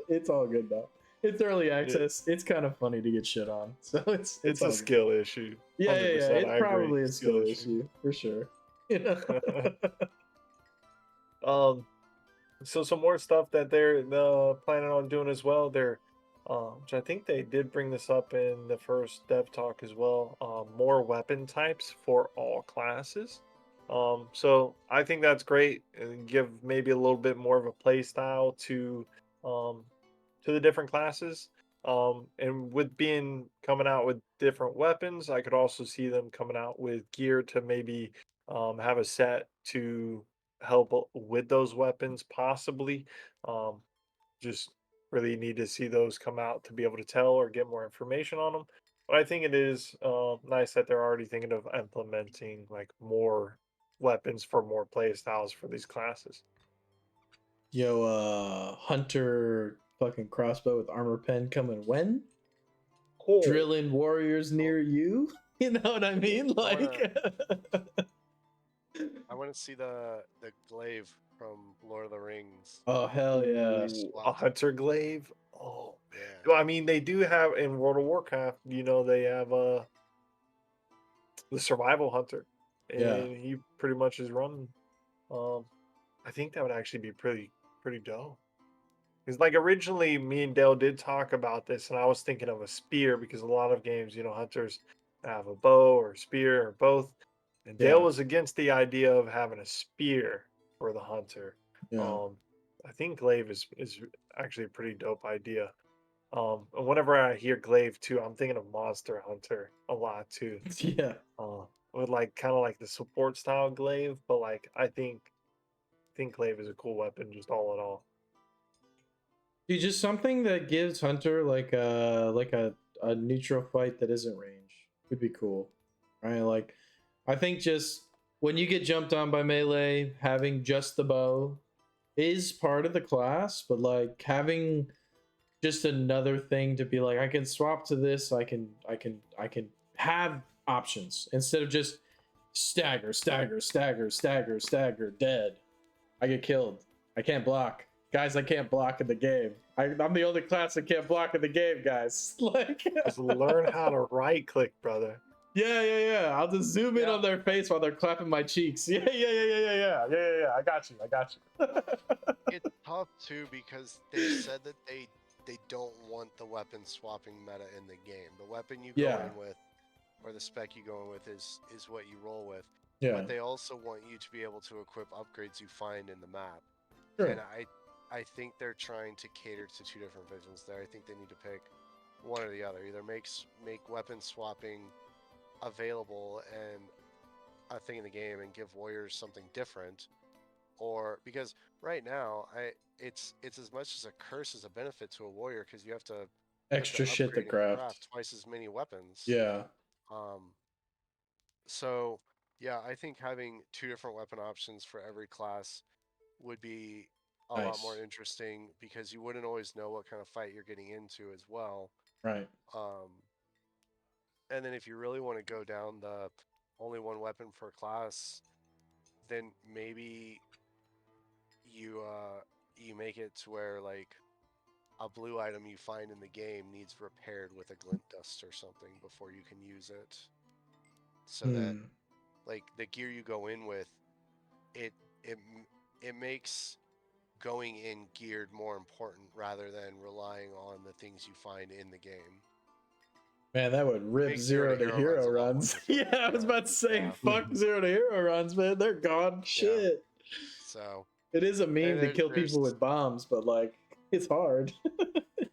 It's all good though. It's early It, access. It's kind of funny to get shit on. So it's it's a all good. skill issue. Yeah, yeah, yeah. 100%. It's I agree. probably a Skill skill issue. issue for sure. You know? um, So some more stuff that they're planning on doing as well. Which I think they did bring this up in the first dev talk as well. More weapon types for all classes. So I think that's great and give maybe a little bit more of a play style um, to the different classes. And with being coming out with different weapons, I could also see them coming out with gear to maybe have a set to help with those weapons, possibly. Um, just really need to see those come out to be able to tell or get more information on them. But I think it is nice that they're already thinking of implementing like more weapons for more play styles for these classes. Yo, Hunter fucking crossbow with armor pen coming when? Cool. Drilling warriors Oh, near you? You know what I mean? I wanna Like, I wanna see the glaive from Lord of the Rings. oh hell yeah. They Ooh, a swapped. hunter glaive. Oh man. Yeah. Well, I mean, they do have in World of Warcraft. They have the survival hunter, Yeah. and he pretty much is running. Um, I think that would actually be pretty dope. Because like originally, me and Dale did talk about this, and I was thinking of a spear because a lot of games, hunters have a bow or spear or both. And Dale Yeah. was against the idea of having a spear for the hunter. Yeah. Um, I think glaive is actually a pretty dope idea. And whenever I hear glaive too, I'm thinking of Monster Hunter a lot too. Yeah. Uh, with like kind of like the support style glaive, but like I think glaive is a cool weapon just all in all. Dude, just something that gives Hunter like a neutral fight that isn't range would be cool. Right? Like I think just when you get jumped on by melee, having just the bow is part of the class, but like having just another thing to be like I can swap to this, I can have options instead of just stagger, stagger, stagger, stagger, stagger, dead. I get killed. I can't block. Guys, I can't block in the game. I'm the only class that can't block in the game, guys. Like, Just learn how to right click, brother. yeah, yeah, yeah. I'll just zoom in Yeah. on their face while they're clapping my cheeks. Yeah, yeah, yeah, yeah, yeah, yeah, yeah, yeah. I got you. I got you. It's tough too because they've said that they don't want the weapon swapping meta in the game. The weapon you go Yeah, in with or the spec you go in with is what you roll with. yeah. But they also want you to be able to equip upgrades you find in the map. And Sure. I think they're trying to cater to two different visions there. I think they need to pick one or the other. Either make weapon swapping available and a thing in the game and give warriors something different, or because right now it's as much as a curse as a benefit to a warrior because you have to Extra shit to upgrade and craft. craft twice as many weapons. Yeah. Um, so yeah, I think having two different weapon options for every class would be a lot more Nice. interesting because you wouldn't always know what kind of fight you're getting into as well. Right. Um, and then if you really want to go down the only one weapon per class, then maybe you make it to where like a blue item you find in the game needs repaired with a glint dust or something before you can use it, so that Hmm. like the gear you go in with, it it it makes going in geared more important rather than relying on the things you find in the game. Man, that would rip Make zero to hero a lot more runs. difficult. Yeah, I was about to say, Yeah. fuck zero to hero runs, man. They're gone. Yeah. Shit. So It is a meme to kill there's people with bombs, but like, it's hard.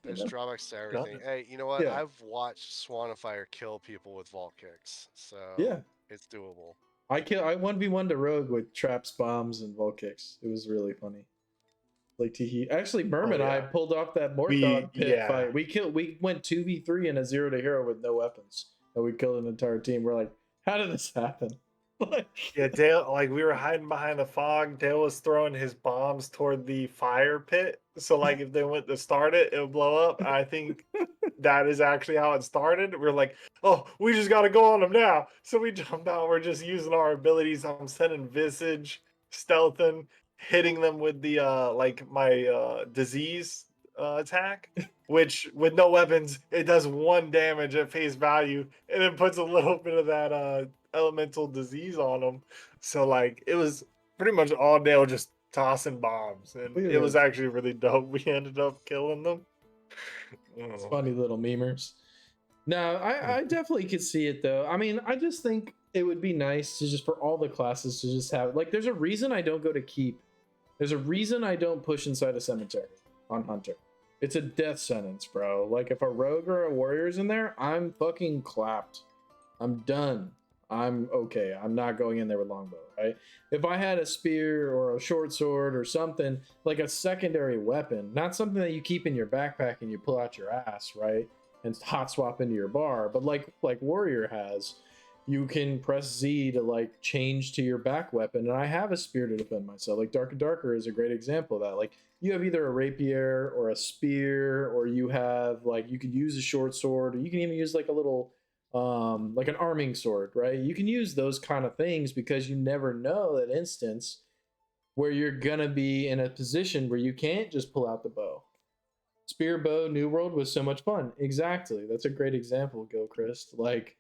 there's know? drawbacks to Got everything. it. Hey, you know what? Yeah. I've watched Swanifire kill people with vault kicks, so Yeah. it's doable. I 1v1 to rogue with traps, bombs, and vault kicks. It was really funny. Like Teehee. Actually, Merm Oh and I yeah. pulled off that Mort We Dog pit yeah. fight. We went 2v3 in a zero to hero with no weapons. And we killed an entire team. We're like, how did this happen? Like, Yeah, Dale, like we were hiding behind the fog. Dale was throwing his bombs toward the fire pit. So like if they went to start it, it would blow up. I think that is actually how it started. We're like, oh, we just gotta go on them now. So we jumped out. We're just using our abilities. I'm sending visage, stealthing, hitting them with the like my disease attack, which with no weapons, it does 1 damage at face value, and it puts a little bit of that elemental disease on them. So like it was pretty much all day just tossing bombs, and we it were was actually really dope. We ended up killing them. it's Oh. funny little memers. No, I definitely could see it though. I mean, I just think it would be nice to just for all the classes to just have like there's a reason I don't go to keep. There's a reason I don't push inside a cemetery on Hunter. It's a death sentence, bro. Like if a rogue or a warrior's in there, I'm fucking clapped. I'm done. I'm okay. I'm not going in there with longbow, right? If I had a spear or a short sword or something like a secondary weapon, not something that you keep in your backpack and you pull out your ass, right? And hot swap into your bar, but like warrior has, you can press Z to like change to your back weapon. And I have a spear to defend myself. Like Dark and Darker is a great example of that. Like you have either a rapier or a spear, or you have like you could use a short sword, or you can even use like a little like an arming sword, right? You can use those kind of things because you never know that instance where you're gonna be in a position where you can't just pull out the bow. Spear bow New World was so much fun. Exactly. That's a great example, Gilchrist. Like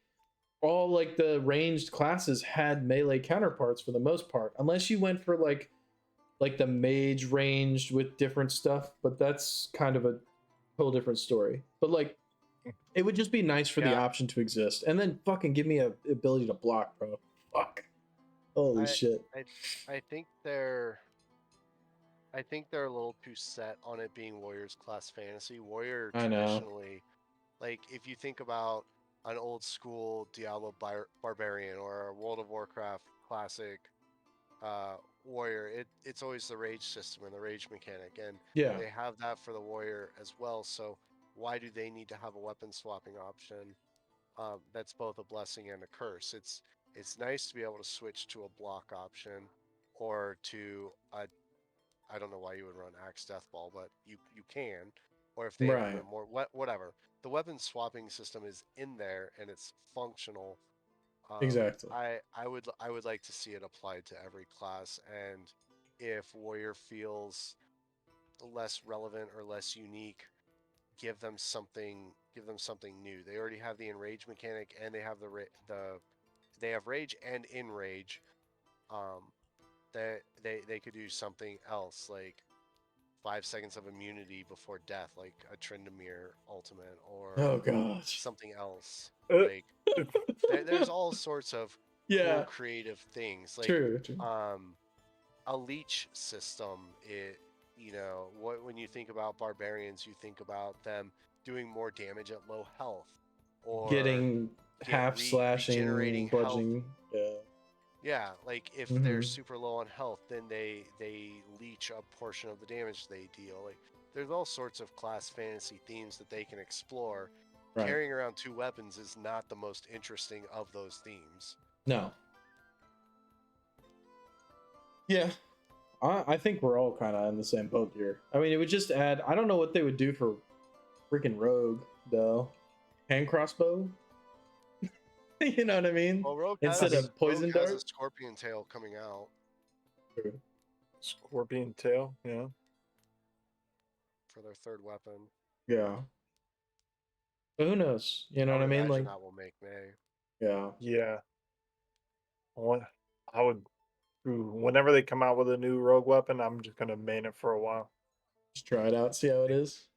all like the ranged classes had melee counterparts for the most part, unless you went for like the mage ranged with different stuff, but that's kind of a whole different story. But like it would just be nice for the Yeah. option to exist, and then fucking give me a ability to block, bro. Fuck. Holy shit. I think they're a little too set on it being Warriors class fantasy. Warrior I know. traditionally, like if you think about an old school Diablo Barbarian or a World of Warcraft classic warrior, it's always the rage system and the rage mechanic, and Yeah. they have that for the warrior as well. So why do they need to have a weapon swapping option? That's both a blessing and a curse. It's nice to be able to switch to a block option or to a I don't know why you would run Axe Death Ball, but you can. Or if they have Right. more whatever. The weapon swapping system is in there and it's functional. Exactly. I would like to see it applied to every class, and if warrior feels less relevant or less unique, give them something new. They already have the enrage mechanic and they have they have rage and enrage. Um, they could do something else like 5 seconds of immunity before death, like a Tryndamere ultimate or Oh gosh. something else. Uh, Like there's all sorts of cool Yeah. creative things. Like True. a leech system. It what when you think about barbarians, you think about them doing more damage at low health or Getting half slashing, regenerating health. bludgeoning. Yeah. Yeah, like if they're Mm-hmm. super low on health, then they leech a portion of the damage they deal. Like there's all sorts of class fantasy themes that they can explore. Right. Carrying around 2 weapons is not the most interesting of those themes. No. Yeah. I think we're all kind of in the same boat here. I mean, it would just add. I don't know what they would do for freaking rogue though. Hand crossbow. You know what I mean? Well, Rogue Instead has, of poison Rogue has a dart. scorpion tail coming out True. Scorpion tail, yeah. for their third weapon. Yeah. But who knows? You know I what I would mean? imagine Like, that will make May. yeah. Yeah. I would whenever they come out with a new rogue weapon, I'm just gonna main it for a while. Just try it out, see how it is.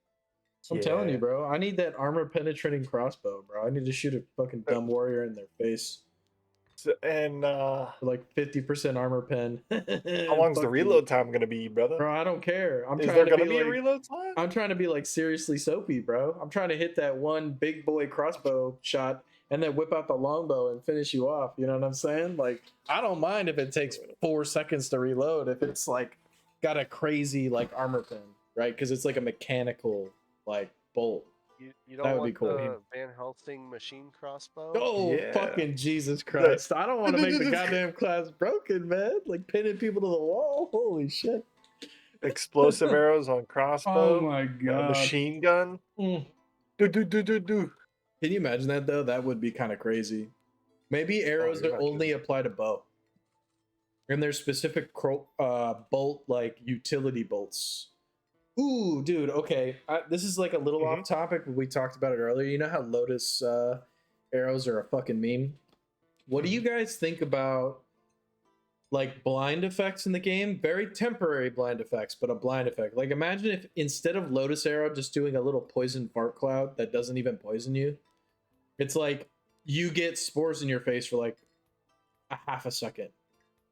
I'm telling you, Yeah. bro. I need that armor penetrating crossbow, bro. I need to shoot a fucking dumb warrior in their face. And For like 50% armor pen. how long's the Fuck you. reload time gonna be, brother? Bro, I don't care. Is there gonna be a reload time? I'm trying to be like seriously soapy, bro. I'm trying to hit that one big boy crossbow shot and then whip out the longbow and finish you off. You know what I'm saying? Like, I don't mind if it takes 4 seconds to reload if it's like got a crazy like armor pen, right? Because it's like a mechanical like bolt. You That don't would be want cool. the Van Helsing machine crossbow? Oh, Yeah. fucking Jesus Christ. I don't want to make the goddamn class broken, man. Like pinning people to the wall. Holy shit. Explosive arrows on crossbow. Oh my A god. machine gun. Mm. Do. Can you imagine that though? That would be kind of crazy. Maybe arrows you're that not only kidding. apply to bow. And there's specific bolt like utility bolts. Ooh, dude. Okay, this is like a little Mhm. off topic, but we talked about it earlier. You know how Lotus arrows are a fucking meme. What do you guys think about like blind effects in the game? Very temporary blind effects, but a blind effect. Like imagine if instead of Lotus arrow just doing a little poison fart cloud that doesn't even poison you, it's like you get spores in your face for like a half a second.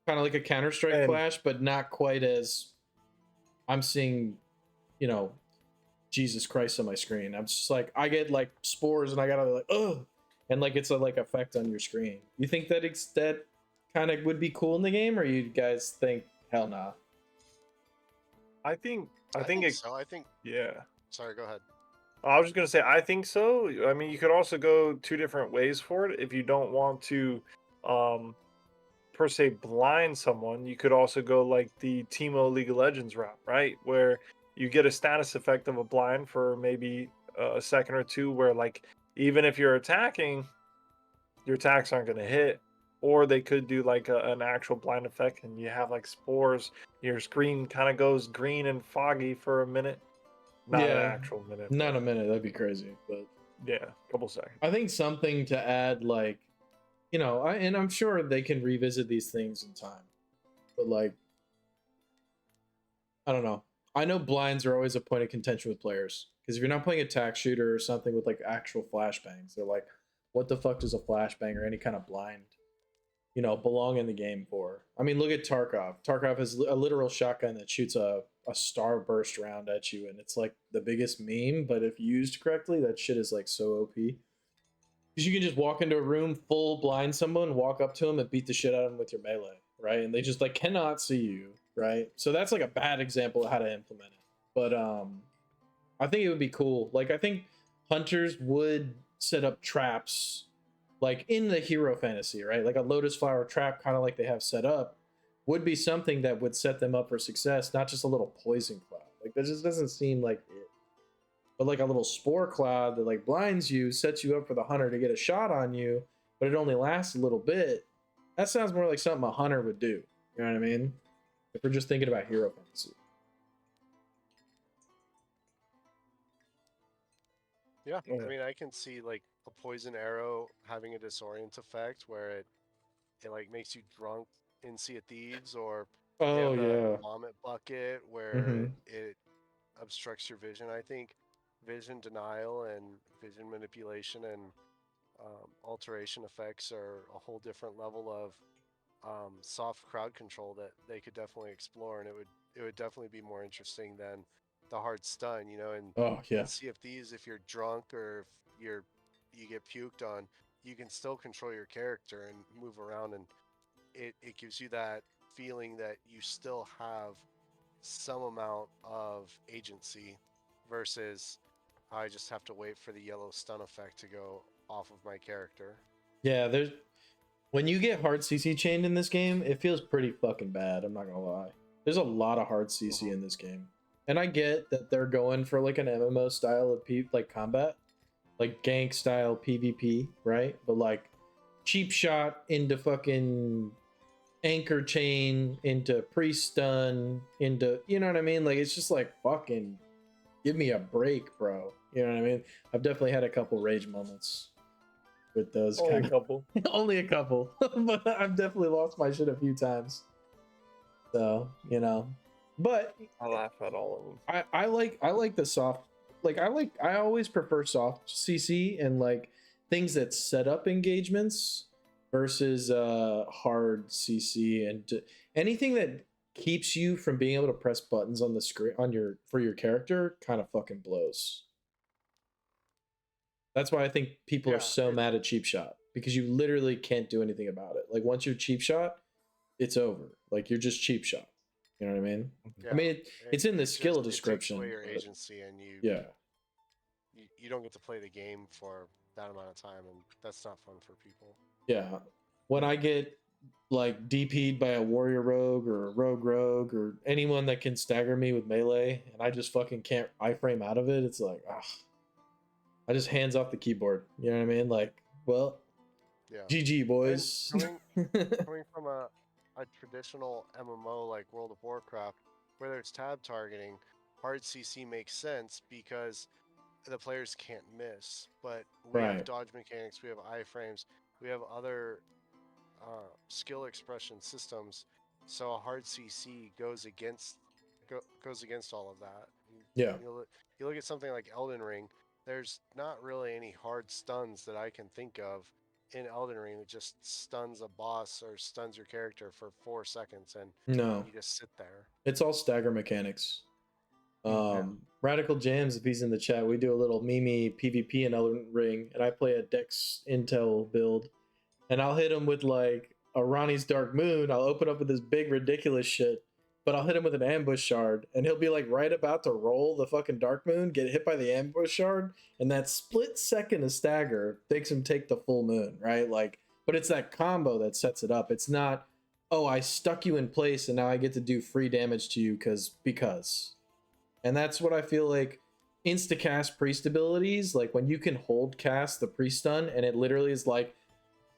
Kind of like a Counter-Strike And flash, but not quite as I'm seeing, you know, Jesus Christ on my screen. I'm just like I get like spores and I gotta like ugh, and like it's a like effect on your screen. You think that that kind of would be cool in the game, or you guys think hell nah? I think think it. so. I think. Yeah. Sorry, go ahead. I was just gonna say I think so. I mean, you could also go two different ways for it. If you don't want to, um, per se blind someone, you could also go like the Teemo League of Legends route, right? Where you get a status effect of a blind for maybe a second or two, where like even if you're attacking, your attacks aren't going to hit. Or they could do like an actual blind effect and you have like spores. Your screen kind of goes green and foggy for a minute. Not an Yeah, actual minute, not a but minute. That'd be crazy, but yeah, a couple seconds. I think something to add, like you know, and I'm sure they can revisit these things in time, but like I don't know. I know blinds are always a point of contention with players because if you're not playing a tack shooter or something with like actual flashbangs, they're like, what the fuck does a flashbang or any kind of blind, you know, belong in the game for? I mean, look at Tarkov. Tarkov has a literal shotgun that shoots a starburst round at you, and it's like the biggest meme. But if used correctly, that shit is like so OP. Because you can just walk into a room, full blind someone, walk up to them, and beat the shit out of them with your melee, right? And they just like cannot see you, right? So that's like a bad example of how to implement it. But I think it would be cool. Like I think hunters would set up traps, like in the hero fantasy, right? Like a lotus flower trap, kind of like they have set up, would be something that would set them up for success, not just a little poison cloud. Like that just doesn't seem like it. But like a little spore cloud that like blinds you, sets you up for the hunter to get a shot on you, but it only lasts a little bit. That sounds more like something a hunter would do. You know what I mean? If we're just thinking about hero fantasy. Yeah, Yeah. I mean, I can see like a poison arrow having a disorient effect where it like makes you drunk in Sea of Thieves, or they Oh have the yeah. vomit bucket where Mm-hmm. it obstructs your vision. I think vision denial and vision manipulation and alteration effects are a whole different level of soft crowd control that they could definitely explore, and it would definitely be more interesting than the hard stun. You know, and Oh yeah. in Sea of Thieves, if you're drunk or if you get puked on, you can still control your character and move around, and it gives you that feeling that you still have some amount of agency versus I just have to wait for the yellow stun effect to go off of my character. Yeah, there's when you get hard CC chained in this game, it feels pretty fucking bad. I'm not gonna lie. There's a lot of hard CC in this game, and I get that they're going for like an MMO style of like combat, like gank style PvP, right? But like cheap shot into fucking anchor chain into priest stun into you know what I mean? Like it's just like fucking give me a break, bro. You know what I mean? I've definitely had a couple rage moments with those Only kind a of couple. only a couple, but I've definitely lost my shit a few times. So you know, but I laugh at all of them. I like the soft I always prefer soft CC and like things that set up engagements versus hard CC anything that keeps you from being able to press buttons on the screen on your for your character kind of fucking blows. That's why I think people are Yeah, so it, mad at cheap shot because you literally can't do anything about it. Like once you're cheap shot, it's over. Like you're just cheap shot. You know what I mean? I yeah. mean, it's in the skill It takes away description, your but agency, and yeah, you don't get to play the game for that amount of time, and that's not fun for people. yeah. When I get like DP'd by a warrior rogue or a rogue or anyone that can stagger me with melee, and I just fucking can't iframe out of it, it's like, ah, I just hands off the keyboard. You know what I mean? Like, well, Yeah, GG and boys. coming from a traditional MMO like World of Warcraft, where there's tab targeting, hard CC makes sense because the players can't miss. But we have Right. dodge mechanics, we have iframes, we have other skill expression systems. So a hard CC goes against all of that. Yeah. You look at something like Elden Ring. There's not really any hard stuns that I can think of in Elden Ring that just stuns a boss or stuns your character for 4 seconds, and No. you just sit there. It's all stagger mechanics. Yeah. Radical Jams, if he's in the chat, we do a little Mimi PvP in Elden Ring, and I play a Dex Intel build, and I'll hit him with like a Ronnie's Dark Moon. I'll open up with this big ridiculous shit, but I'll hit him with an ambush shard, and he'll be like right about to roll the fucking Dark Moon, get hit by the ambush shard, and that split second of stagger makes him take the full moon, right? Like, but it's that combo that sets it up. It's not, oh, I stuck you in place and now I get to do free damage to you because. And that's what I feel like instacast priest abilities, like when you can hold cast the priest stun and it literally is like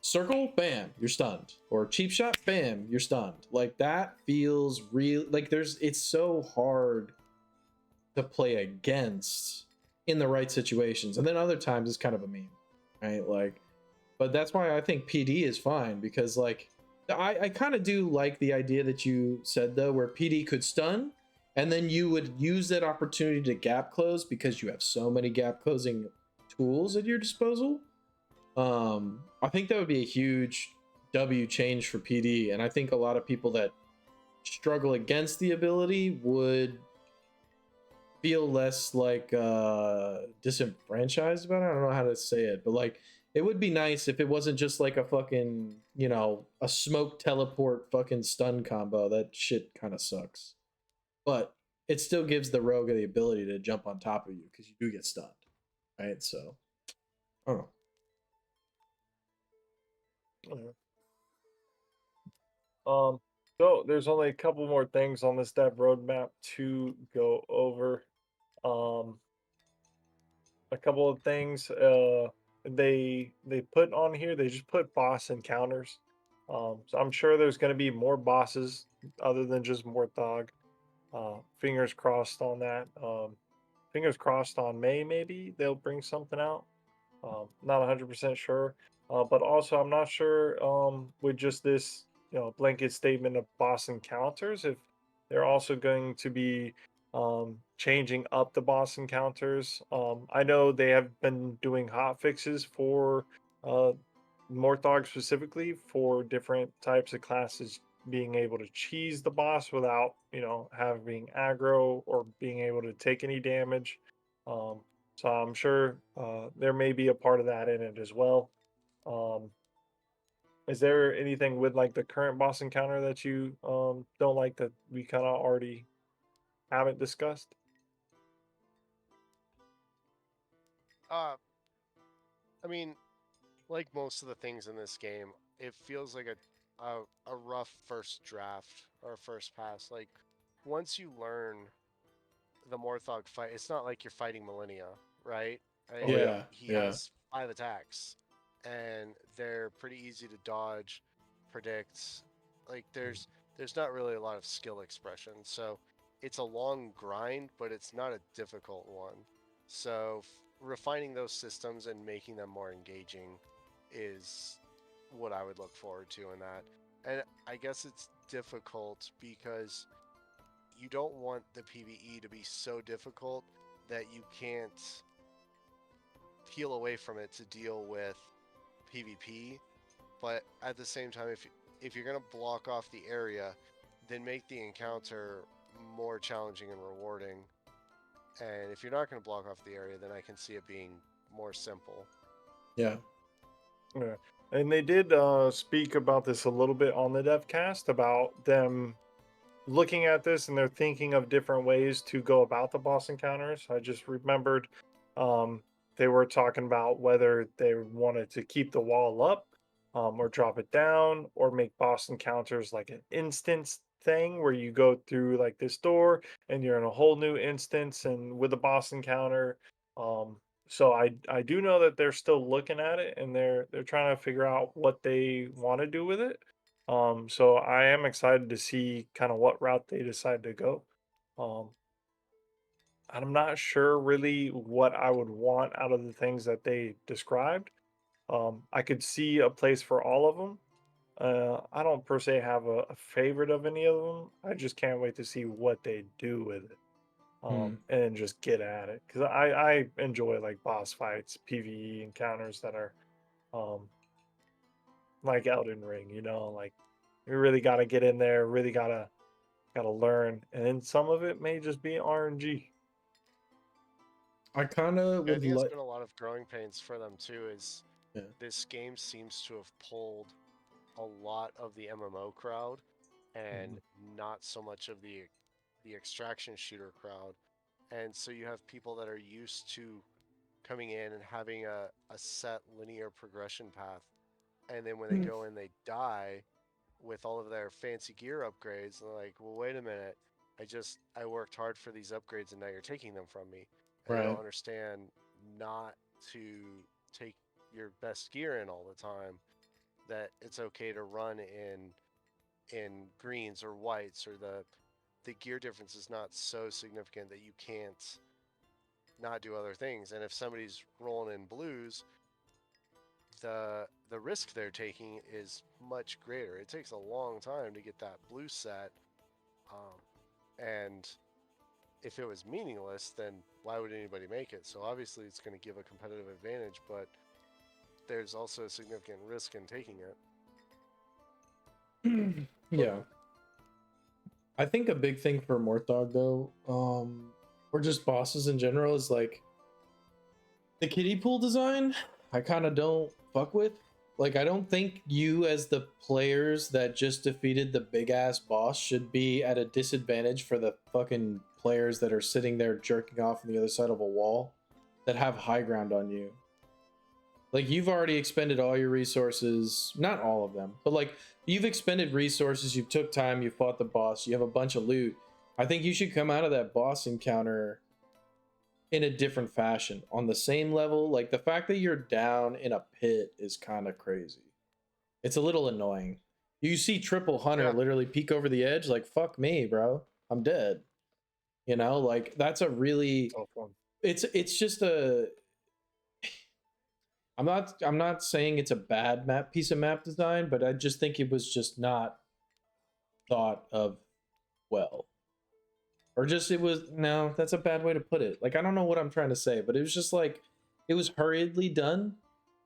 circle, bam, you're stunned. Or cheap shot, bam, you're stunned. Like that feels real like it's so hard to play against in the right situations. And then other times it's kind of a meme. Right? Like, but that's why I think PD is fine because like I kind of do like the idea that you said though, where PD could stun, and then you would use that opportunity to gap close because you have so many gap closing tools at your disposal. I think that would be a huge W change for PD, and I think a lot of people that struggle against the ability would feel less like disenfranchised about it. I don't know how to say it, but like it would be nice if it wasn't just like a fucking, a smoke teleport fucking stun combo. That shit kind of sucks. But it still gives the rogue the ability to jump on top of you because you do get stunned. Right? So I don't know. Mhm. Um, so there's only a couple more things on this dev roadmap to go over. Um, a couple of things they put on here. They just put boss encounters. So I'm sure there's going to be more bosses other than just Morthog. Fingers crossed on that. Fingers crossed on May, maybe they'll bring something out. Not 100% sure. But also, I'm not sure with just this, blanket statement of boss encounters, if they're also going to be changing up the boss encounters. I know they have been doing hot fixes for uh, Morthog specifically for different types of classes being able to cheese the boss without, having aggro or being able to take any damage. Um, so I'm sure there may be a part of that in it as well. Um, is there anything with like the current boss encounter that you don't like that we kind of already haven't discussed? Uh, I mean, like most of the things in this game, it feels like a rough first draft or first pass. Like once you learn the Morthog fight, it's not like you're fighting Millennia, right? Oh yeah. Yeah, He yeah. has 5 attacks, and they're pretty easy to dodge, predict. Like there's not really a lot of skill expression, so it's a long grind, but it's not a difficult one. So refining those systems and making them more engaging is what I would look forward to in that. And I guess it's difficult because you don't want the PvE to be so difficult that you can't peel away from it to deal with PvP, but at the same time, if you're gonna block off the area, then make the encounter more challenging and rewarding. And if you're not gonna block off the area, then I can see it being more simple. Yeah. Yeah. And they did speak about this a little bit on the devcast about them looking at this and they're thinking of different ways to go about the boss encounters. I just remembered um, they were talking about whether they wanted to keep the wall up or drop it down or make boss encounters like an instance thing where you go through like this door and you're in a whole new instance and with a boss encounter. So I do know that they're still looking at it and they're trying to figure out what they want to do with it. So I am excited to see kind of what route they decide to go. Um, I'm not sure really what I would want out of the things that they described. I could see a place for all of them. I don't per se have a favorite of any of them. I just can't wait to see what they do with it. Hmm. And just get at it because I enjoy like boss fights, PvE encounters that are um like Elden Ring. Like you really got to get in there, really gotta learn, and then some of it may just be RNG. I kind of I would think it's like. been a lot of growing pains for them too. Is Yeah. this game seems to have pulled a lot of the MMO crowd, and Mhm. not so much of the extraction shooter crowd. And so you have people that are used to coming in and having a set linear progression path, and then when they Mm. go in they die with all of their fancy gear upgrades, and they're like, well, wait a minute, I worked hard for these upgrades and now you're taking them from me. And they don't Right. understand not to take your best gear in all the time, that it's okay to run in greens or whites, or the gear difference is not so significant that you can't not do other things. And if somebody's rolling in blues, the risk they're taking is much greater. It takes a long time to get that blue set, and if it was meaningless, then why would anybody make it? So obviously, it's going to give a competitive advantage, but there's also a significant risk in taking it. But Yeah. I think a big thing for Morthog though, or just bosses in general, is like the kiddie pool design. I kind of don't fuck with. Like, I don't think you, as the players that just defeated the big ass boss, should be at a disadvantage for the fucking players that are sitting there jerking off on the other side of a wall that have high ground on you. Like, you've already expended all your resources, not all of them, but like you've expended resources, you've took time, you fought the boss, you have a bunch of loot. I think you should come out of that boss encounter in a different fashion on the same level. Like, the fact that you're down in a pit is kind of crazy. It's a little annoying. You see Triple Hunter Yeah, literally peek over the edge, like, fuck me, bro, I'm dead. Like, that's a really, tough one. it's just a, I'm not saying it's a bad map piece of map design, but I just think it was just not thought of well. Or just, it was, no, that's a bad way to put it. Like, I don't know what I'm trying to say, but it was just like, it was hurriedly done,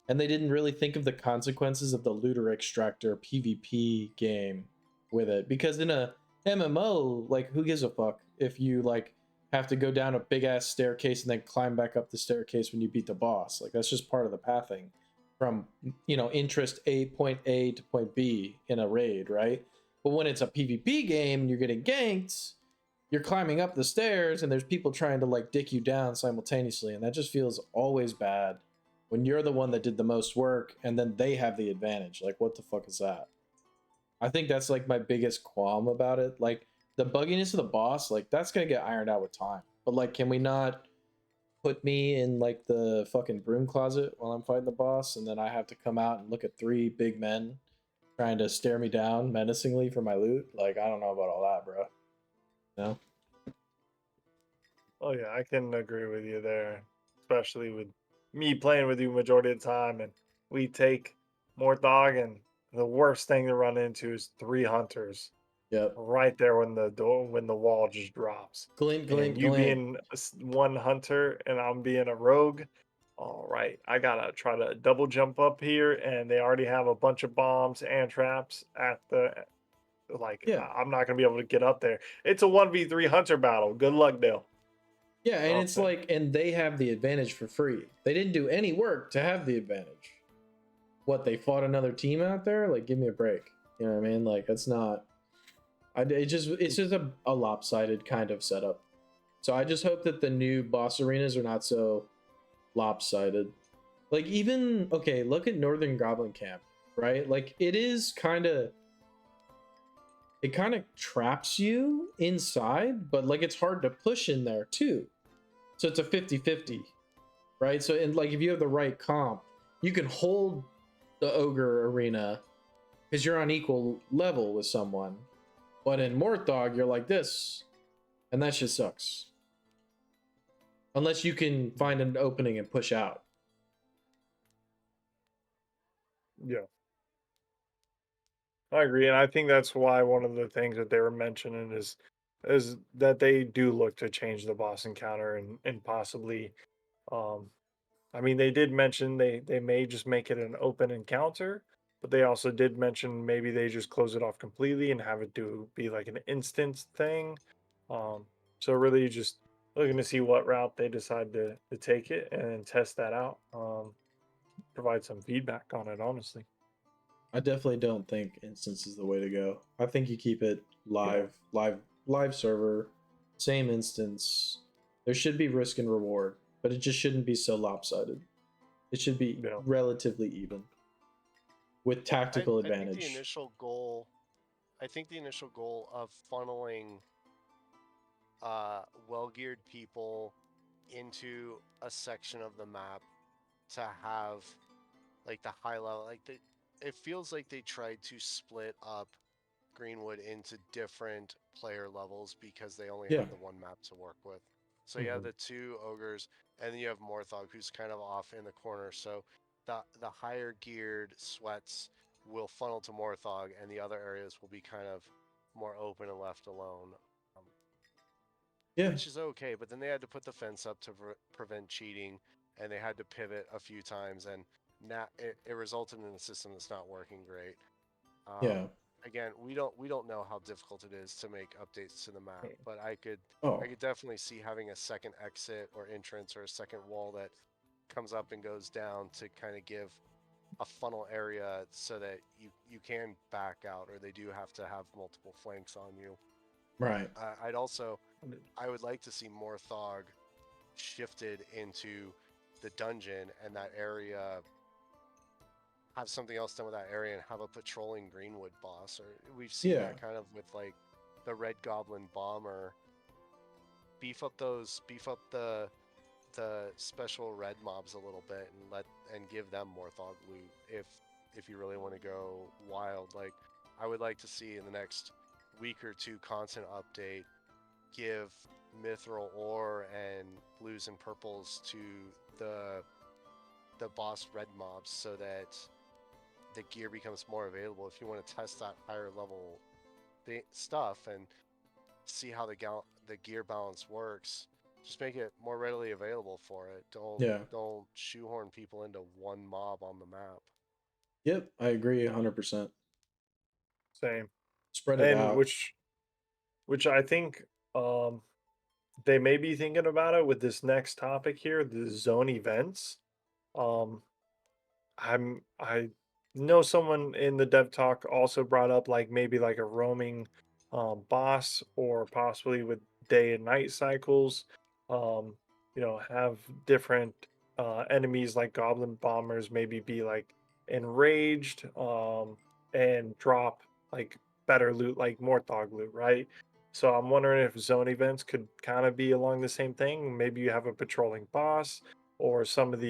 and they didn't really think of the consequences of the looter extractor PvP game with it. Because in a MMO, like, who gives a fuck if you like have to go down a big ass staircase and then climb back up the staircase when you beat the boss? Like, that's just part of the pathing from, interest A, point A to point B in a raid, right? But when it's a PvP game and you're getting ganked, you're climbing up the stairs and there's people trying to like dick you down simultaneously, and that just feels always bad when you're the one that did the most work and then they have the advantage. Like, what the fuck is that? I think that's like my biggest qualm about it. Like, the bugginess of the boss, like, that's gonna get ironed out with time. But like, can we not put me in like the fucking broom closet while I'm fighting the boss, and then I have to come out and look at three big men trying to stare me down menacingly for my loot? Like, I don't know about all that, bro. No. Oh yeah, I can agree with you there, especially with me playing with you majority of the time, and we take more dog, and the worst thing to run into is three hunters. Yep. right there when the wall just drops. Glint, And glint, you glint. being one hunter and I'm being a rogue, all right, I gotta try to double jump up here, and they already have a bunch of bombs and traps at the like. Yeah. I'm not gonna be able to get up there. It's a 1v3 hunter battle. Good luck, Dale. Yeah, and Oh, it's like, and they have the advantage for free. They didn't do any work to have the advantage. What, they fought another team out there? Like, give me a break. You know what I mean? Like, that's not. It's just a lopsided kind of setup. So I just hope that the new boss arenas are not so lopsided. Like, even okay, look at Northern Goblin Camp, right? Like, it kind of traps you inside, but like it's hard to push in there too. So it's a 50-50, right? So, and like if you have the right comp, you can hold the ogre arena because you're on equal level with someone. But in Morthog, you're like this, and that shit sucks. Unless you can find an opening and push out. yeah. I agree, and I think that's why one of the things that they were mentioning is that they do look to change the boss encounter and possibly I mean they did mention they may just make it an open encounter, but they also did mention maybe they just close it off completely and have it be like an instance thing. Um so really just looking to see what route they decide to take it and test that out. Provide some feedback on it honestly. I definitely don't think instance is the way to go. I think you keep it Yeah. live server, same instance. There should be risk and reward, but it just shouldn't be so lopsided. It should be Yeah. relatively even with tactical I think the advantage. initial goal, I think the initial goal of funneling well-geared people into a section of the map to have like the high level, it feels like they tried to split up Greenwood into different player levels because they only Yeah. had the one map to work with. So you have Mhm. the two ogres, and then you have Morthog, who's kind of off in the corner. So the higher geared sweats will funnel to Morthog, and the other areas will be kind of more open and left alone, um, Yeah. which is okay. But then they had to put the fence up to prevent cheating, and they had to pivot a few times, and now it resulted in a system that's not working great. Yeah. Again, we don't know how difficult it is to make updates to the map, but I Oh, could definitely see having a second exit or entrance or a second wall that comes up and goes down to kind of give a funnel area so that you can back out, or they do have to have multiple flanks on you. right. I'd also I would like to see more Thog shifted into the dungeon, and that area have something else done with that area and have a patrolling Greenwood boss. Or we've seen Yeah. that kind of with like the Red Goblin Bomber. Beef up the special red mobs a little bit and give them more thog loot if you really want to go wild. Like I would like to see in the next week or two content update give mithril ore and blues and purples to the boss red mobs so that the gear becomes more available if you want to test that higher level stuff and see how the gear balance works. Just make it more readily available for it. Yeah. Don't shoehorn people into one mob on the map. Yep. I agree 100%. Same. Spread it And out. which I think um they may be thinking about it with this next topic here, the zone events. Um I know someone in the dev talk also brought up like maybe like a roaming boss or possibly with day and night cycles. Have different enemies like goblin bombers maybe be like enraged and drop like better loot like more thog loot, right? So I'm wondering if zone events could kind of be along the same thing. Maybe you have a patrolling boss or some of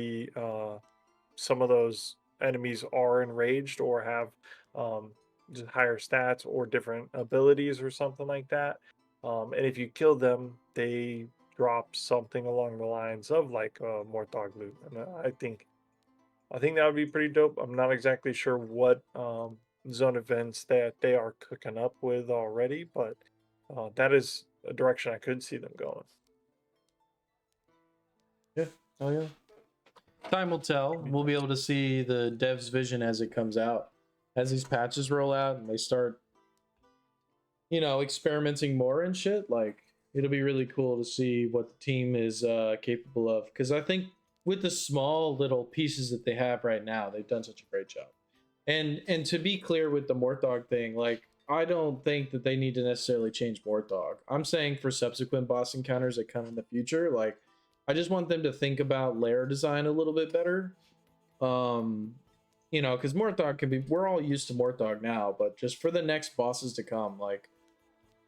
those enemies are enraged or have um, just higher stats or different abilities or something like that. And if you kill them, they drop something along the lines of like more dog loot. And I think that would be pretty dope. I'm not exactly sure what. zone events that they are cooking up with already, but that is a direction I could see them going. Yeah. Oh yeah. Time will tell. We'll be able to see the dev's vision as it comes out, as these patches roll out and they start, experimenting more and shit. Like it'll be really cool to see what the team is capable of. Because I think with the small little pieces that they have right now, they've done such a great job. And to be clear with the Mortdog thing, like I don't think that they need to necessarily change Mortdog. I'm saying for subsequent boss encounters that come in the future, like I just want them to think about layer design a little bit better. Um, because Mortdog can be, we're all used to Mortdog now, but just for the next bosses to come, like,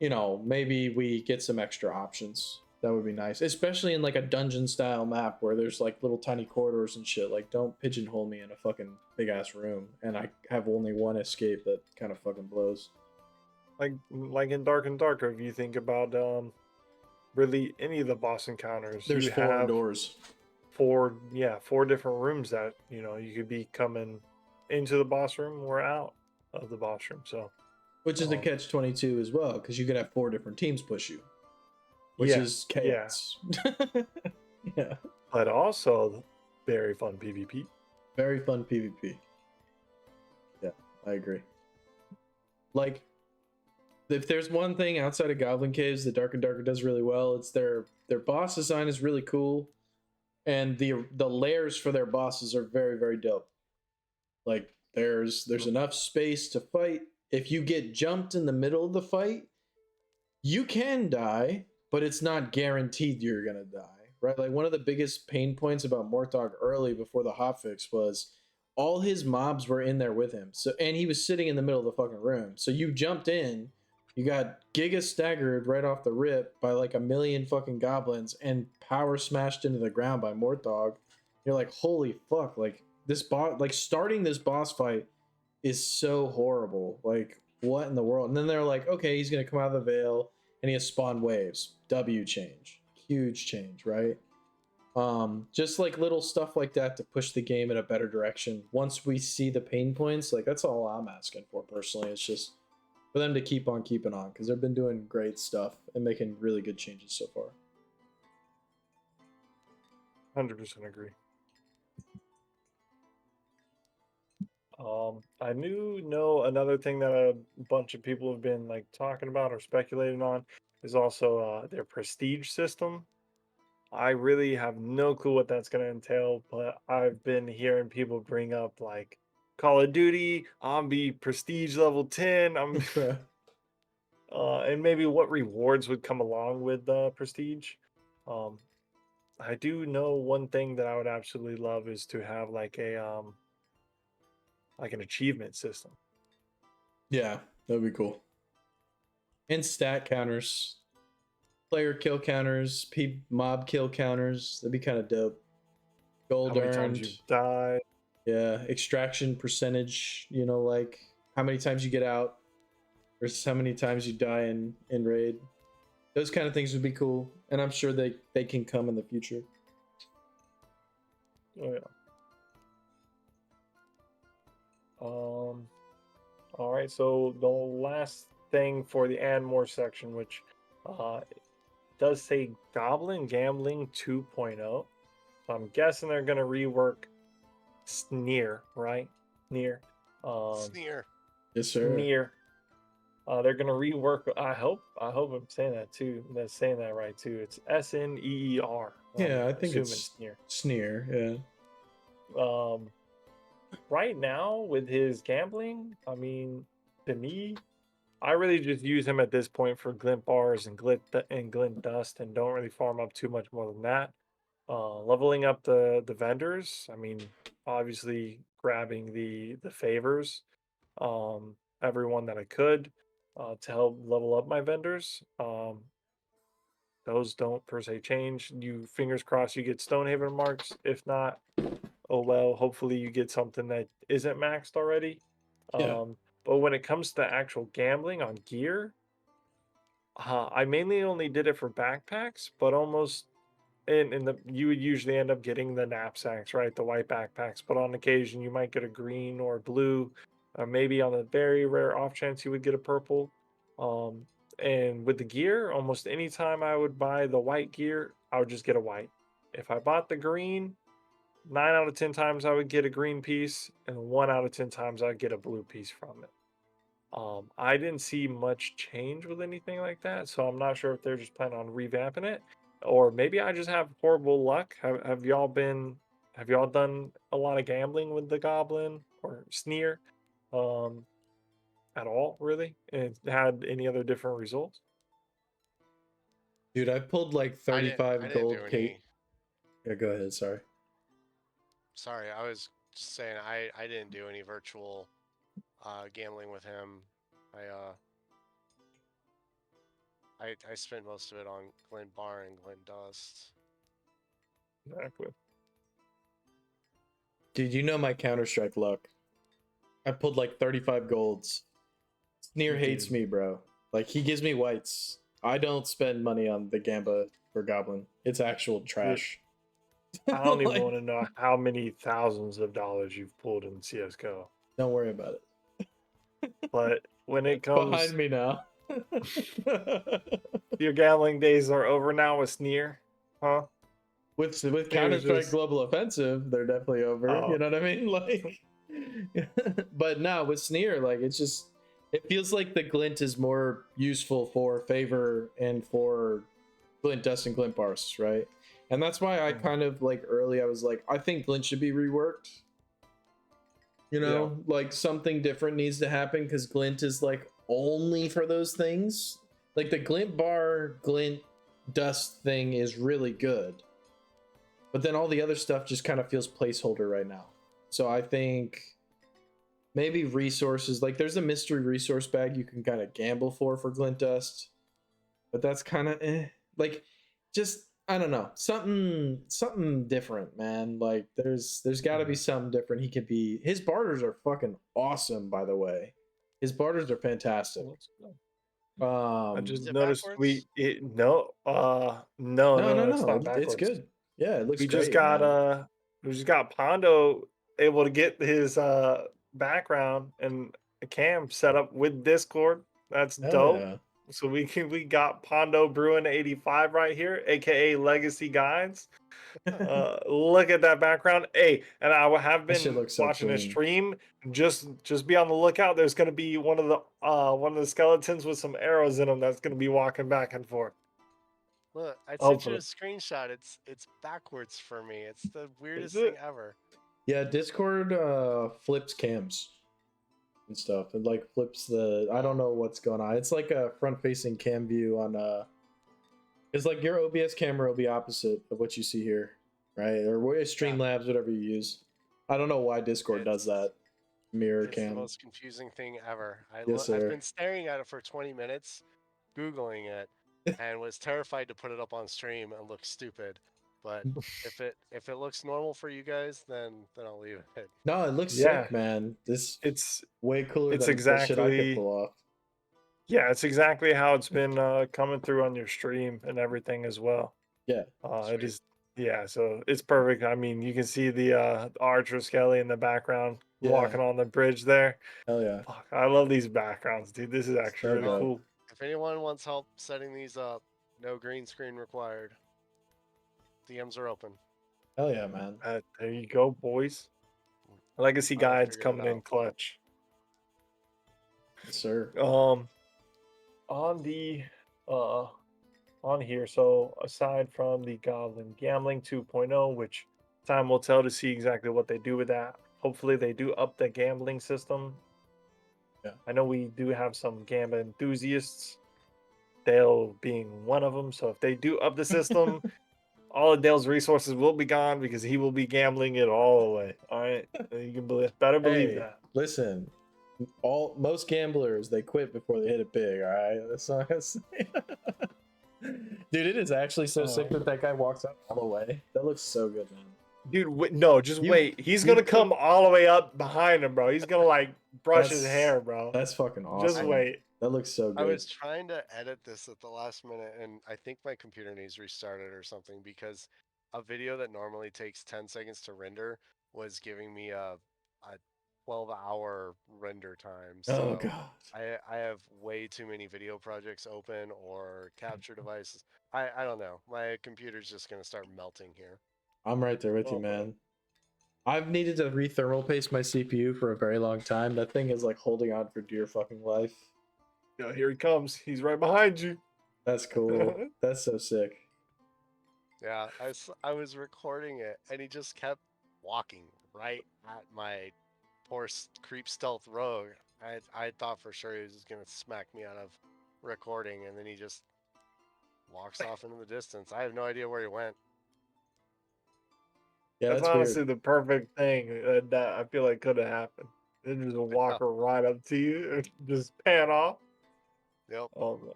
maybe we get some extra options. That would be nice, especially in like a dungeon style map where there's like little tiny corridors and shit. Like, don't pigeonhole me in a fucking big ass room and I have only one escape that kind of fucking blows. Like in Dark and Darker, if you think about really any of the boss encounters, There's you 4 have doors. four different rooms that you could be coming into the boss room or out of the boss room. So Which is the um, catch 22 as well, because you could have 4 different teams push you, which yeah, is yeah, chaos. Yeah. but also very fun PvP. Very fun PvP. Yeah, I agree. Like, if there's one thing outside of Goblin Caves that Dark and Darker does really well, it's their boss design is really cool, and the layers for their bosses are very very dope. Like there's enough space to fight. If you get jumped in the middle of the fight, you can die, but it's not guaranteed you're gonna die, right? Like one of the biggest pain points about Mortog early before the hotfix was all his mobs were in there with him. So and he was sitting in the middle of the fucking room. So you jumped in, you got giga staggered right off the rip by like a million fucking goblins and power smashed into the ground by Mortog. You're like, holy fuck! Like this boss, like starting this boss fight is so horrible. Like, what in the world? And then they're like, okay, he's gonna come out of the veil and he has spawn waves. W change. Huge change, right? Just like little stuff like that to push the game in a better direction. Once we see the pain points, like that's all I'm asking for personally. It's just for them to keep on keeping on because they've been doing great stuff and making really good changes so far. 100% agree. I know another thing that a bunch of people have been like talking about or speculating on is also their prestige system. I really have no clue what that's going to entail, but I've been hearing people bring up like Call of Duty, I'm be prestige level 10, and maybe what rewards would come along with prestige. Um, I do know one thing that I would absolutely love is to have like an achievement system. Yeah, that'd be cool. And stat counters, player kill counters, mob kill counters. That'd be kind of dope. How Gold many times earned. you die? Yeah, extraction percentage, like how many times you get out versus how many times you die in raid. Those kind of things would be cool, and I'm sure they can come in the future. Oh yeah. Um. All right. So the last thing for the and more section, which does say Goblin Gambling 2.0. So I'm guessing they're gonna rework Sneer, right? Sneer. Sneer. Yes, sir. Sneer. They're gonna rework. I hope I'm saying that too. That's saying that right too. It's Sneer. Yeah, I I'm think assuming it's Sneer. Sneer. Yeah. Right now with his gambling, I mean, to me, I really just use him at this point for glint bars and glint dust, and don't really farm up too much more than that. Leveling up the vendors. I mean, obviously grabbing the favors, everyone that I could, to help level up my vendors. Those don't per se change. You fingers crossed you get Stonehaven marks. If not, oh well. Hopefully you get something that isn't maxed already. Yeah. But when it comes to actual gambling on gear, I mainly only did it for backpacks, but almost in the you would usually end up getting the knapsacks, right? The white backpacks, but on occasion you might get a green or blue. or maybe on a very rare off chance you would get a purple. Um, and with the gear, almost any time I would buy the white gear, I would just get a white. If I bought the green, 9 out of 10 times I would get a green piece, and 1 out of 10 times I'd get a blue piece from it. I didn't see much change with anything like that, so I'm not sure if they're just planning on revamping it, or maybe I just have horrible luck. Have y'all done a lot of gambling with the Goblin or Sneer, um, at all, really, and had any other different results? Dude, I pulled like I 35 didn't do gold Kate. any. Yeah, go ahead. Sorry. Sorry, I was just saying I didn't do any virtual gambling with him. I uh I spent most of it on Glint Bar and Glint Dust. Exactly. Dude, you know my Counter Strike luck. I pulled like 35 golds. Sneer hates Dude, me, bro. Like he gives me whites. I don't spend money on the Gamba for Goblin. It's actual dude, trash. I don't even Like, want to know how many thousands of dollars you've pulled in CS:GO, don't worry about but when it it. Behind comes, me now. your gambling days are over now with Sneer, huh? With Counter Sneer's Strike just Global Offensive, they're definitely over. You oh, know what I mean? Like, but no, with Sneer, like it's just it feels like the glint is more useful for favor and for glint dust and glint bars, right? And that's why I mhm, kind of like early I was like, I think glint should be reworked. You yeah, know, like something different needs to happen because glint is like only for those things. Like the glint bar, glint dust thing is really good, but then all the other stuff just kind of feels placeholder right now. So I think maybe resources, like there's a mystery resource bag you can kind of gamble for glint dust, but that's kind of like just I don't know, something different, man. Like there's got to be mhm. something different. He could be his barters are fucking awesome, by the way. His barters are fantastic. Well, that's good. I Um, just Is it noticed backwards? no, it's no, not it's backwards. good. Yeah, it looks We just great, got man. we just got Pondo able to get his background and cam set up with Discord. That's Hell dope. yeah. So we got Pondo Bruin 85 right here, aka Legacy Guides. That Look at that background. Hey, and have shit been looks so watching his clean. stream. Just be on the lookout. There's gonna be one of the skeletons with some arrows in them that's gonna be walking back and forth. Look, I sent you a Hopefully. screenshot. It's backwards for me. It's the Is weirdest thing it? ever. Yeah, Discord flips cams and stuff. It like flips the I don't Oh, know what's going on. It's like a front facing cam view on it's like your OBS camera will be opposite of what you see here, right? Or yeah. Streamlabs, whatever you use. I don't know why Discord does It's that. Mirror it's the cam. most confusing thing ever. Yes, I've sir. been staring at it for 20 minutes, googling it, and was terrified to put it up on stream and look stupid. But if it looks normal for you guys, then I'll leave it. No, it looks Yeah. sick, man. This It's way cooler it's than the shit I could exactly pull off. yeah, it's exactly how it's been coming through on your stream and everything as well. Yeah. It Sweet. is yeah, so it's perfect. I mean, you can see the Archer Skelly in the background Yeah. walking on the bridge there. Hell yeah. Fuck, I love these backgrounds, dude. This is actually So really Well, dope. cool. if anyone wants help setting these up, no green screen required. DMs are open. Hell yeah, man. There you go, boys. Legacy I will guides figure it coming in out. clutch. Yes, sir. Um, on the uh on here. So aside from the Goblin Gambling 2.0, which time will tell to see exactly what they do with that. Hopefully they do up the gambling system. Yeah. I know we do have some gambling enthusiasts, Dale being one of them. So if they do up the system, all of Dale's resources will be gone because he will be gambling it all away. All right, you can better believe Hey, that. listen. All most gamblers they quit before they hit it big. All right, that's all I gotta say. Dude, it is actually so sick Uh, that that guy walks out all the way. That looks so good, man. dude, no, just You wait. He's you gonna put come all the way up behind him, bro. He's gonna like brush his that's hair, bro. that's fucking Just I awesome. wait. That looks so I good. was trying to edit this at the last minute, and I think my computer needs restarted or something because a video that normally takes 10 seconds to render was giving me a 12-hour render time. Oh So god. I have way too many video projects open or capture devices. I don't know. My computer's just gonna start melting here. I'm right there with you, Oh man. man. I've needed to re-thermal paste my CPU for a very long time. That thing is like holding on for dear fucking life. Yeah, here he comes. He's right behind you. That's cool. That's so sick. Yeah, I was recording it and he just kept walking right at my poor creep stealth rogue. I thought for sure he was just gonna smack me out of recording, and then he just walks off into the distance. I have no idea where he went. Yeah, That's that's weird. honestly the perfect thing that I feel like could have happened. Then just walk right up to you and just pan off. Yep. Oh,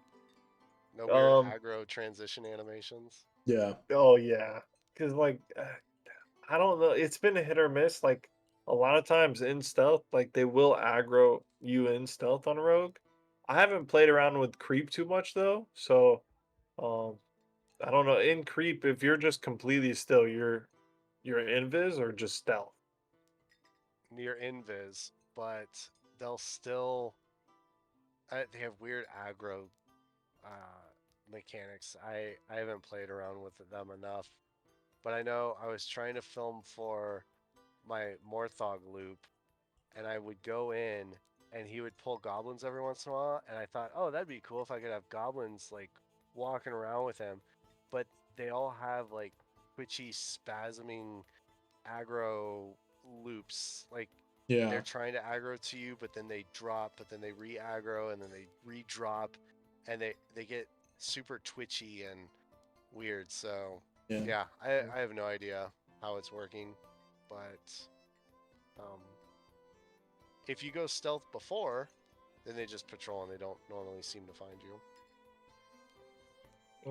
No man. weird aggro transition animations. Yeah. Oh yeah, because like I don't know, it's been a hit or miss. Like a lot of times in stealth, like they will aggro you in stealth on rogue. I haven't played around with creep too much though, so um, I don't know. In creep, if you're just completely still, you're invis or just stealth. Near invis, but they'll still they have weird aggro uh, mechanics. I haven't played around with them enough, but I know I was trying to film for my Morthog loop, and I would go in and he would pull goblins every once in a while, and I thought, oh, that'd be cool if I could have goblins like walking around with him, but they all have like twitchy, spasming aggro loops. Like Yeah. they're trying to aggro to you, but then they drop, but then they re-aggro, and then they re-drop, and they get super twitchy and weird. So Yeah. yeah, I have no idea how it's working, but um, if you go stealth before, then they just patrol and they don't normally seem to find you.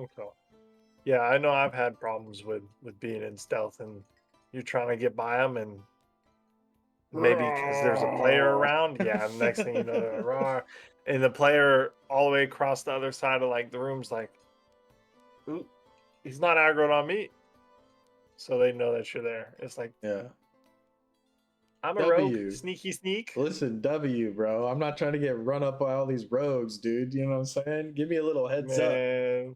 Okay. Yeah, I know I've had problems with being in stealth and you're trying to get by them and maybe because there's a player around. Yeah, next thing you know, they're raw, and the player all the way across the other side of like the room's like, "Ooh, he's not aggroed on me," so they know that you're there. It's like Yeah. I'm a rogue, W. sneaky sneak, Listen, W, bro. I'm not trying to get run up by all these rogues, dude. You know what I'm saying? Give me a little heads up. man.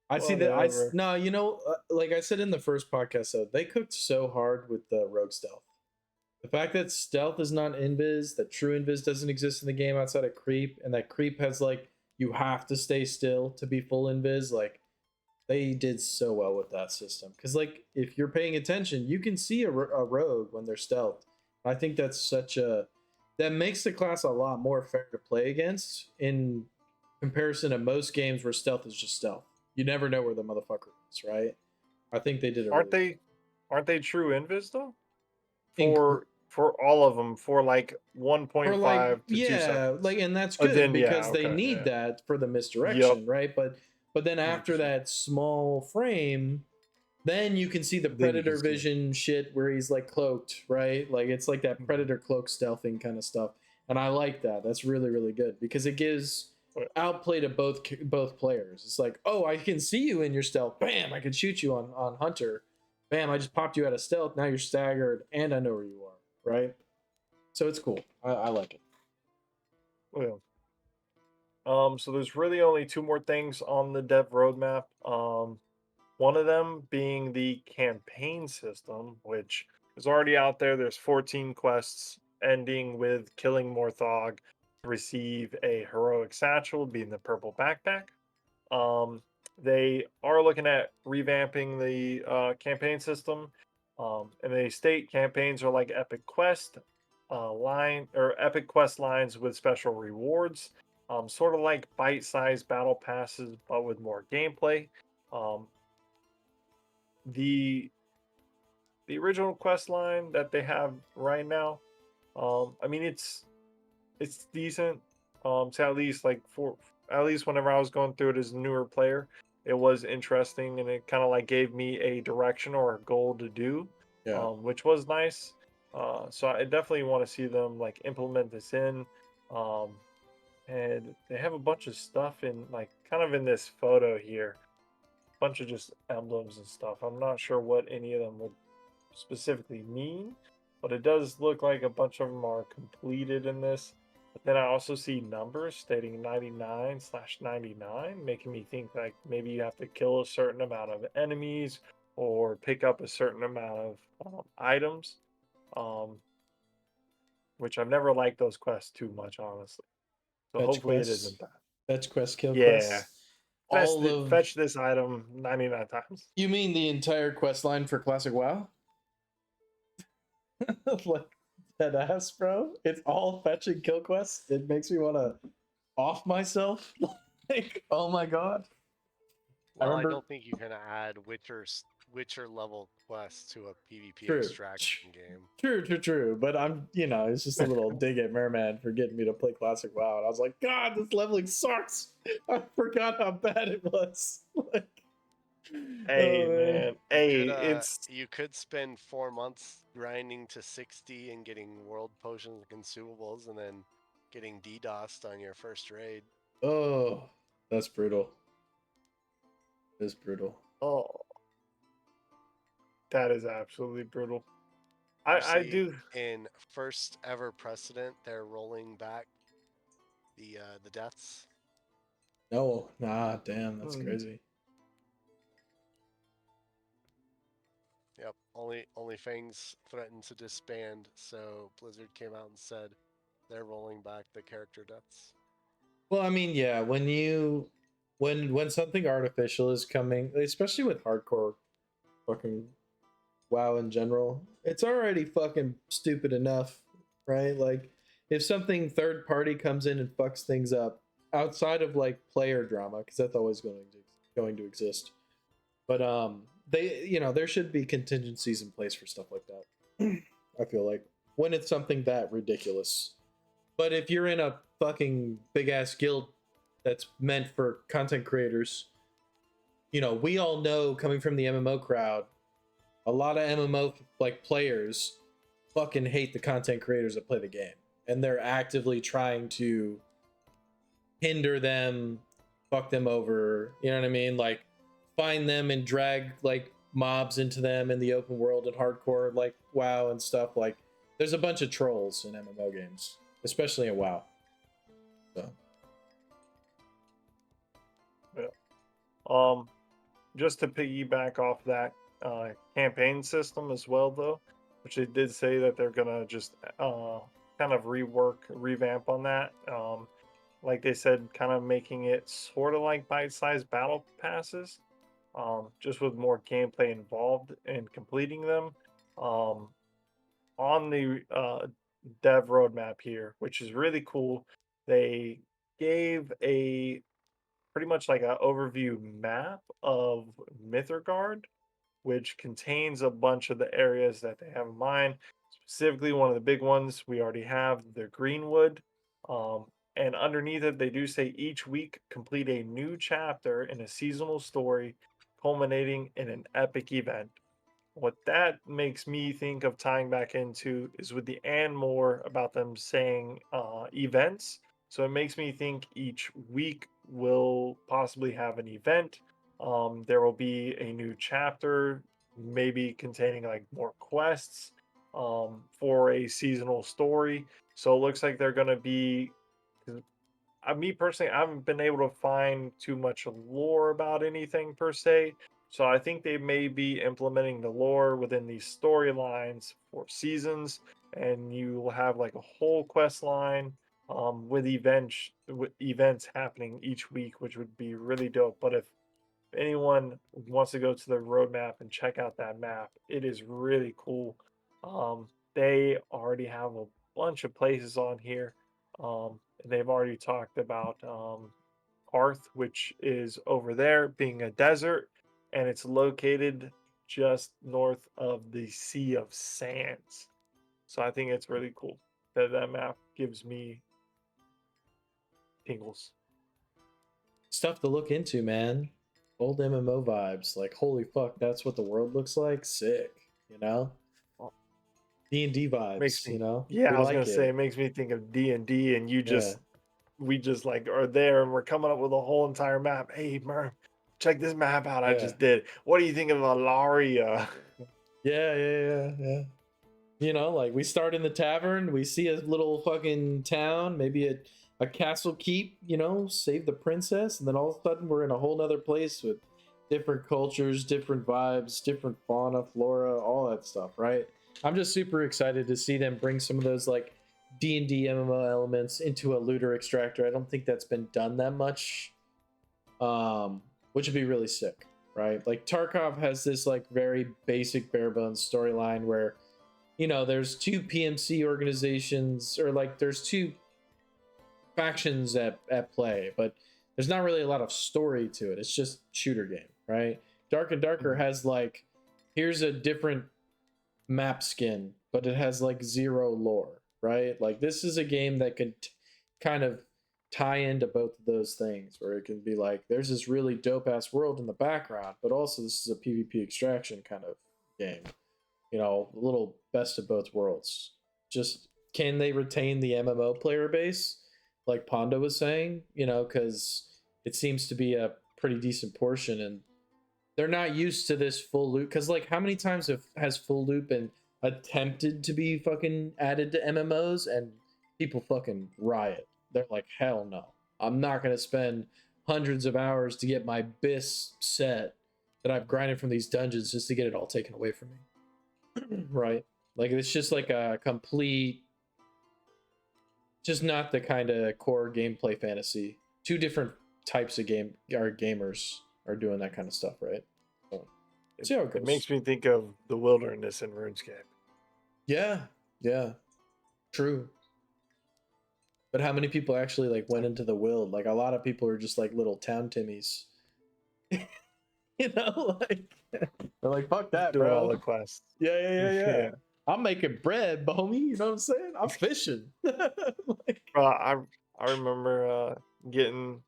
I see that. Whatever. No, you know, like I said in the first podcast, so they cooked so hard with the rogue stealth. The fact that stealth is not invis, that true invis doesn't exist in the game outside of creep, and that creep has like you have to stay still to be full invis, like they did so well with that system. Because like if you're paying attention, you can see a rogue when they're stealth. I think that's such a that makes the class a lot more fair to play against in comparison to most games where stealth is just stealth. You never know where the motherfucker is, right? I think they did a Aren't really they? Aren't they true invis though? in For all of them, for like for like 1.5 to 2 yeah, seconds. like and that's Oh, good then yeah, because they okay, need yeah, that for the yep, misdirection, right? But then after 100%. that small frame, then you can see the Then you can predator see him. vision shit where he's like cloaked, right? Like it's like that Mhm. predator cloak stealthing kind of stuff, and I like that. That's really really good because it gives outplay to both players. It's like, oh, I can see you in your stealth. Bam, I can shoot you on Hunter. Bam, I just popped you out of stealth. Now you're staggered, and I know where you are, right? So it's cool. I like it. Well, so there's really only two more things on the dev roadmap. One of them being the campaign system, which is already out there. There's 14 quests ending with killing Morthog to receive a heroic satchel, being the purple backpack. Um, they are looking at revamping the campaign system. And they state campaigns are like epic quest line or epic quest lines with special rewards, sort of like bite-sized battle passes, but with more gameplay. Um, the the original quest line that they have right now, I mean it's decent. To at least like for at least whenever I was going through it as a newer player, it was interesting and it kind of like gave me a direction or a goal to do, Yeah. which was nice. So I definitely want to see them like implement this in. Um, and they have a bunch of stuff in like kind of in this photo here, bunch of just emblems and stuff. I'm not sure what any of them would specifically mean. but it does look like a bunch of them are completed in this. But then I also see numbers stating 99/99, making me think like maybe you have to kill a certain amount of enemies or pick up a certain amount of items, um, which I've never liked those quests too much, honestly. So Fetch hopefully it quests, isn't that. fetch quests, kill Yeah, quests. All of fetch this item 99 times. you mean the entire quest line for Classic WoW? Like that ass, bro. It's all fetch and kill quests. It makes me want to off myself. Like, oh my god. Well, I remember don't think you can add Witcher level quests to a PvP true. extraction game. True. But I'm, it's just a little dig at Merman for getting me to play Classic WoW. And I was like, God, this leveling sucks. I forgot how bad it was. Like, Hey oh man. man, hey, it's You could spend 4 months grinding to 60 and getting world potions and consumables, and then getting DDoSed on your first raid. Oh, that's brutal. It's brutal. oh, that is absolutely brutal. You I see, do. in first ever precedent, they're rolling back the deaths. No, nah, damn, that's mm, crazy. Yep, only Fangs threatened to disband, so Blizzard came out and said they're rolling back the character deaths. Well, I mean, yeah, when something artificial is coming, especially with hardcore fucking WoW in general, it's already fucking stupid enough, right? Like if something third party comes in and fucks things up outside of like player drama, because that's always going to exist. But they there should be contingencies in place for stuff like that. I feel like when it's something that ridiculous. But if you're in a fucking big ass guild that's meant for content creators, we all know coming from the MMO crowd, a lot of MMO like players fucking hate the content creators that play the game, and they're actively trying to hinder them, fuck them over. You know what I mean? Like find them and drag like mobs into them in the open world and hardcore like WoW and stuff. Like there's a bunch of trolls in MMO games, especially in WoW. So Yeah. Just to piggyback off that campaign system as well, though, which they did say that they're gonna just kind of revamp on that. Like they said, kind of making it sort of like bite-sized battle passes, just with more gameplay involved in completing them. Um, on the dev roadmap here, which is really cool, they gave a pretty much like an overview map of Mithergard, which contains a bunch of the areas that they have in mind. Specifically, one of the big ones we already have, the Greenwood. Um, and underneath it, they do say each week complete a new chapter in a seasonal story, culminating in an epic event. What that makes me think of tying back into is with the and more about them saying events. So it makes me think each week will possibly have an event. There will be a new chapter, maybe containing like more quests for a seasonal story. So it looks like they're going to be. 'Cause me personally, I haven't been able to find too much lore about anything per se. So I think they may be implementing the lore within these storylines for seasons, and you will have like a whole quest line with events happening each week, which would be really dope. But if anyone wants to go to the roadmap and check out that map, it is really cool. They already have a bunch of places on here. And they've already talked about Arth, which is over there, being a desert, and it's located just north of the Sea of Sands. So I think it's really cool that that map gives me tingles. stuff to look into, man. Old MMO vibes. Like holy fuck, that's what the world looks like. Sick. You know. Oh, D&D makes vibes. me, We yeah, I was gonna like say it. it makes me think of D&D, and you Yeah. just we just like are there and we're coming up with a whole entire map. Hey, Merv, check this map out I Yeah. just did. What do you think of Alaria? Yeah. You know, like we start in the tavern, we see a little fucking town, maybe a castle keep, you know, save the princess, and then all of a sudden we're in a whole nother place with different cultures, different vibes, different fauna, flora, all that stuff, right? I'm just super excited to see them bring some of those like D&D MMO elements into a looter extractor. I don't think that's been done that much, which would be really sick, right? Like Tarkov has this like very basic bare bones storyline where you know there's two PMC organizations or like there's two factions at play, but there's not really a lot of story to it. It's just shooter game, right? Dark and Darker Mhm. has like here's a different map skin, but it has like zero lore, right? Like this is a game that could kind of tie into both of those things where it can be like there's this really dope ass world in the background, but also this is a PvP extraction kind of game. You know, a little best of both worlds. Just can they retain the MMO player base, like Pondo was saying? You know, because it seems to be a pretty decent portion, and they're not used to this full loop. Because like, how many times has full loop been attempted to be fucking added to MMOs, and people fucking riot? They're like, hell no, I'm not gonna spend hundreds of hours to get my bis set that I've grinded from these dungeons just to get it all taken away from me. Right? Like it's just like a complete, just not the kind of core gameplay fantasy. Two different types of gamers are doing that kind of stuff, right? So, It, see how it it goes. makes me think of the wilderness in RuneScape. Yeah, yeah, true. But how many people actually like It's went like into the wild? Like a lot of people are just like little town timmies. You know, like they're like, fuck just that, doing all bro. the quests. Yeah, yeah, yeah, yeah. Yeah. I'm making bread, homie. You know what I'm saying? I'm fishing. Like, I remember getting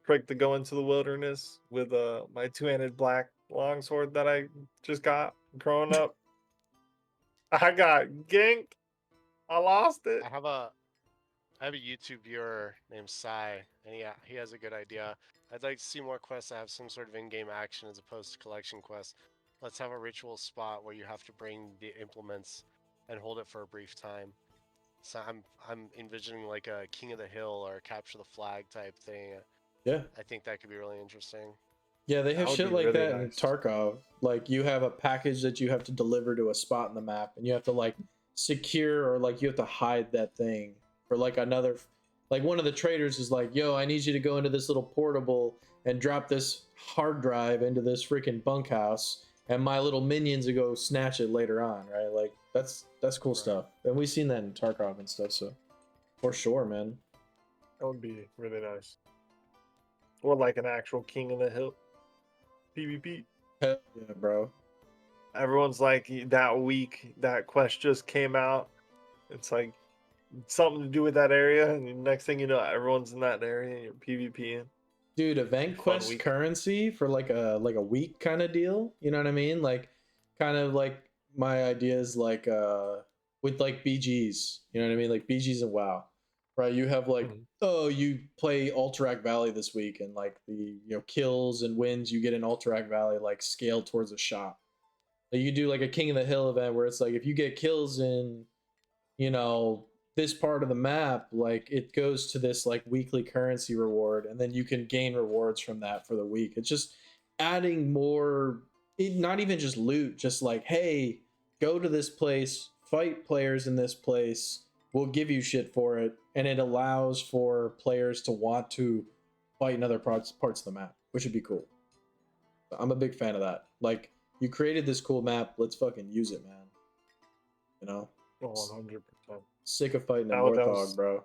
pricked to go into the wilderness with my two-handed black longsword that I just got growing up. I got ganked. I lost it. I have a I have a YouTube viewer named Sai, and he has a good idea. I'd like to see more quests that have some sort of in-game action as opposed to collection quests. Let's have a ritual spot where you have to bring the implements and hold it for a brief time. So I'm envisioning like a King of the Hill or a Capture the Flag type thing. yeah. I think that could be really interesting. Yeah, they That have would shit be like really that in nice. Tarkov. Like you have a package that you have to deliver to a spot in the map and you have to like secure or like you have to hide that thing for like another like one of the traders is like, "Yo, I need you to go into this little portable and drop this hard drive into this freaking bunkhouse and my little minions will go snatch it later on," right? Like that's cool Right. stuff. And we've seen that in Tarkov and stuff, so for sure, man. That would be really nice. Or like an actual King of the Hill PvP. Hell yeah, bro. Everyone's like that week that quest just came out. It's like something to do with that area, and the next thing you know, everyone's in that area and you're PvPing. Dude, Be event fun quest week. currency for like a week kind of deal. You know what I mean? Like kind of like my idea is like with like BGs. You know what I mean? Like BGs and WoW. Right? You have like Mhm. oh, you play Alterac Valley this week and like the kills and wins you get in Alterac Valley like scaled towards a shop. Like you do like a King of the Hill event where it's like if you get kills in you know this part of the map like it goes to this like weekly currency reward and then you can gain rewards from that for the week. It's just adding more, not even just loot, just like hey, go to this place, fight players in this place, we'll give you shit for it, and it allows for players to want to fight in other parts of the map, which would be cool. I'm a big fan of that. Like you created this cool map, let's fucking use it, man. You know, 100%. sick of fighting in That, wa- that Warthog, was bro.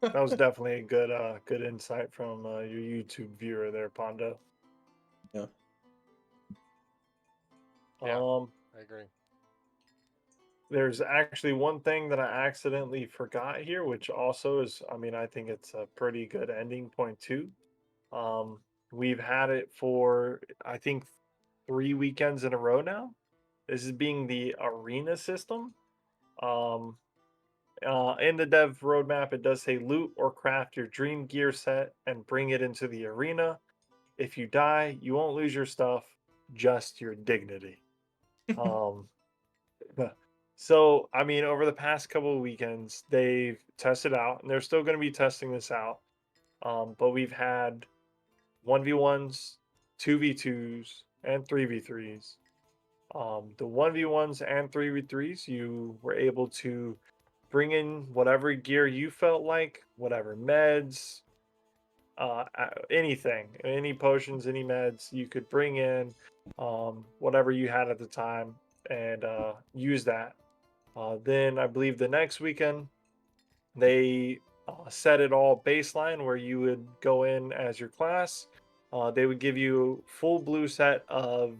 that was definitely a good insight from your YouTube viewer there, Pondo. Yeah. Yeah, Um, I agree. there's actually one thing that I accidentally forgot here, which also is, I mean, I think it's a pretty good ending point too. Um, we've had it for I think 3 weekends in a row now. This is being the arena system. Um, in the dev roadmap, it does say loot or craft your dream gear set and bring it into the arena. If you die, you won't lose your stuff, just your dignity. Um, So, I mean, over the past couple of weekends, they've tested out, and they're still going to be testing this out. But we've had 1v1s, 2v2s, and 3v3s. The 1v1s and 3v3s, you were able to bring in whatever gear you felt like, whatever meds, anything, any potions, any meds you could bring in, whatever you had at the time, and use that. Then I believe the next weekend they set it all baseline where you would go in as your class. They would give you full blue set of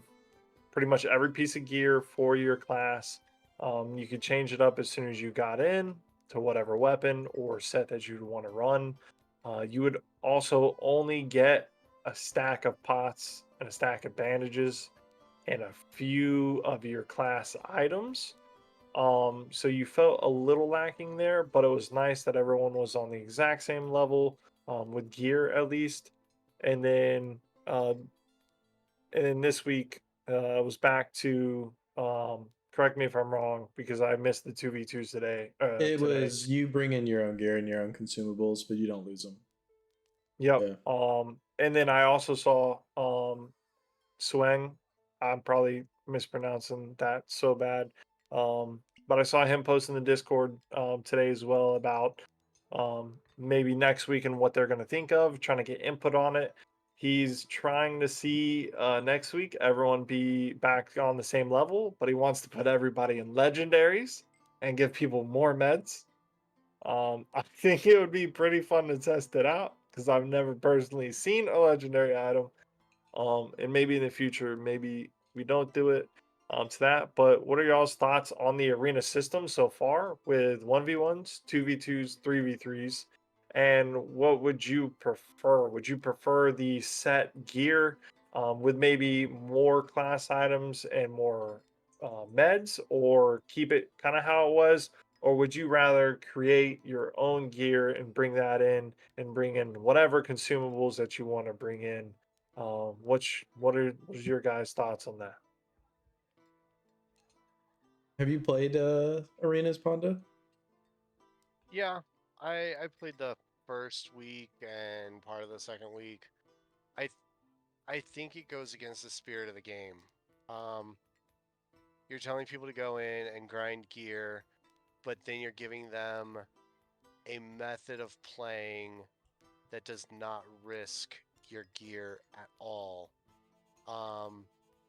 pretty much every piece of gear for your class. You could change it up as soon as you got in to whatever weapon or set that you'd want to run. You would also only get a stack of pots and a stack of bandages and a few of your class items. So you felt a little lacking there, but it was nice that everyone was on the exact same level, with gear at least. And then uh, and then this week, I was back to, correct me if I'm wrong because I missed the 2v2s today. It was you bring in your own gear and your own consumables, but you don't lose them. Yep. Yeah. And then I also saw Swang. I'm probably mispronouncing that so bad. But I saw him post in the Discord today as well about maybe next week and what they're going to think of, trying to get input on it. He's trying to see next week everyone be back on the same level, but he wants to put everybody in legendaries and give people more meds. I think it would be pretty fun to test it out because I've never personally seen a legendary item, and maybe in the future, maybe we don't do it to that. But what are y'all's thoughts on the arena system so far with 1v1s, 2v2s, 3v3s? And what would you prefer? Would you prefer the set gear with maybe more class items and more meds, or keep it kind of how it was? Or would you rather create your own gear and bring that in and bring in whatever consumables that you want to bring in? What is your guys' thoughts on that? Have you played Arenas, Ponda? Yeah, I played the first week and part of the second week. I th- I think it goes against the spirit of the game. Um, you're telling people to go in and grind gear, but then you're giving them a method of playing that does not risk your gear at all. Um,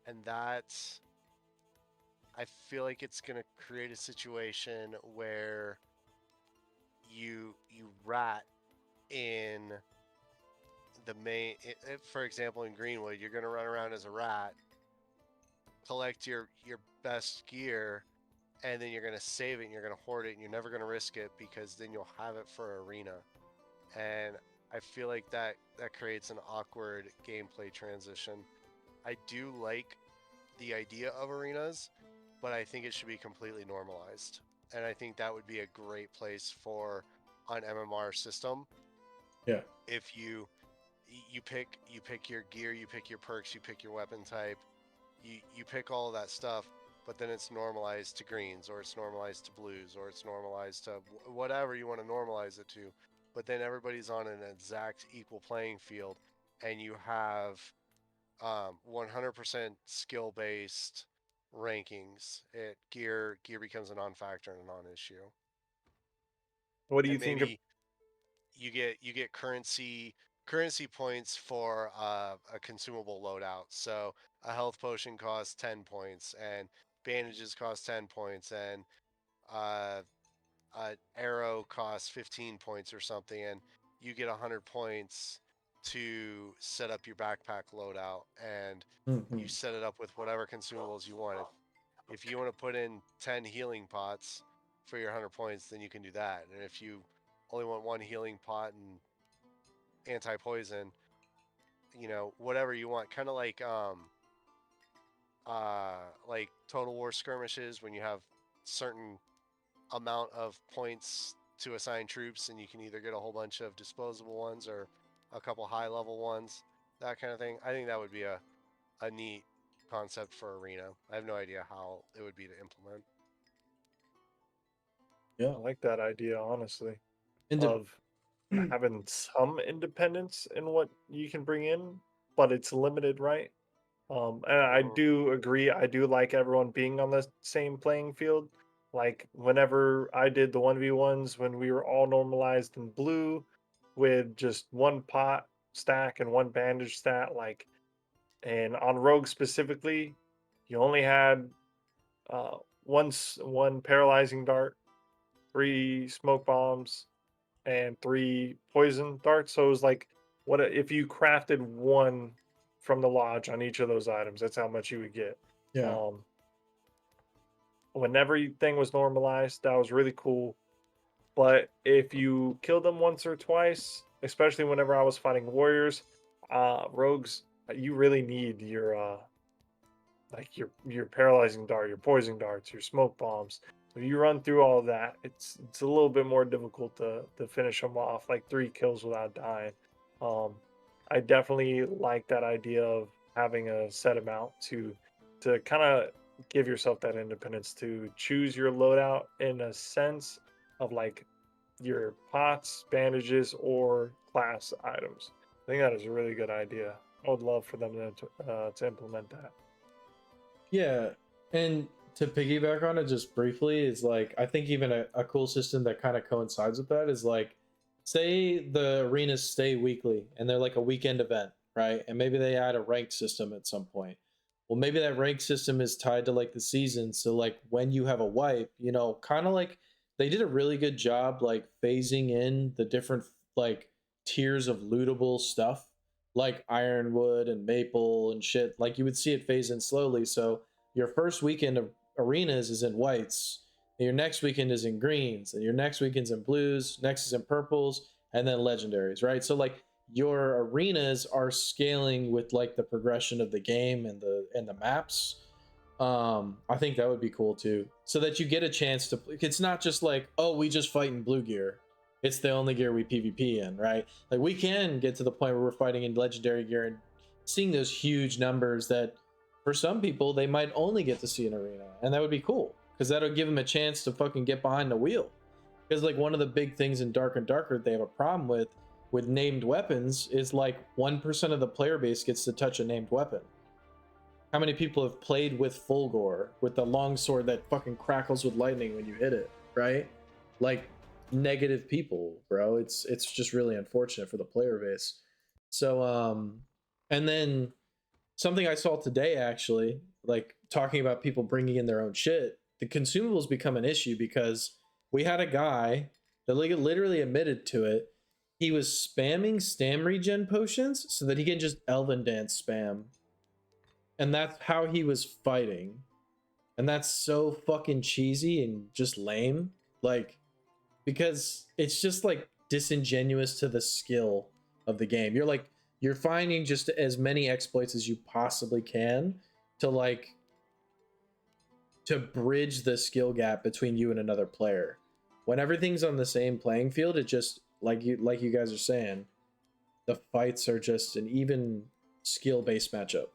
and that's I feel like it's gonna create a situation where you rat in the main. For example, in Greenwood, you're gonna run around as a rat, collect your best gear, and then you're gonna save it and you're gonna hoard it and you're never gonna risk it because then you'll have it for arena. And I feel like that creates an awkward gameplay transition. I do like the idea of arenas, but I think it should be completely normalized. And I think that would be a great place for an MMR system Yeah. if you pick your gear, you pick your perks, you pick your weapon type, you pick all of that stuff, but then it's normalized to greens or it's normalized to blues or it's normalized to whatever you want to normalize it to. But then everybody's on an exact equal playing field, and you have 100% skill based rankings. Gear becomes a non-factor and a non-issue. What do you And think of maybe you get currency points for a consumable loadout. So a health potion costs 10 points, and bandages cost 10 points, and uh, an arrow costs 15 points or something, and you get 100 points to set up your backpack loadout, and Mm-hmm. you set it up with whatever consumables you want. If you want to put in 10 healing pots for your 100 points, then you can do that. And if you only want one healing pot and anti-poison, whatever you want, kind of like Total War skirmishes when you have certain amount of points to assign troops, and you can either get a whole bunch of disposable ones or a couple high level ones, that kind of thing. I think that would be a neat concept for arena. I have no idea how it would be to implement. Yeah. I like that idea, honestly, And of having some independence in what you can bring in, but it's limited, right? And I Mhm. do agree. I do like everyone being on the same playing field. Like whenever I did the 1v1s when we were all normalized in blue with just one pot stack and one bandage stat, like, and on rogue specifically, you only had one paralyzing dart, three smoke bombs, and three poison darts. So it was like, if you crafted one from the lodge on each of those items? That's how much you would get. yeah. Um, when everything was normalized, that was really cool. But if you killed them once or twice, especially whenever I was fighting warriors, rogues, you really need your like your paralyzing dart, your poison darts, your smoke bombs. So you run through all of that, it's a little bit more difficult to finish them off, like 3 kills without dying. Um, I definitely like that idea of having a set amount to kind of give yourself that independence to choose your loadout in a sense of like your pots, bandages, or class items. I think that is a really good idea. I would love for them to implement that. Yeah, and to piggyback on it just briefly is like I think even a cool system that kind of coincides with that is like say the arenas stay weekly and they're like a weekend event, right? And maybe they add a rank system at some point. Well, maybe that rank system is tied to like the season. So like when you have a wipe, kind of like they did a really good job like phasing in the different like tiers of lootable stuff like ironwood and maple and shit. Like you would see it phase in slowly. So your first weekend of arenas is in whites, and your next weekend is in greens, and your next weekend's in blues, next is in purples, and then legendaries, right? So like your arenas are scaling with like the progression of the game and the maps. I think that would be cool too, so that you get a chance to. It's not just like, oh, we just fight in blue gear. It's the only gear we PvP in, right? Like we can get to the point where we're fighting in legendary gear and seeing those huge numbers that for some people they might only get to see in arena, and that would be cool because that'll give them a chance to fucking get behind the wheel. Because like one of the big things in Dark and Darker they have a problem with named weapons is like 1% of the player base gets to touch a named weapon. How many people have played with Fulgor, with the longsword that fucking crackles with lightning when you hit it, right? Like negative people, bro. It's just really unfortunate for the player base. So and then something I saw today actually, like talking about people bringing in their own shit, the consumables become an issue because we had a guy that literally admitted to it. He was spamming stam regen potions so that he can just Elven Dance spam, and that's how he was fighting. And that's so fucking cheesy and just lame. Like, because it's just like disingenuous to the skill of the game. You're finding just as many exploits as you possibly can to like to bridge the skill gap between you and another player. When everything's on the same playing field, it just like you guys are saying, the fights are just an even skill based matchup.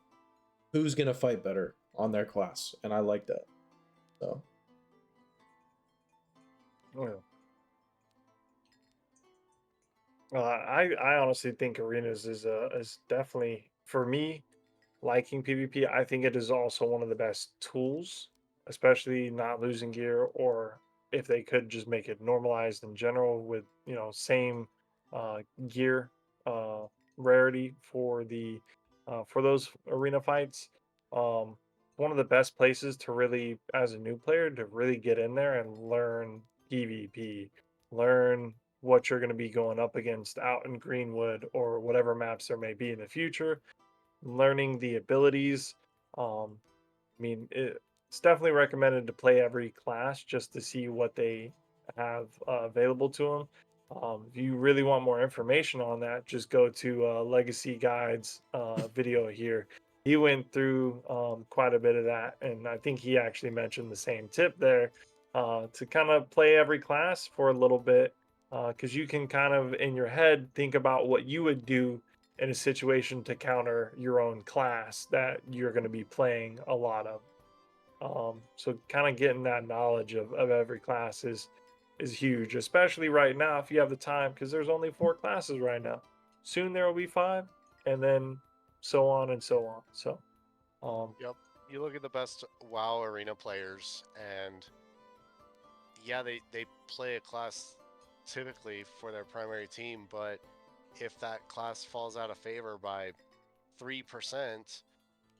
Who's gonna fight better on their class? And I like that. So Yeah. I honestly think arenas is definitely for me liking PvP. I think it is also one of the best tools, especially not losing gear, or if they could just make it normalized in general with same gear uh, rarity for those arena fights. Um, one of the best places to really, as a new player, to really get in there and learn PvP, learn what you're going to be going up against out in Greenwood or whatever maps there may be in the future, learning the abilities. Um, it's definitely recommended to play every class just to see what they have available to them. If you really want more information on that, just go to Legacy Guide's video here. He went through quite a bit of that, and I think he actually mentioned the same tip there to kind of play every class for a little bit because you can kind of in your head think about what you would do in a situation to counter your own class that you're going to be playing a lot of. So kind of getting that knowledge of every class is is huge, especially right now if you have the time, because there's only 4 classes right now. Soon there will be 5, and then so on and so on. So, Yep. You look at the best WoW arena players, and yeah, they play a class typically for their primary team, but if that class falls out of favor by 3%,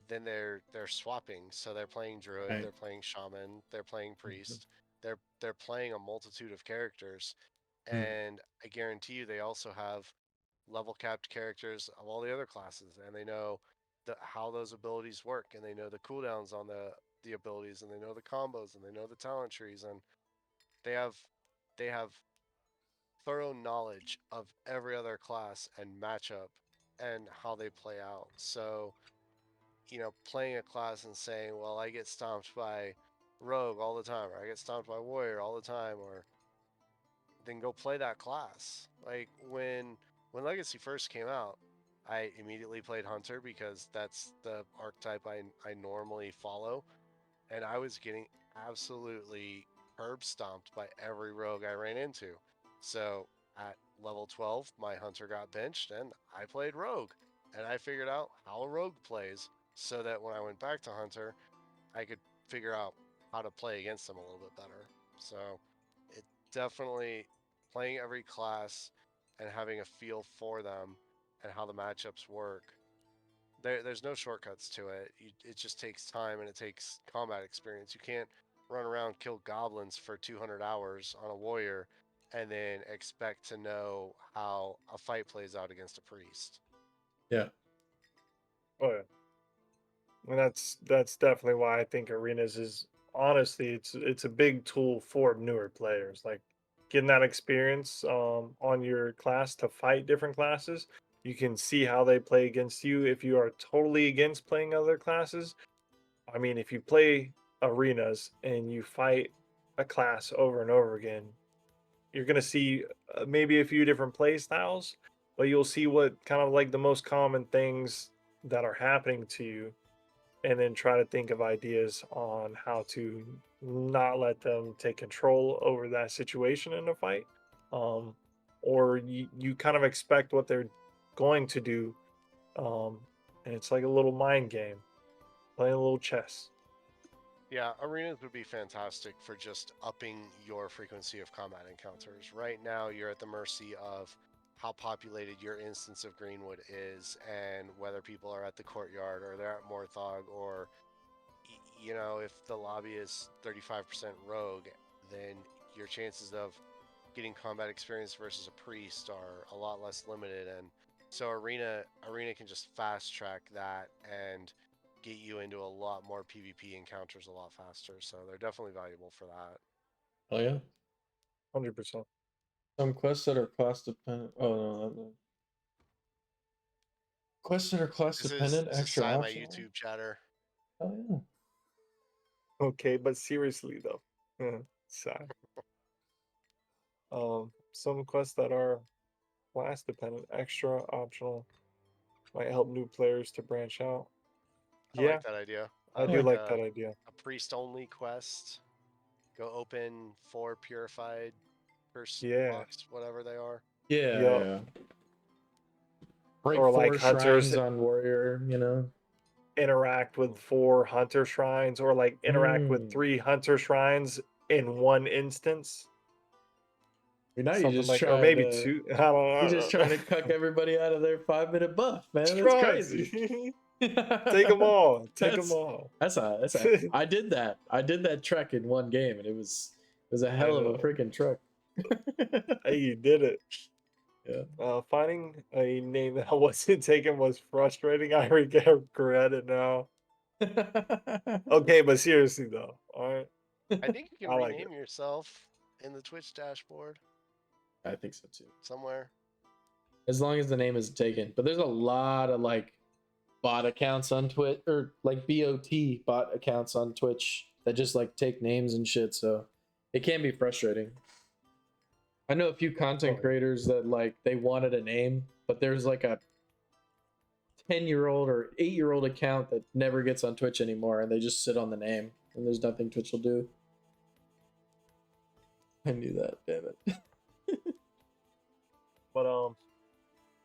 then they're swapping. So they're playing druid, Right. they're playing shaman, they're playing priest. They're playing a multitude of characters, Mm. and I guarantee you they also have level capped characters of all the other classes, and they know how those abilities work, and they know the cooldowns on the abilities, and they know the combos, and they know the talent trees, and they have they have thorough knowledge of every other class and matchup and how they play out. So, playing a class and saying, well, I get stomped by rogue all the time, or I get stomped by warrior all the time, or then go play that class. Like when Legacy first came out, I immediately played Hunter because that's the archetype I normally follow, and I was getting absolutely herb stomped by every rogue I ran into. So at level 12, my hunter got benched and I played rogue. And I figured out how a rogue plays so that when I went back to hunter, I could figure out how to play against them a little bit better. So it definitely playing every class and having a feel for them and how the matchups work, there's no shortcuts to it. It just takes time and it takes combat experience. You can't run around kill goblins for 200 hours on a warrior and then expect to know how a fight plays out against a priest. Yeah. oh yeah. And that's definitely why I think arenas is honestly it's a big tool for newer players. Like getting that experience on your class to fight different classes. You can see how they play against you if you are totally against playing other classes. I mean, if you play arenas and you fight a class over and over again, you're going to see maybe a few different play styles, but you'll see what kind of like the most common things that are happening to you, and then try to think of ideas on how to not let them take control over that situation in a fight. Um, or you kind of expect what they're going to do. Um, and it's like a little mind game, playing a little chess. Yeah, arenas would be fantastic for just upping your frequency of combat encounters. Right now, you're at the mercy of how populated your instance of Greenwood is and whether people are at the courtyard or they're at Morthog or if the lobby is 35% rogue, then your chances of getting combat experience versus a priest are a lot less limited, and so arena can just fast track that and get you into a lot more PvP encounters a lot faster. So they're definitely valuable for that. Oh yeah. 100%. Some quests that are class dependent. Oh no, quests that are class This is dependent, this is extra Sai, my optional. YouTube chatter. Oh yeah. Okay, but seriously though, sad. Some quests that are class dependent, extra optional, might help new players to branch out. I like Yeah, that idea. I do Yeah. like that idea. A priest only quest. Go open 4 purified first Yeah. box, whatever they are. Yeah, Yup. yeah. Break Or like 4 hunters shrines on warrior, you know. interact with 4 hunter shrines, or like interact with Mm. 3 hunter shrines in one instance. Now you Something just like, or trying maybe to two. I you're don't just know. trying to cuck everybody out of their 5-minute buff, man. That's Shrines. crazy. Take them all. Take them that's all. that's a I did that. I did that trek in one game and it was a I hell of a know. freaking trek. Hey, you did it. Yeah. Finding a name that wasn't taken was frustrating. I regret it now. Okay, but seriously though, all right, I think you can I like it. rename yourself in the Twitch dashboard I think so too. somewhere. As long as the name is taken. But there's a lot of like bot accounts on Twitch, or like bot accounts on Twitch that just like take names and shit, so it can be frustrating. I know a few content Oh yeah, creators that like they wanted a name, but there's like a 10-year-old or 8-year-old account that never gets on Twitch anymore and they just sit on the name and there's nothing Twitch will do. I knew that. Damn it. But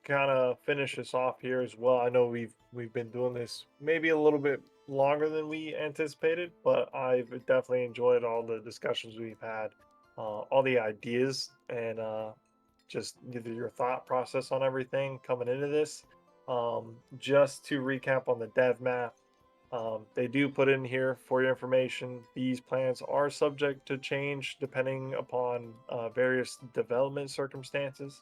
kind of finish this off here as well. I know we've been doing this maybe a little bit longer than we anticipated, but I've definitely enjoyed all the discussions we've had, all the ideas, and just your thought process on everything coming into this. Just to recap on the dev map, they do put in here for your information. These plans are subject to change depending upon various development circumstances.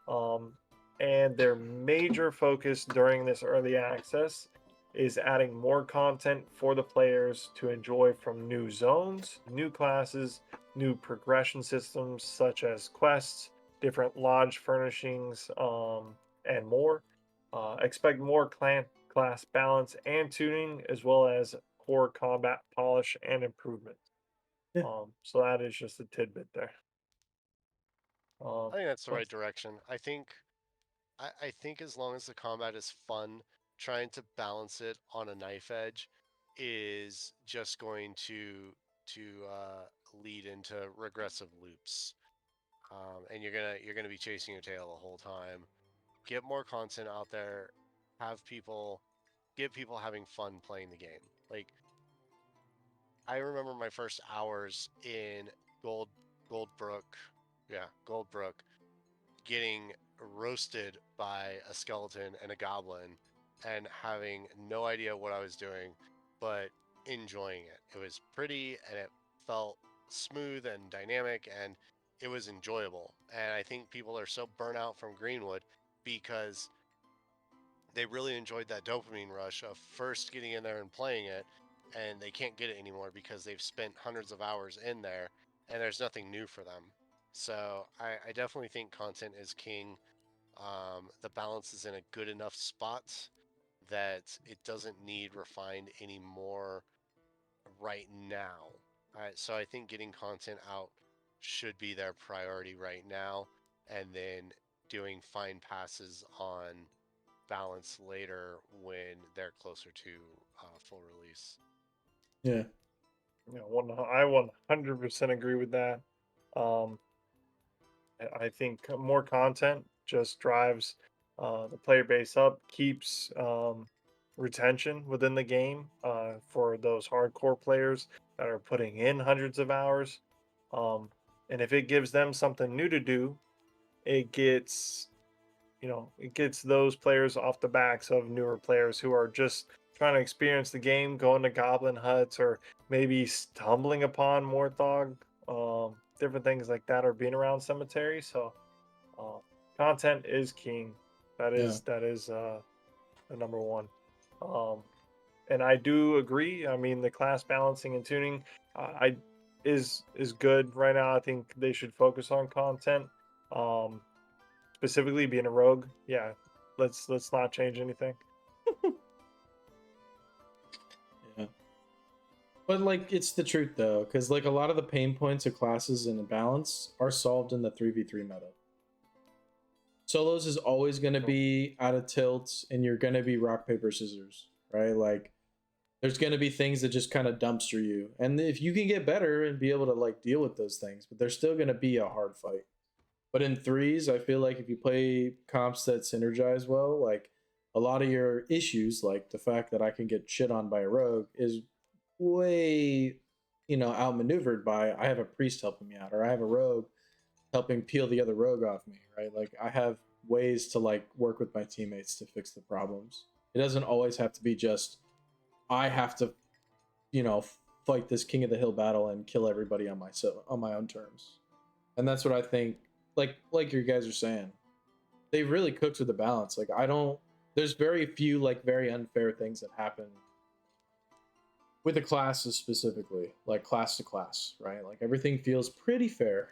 Um, and their major focus during this early access is adding more content for the players to enjoy from new zones, new classes, new progression systems such as quests, different lodge furnishings, and more. Expect more clan class balance and tuning, as well as core combat polish and improvement. Yeah. So that is just a tidbit there. I think that's the But right direction. I think as long as the combat is fun, trying to balance it on a knife edge is just going to lead into regressive loops, and you're gonna be chasing your tail the whole time. Get more content out there, have people get people having fun playing the game. Like I remember my first hours in Gold Goldbrook, yeah, Goldbrook, getting roasted by a skeleton and a goblin and having no idea what I was doing, but enjoying it. It was pretty and it felt smooth and dynamic and it was enjoyable. And I think people are so burnt out from Greenwood because they really enjoyed that dopamine rush of first getting in there and playing it, and they can't get it anymore because they've spent hundreds of hours in there and there's nothing new for them. So I definitely think content is king. The balance is in a good enough spot that it doesn't need refined anymore right now. So I think getting content out should be their priority right now, and then doing fine passes on balance later when they're closer to full release. Yeah. I 100% agree with that. Um, I think more content just drives the player base up, keeps retention within the game for those hardcore players that are putting in hundreds of hours. Um, and if it gives them something new to do, it gets it gets those players off the backs of newer players who are just trying to experience the game, going to goblin huts, or maybe stumbling upon Morthog, different things like that, or being around cemeteries. So, uh, content is king. Yeah. That is the number one. Um, and I do agree. I mean, the class balancing and tuning, I is good right now. I think they should focus on content. Um, Specifically being a rogue, yeah. Let's not change anything. Yeah. But like it's the truth though, because like a lot of the pain points of classes in balance are solved in the 3v3 meta. Solos is always gonna Sure. be out of tilt and you're gonna be rock, paper, scissors, right? Like there's gonna be things that just kind of dumpster you. And if you can get better and be able to like deal with those things, but there's still gonna be a hard fight. But in threes, I feel like if you play comps that synergize well, like a lot of your issues, like the fact that I can get shit on by a rogue, is way, outmaneuvered by I have a priest helping me out, or I have a rogue helping peel the other rogue off me, right? Like I have ways to like work with my teammates to fix the problems. It doesn't always have to be just I have to, you know, fight this king of the hill battle and kill everybody on my own terms. And that's what I think. Like you guys are saying, they really cooked with the balance. Like I don't. There's very few like very unfair things that happen with the classes specifically, like class to class, right? Like everything feels pretty fair.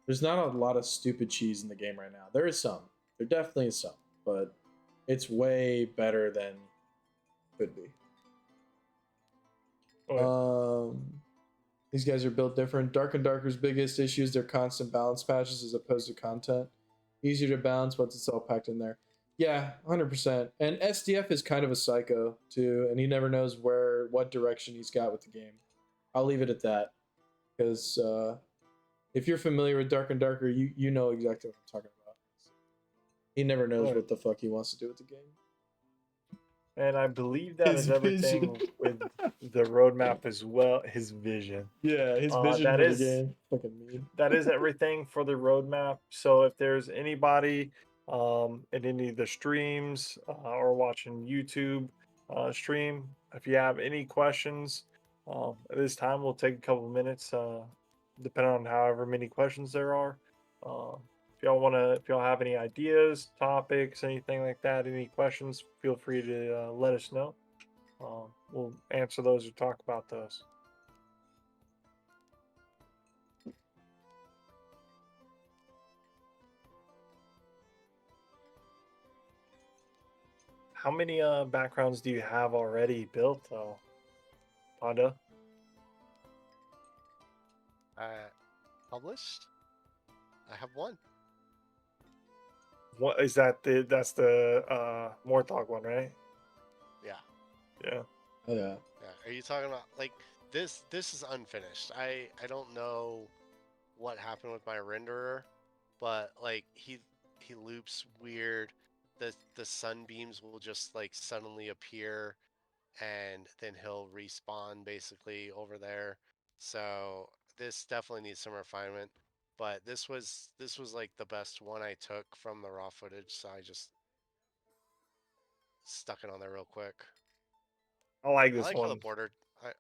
There's not a lot of stupid cheese in the game right now. There is some. There definitely is some, but it's way better than could be. But Um, these guys are built different. Dark and Darker's biggest issue is their constant balance patches as opposed to content. Easier to balance once it's all packed in there. Yeah, 100%. And SDF is kind of a psycho too, and he never knows what direction he's got with the game. I'll leave it at that because If you're familiar with Dark and Darker, you know exactly what I'm talking about. He never knows Right. what the fuck he wants to do with the game. And I believe that His is vision. everything with the roadmap as well. His vision. Yeah, his vision That for the is game. Fucking mean. that is everything for the roadmap. So if there's anybody in any of the streams or watching YouTube stream, if you have any questions, at this time we'll take a couple minutes, depending on however many questions there are. If y'all have any ideas, topics, anything like that, any questions, feel free to let us know. We'll answer those or talk about those. How many backgrounds do you have already built, Honda? Published. I have one. What is that? That's the Morthog one, right? Yeah. Yeah. Oh yeah. Yeah. Are you talking about like this? This is unfinished. I don't know what happened with my renderer, but like he loops weird. The sunbeams will just like suddenly appear, and then he'll respawn basically over there. So this definitely needs some refinement. But this was like the best one I took from the raw footage, so I just stuck it on there real quick. I like I this like how the one. border.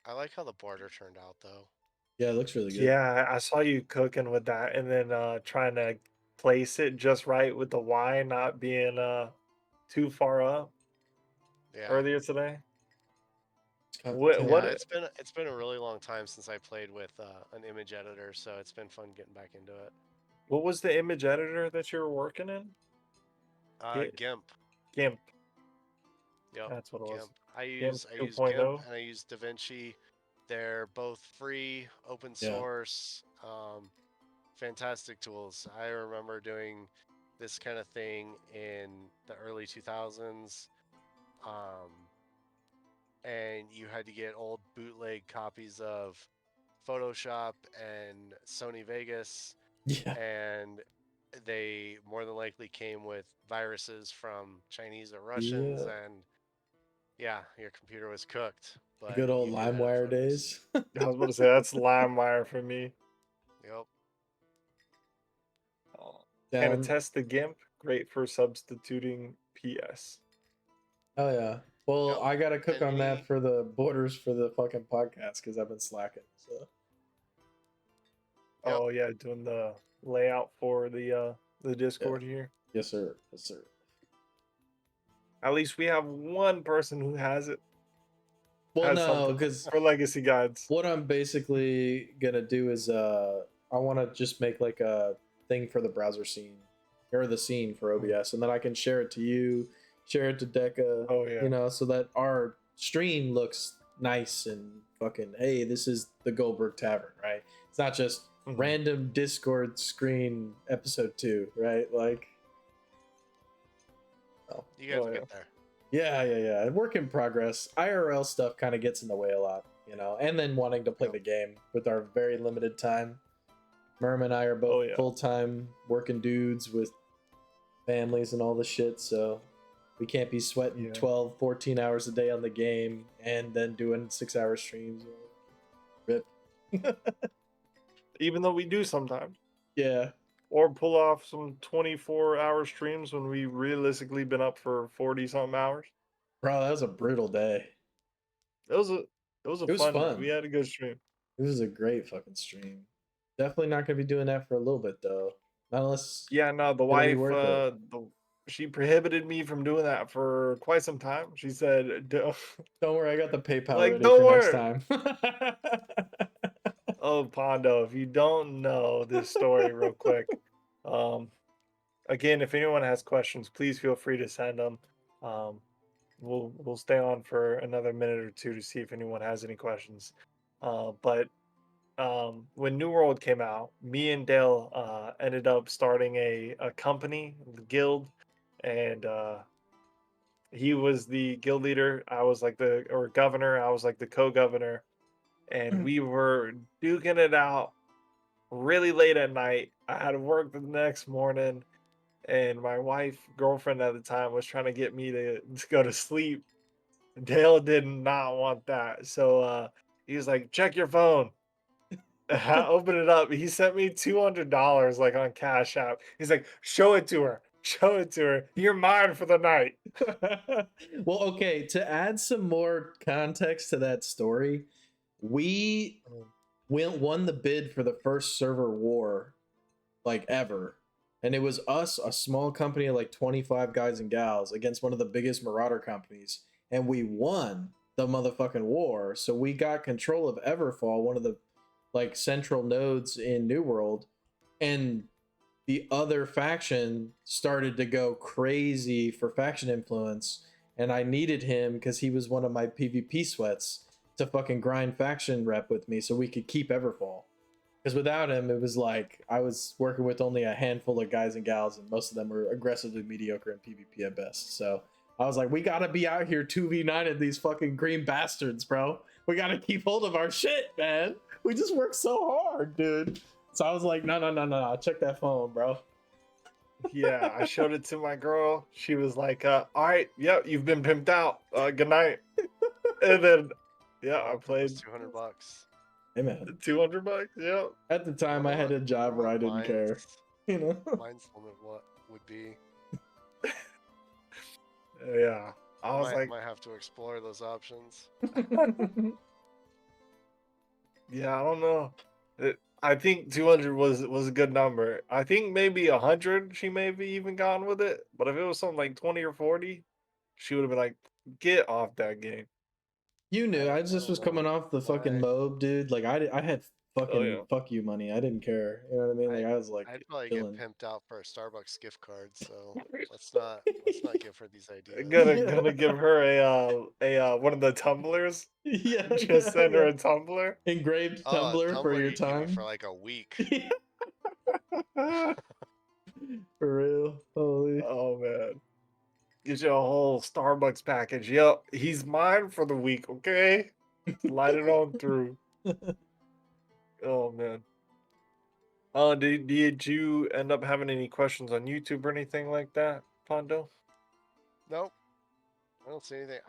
I like how the border turned out though. Yeah, it looks really good. Yeah, I saw you cooking with that and then trying to place it just right with the Y not being too far up Yeah. earlier today. It's kind of What Yeah, intent. what it's been a really long time since I played with an image editor, so it's been fun getting back into it. what was the image editor that you were working in? GIMP. GIMP. Yep, That's what it was. GIMP. I GIMP use I use GIMP 2.0. and I use DaVinci. They're both free, open Yeah. source, fantastic tools. I remember doing this kind of thing in the early 2000s, um, and you had to get old bootleg copies of Photoshop and Sony Vegas, Yeah. and they more than likely came with viruses from Chinese or Russians, Yeah. and yeah, your computer was cooked, The but good old you knew how to LimeWire focus. days. I was about to say that's LimeWire for me. Yep. Can Down. attest the GIMP. Great for substituting PS. Oh yeah. Well, Yep. I gotta cook And on that any for the borders for the fucking podcast because I've been slacking. So Yep. Oh yeah, doing the layout for the yeah. Discord here. Yes sir. Yes sir. At least we have one person who Well, has no, something because for legacy guides. what I'm basically gonna do is I want to just make like a thing for the browser scene or the scene for Mm. OBS, and then I can share it to you, share it to Deca, Oh yeah. you know, so that our stream looks nice and fucking. Hey, this is the Goldberg Tavern, right? It's not just Mhm. random Discord screen episode 2, right? Like, oh, You guys Oh will yeah. get there. yeah. Work in progress. IRL stuff kind of gets in the way a lot, you know, and then wanting to play Yep. the game with our very limited time. Merm and I are both Oh yeah. full time working dudes with families and all the shit, so we can't be sweating Yeah. 12, 14 hours a day on the game and then doing 6 hour streams. Rip. Even though we do sometimes. Yeah. Or pull off some 24-hour streams when we realistically been up for 40 something hours. Bro, that was a brutal day. It was a It was fun day. fun. We had a good stream. It was a great fucking stream. Definitely not gonna be doing that for a little bit though. Not unless Yeah, no, the it'll be wife, worth it. she prohibited me from doing that for quite some time. She said, Don't worry, I got the PayPal like, ready don't for next worry. time. Oh, Pondo, if you don't know this story real quick, um, again, if anyone has questions, please feel free to send them. Um, we'll stay on for another minute or two to see if anyone has any questions. But when New World came out, me and Dale ended up starting a company, the guild, and he was the guild leader. I was like the or governor. I was like the co-governor, and we were duking it out really late at night. I had to work the next morning, and my wife, girlfriend at the time, was trying to get me to go to sleep. Dale did not want that. So he was like, check your phone. I opened it up. He sent me $200 like on Cash App. He's like, show it to her. Show it to her. You're mine for the night. Well, okay, to add some more context to that story, we won the bid for the first server war like ever. And it was us, a small company of like 25 guys and gals, against one of the biggest Marauder companies. And we won the motherfucking war. So we got control of Everfall, one of the like central nodes in New World. And the other faction started to go crazy for faction influence. And I needed him because he was one of my PvP sweats to fucking grind faction rep with me so we could keep Everfall. Because without him, it was like I was working with only a handful of guys and gals, and most of them were aggressively mediocre in PvP at best. So I was like, we gotta be out here 2v9 at these fucking green bastards, bro. We gotta keep hold of our shit, man. We just work so hard, dude. So I was like, no. Check that phone, bro. Yeah, I showed it to my girl. She was like, all right, yep, you've been pimped out. Good night. And then, yeah, I Well, it was played $200. Hey, man. $200. Yep. At the time, I had a job where I didn't care. You know? Mine's limit what would be. Yeah. I was like, Might have to explore those options. yeah, I don't know. I think 200 was a good number. I think maybe 100 she maybe even gone with it. But if it was something like 20 or 40, she would have been like, get off that game. You knew. I just don't was coming know. off the fucking mob, dude. Like I had Oh fucking yeah. fuck you money. I didn't care. You know what I mean? Like I was like I'd probably get chilling. pimped out for a Starbucks gift card, so let's not give her these ideas. Gonna give her a one of the tumblers. Just send her Yeah. a tumbler. Engraved Oh, a tumbler for tumbler your you give me for time. like a week. Yeah. For real. Holy. Oh man. Get you a whole Starbucks package. Yep, he's mine for the week, okay? Slide it on through. Oh man. Did you end up having any questions on YouTube or anything like that, Pondo? Nope, I don't see anything.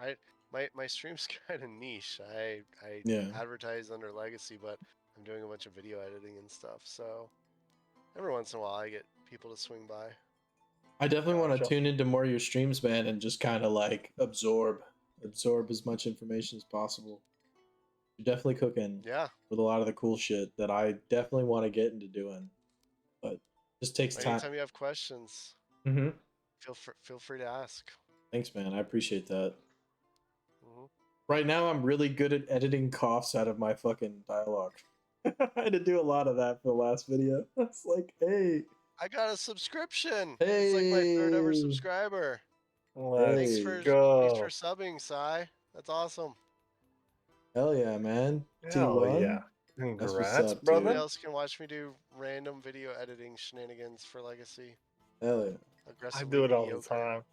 My stream's kind of niche. I Yeah. advertise under Legacy, but I'm doing a bunch of video editing and stuff. So every once in a while, I get people to swing by. I definitely want to Gotcha. tune into more of your streams, man, and just kind of like absorb as much information as possible. You're definitely cooking Yeah. with a lot of the cool shit that I definitely want to get into doing, but just takes time. Anytime you have questions, Mm-hmm. feel free to ask. Thanks, man. I appreciate that. Hmm. Right now, I'm really good at editing coughs out of my fucking dialogue. I had to do a lot of that for the last video. It's like, hey, I got a subscription. It's like my third ever hey, subscriber. Let's hey. Thanks for go. subbing, Sai. That's awesome. Hell yeah, man. Hell yeah. T1. That's what's Congrats, up, Somebody brother. dude. else can watch me do random video editing shenanigans for Legacy. Hell I Aggressively do it all the mediocre. time.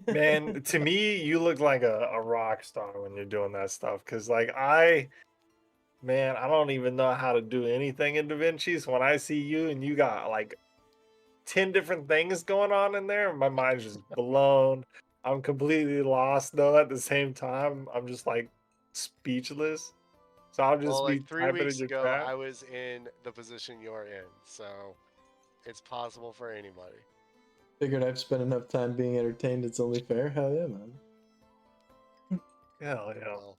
yeah. Man, to me, you look like a rock star when you're doing that stuff. Cause like man, I don't even know how to do anything in DaVinci. So when I see you and you got like 10 different things going on in there, my mind's just blown. I'm completely lost though at the same time. I'm just like speechless. So I'll Well, just like be three typing in weeks your ago, chat. I was in the position you're in, so it's possible for anybody. Figured I've spent enough time being entertained. It's only fair. Hell yeah, man. Hell yeah. Well,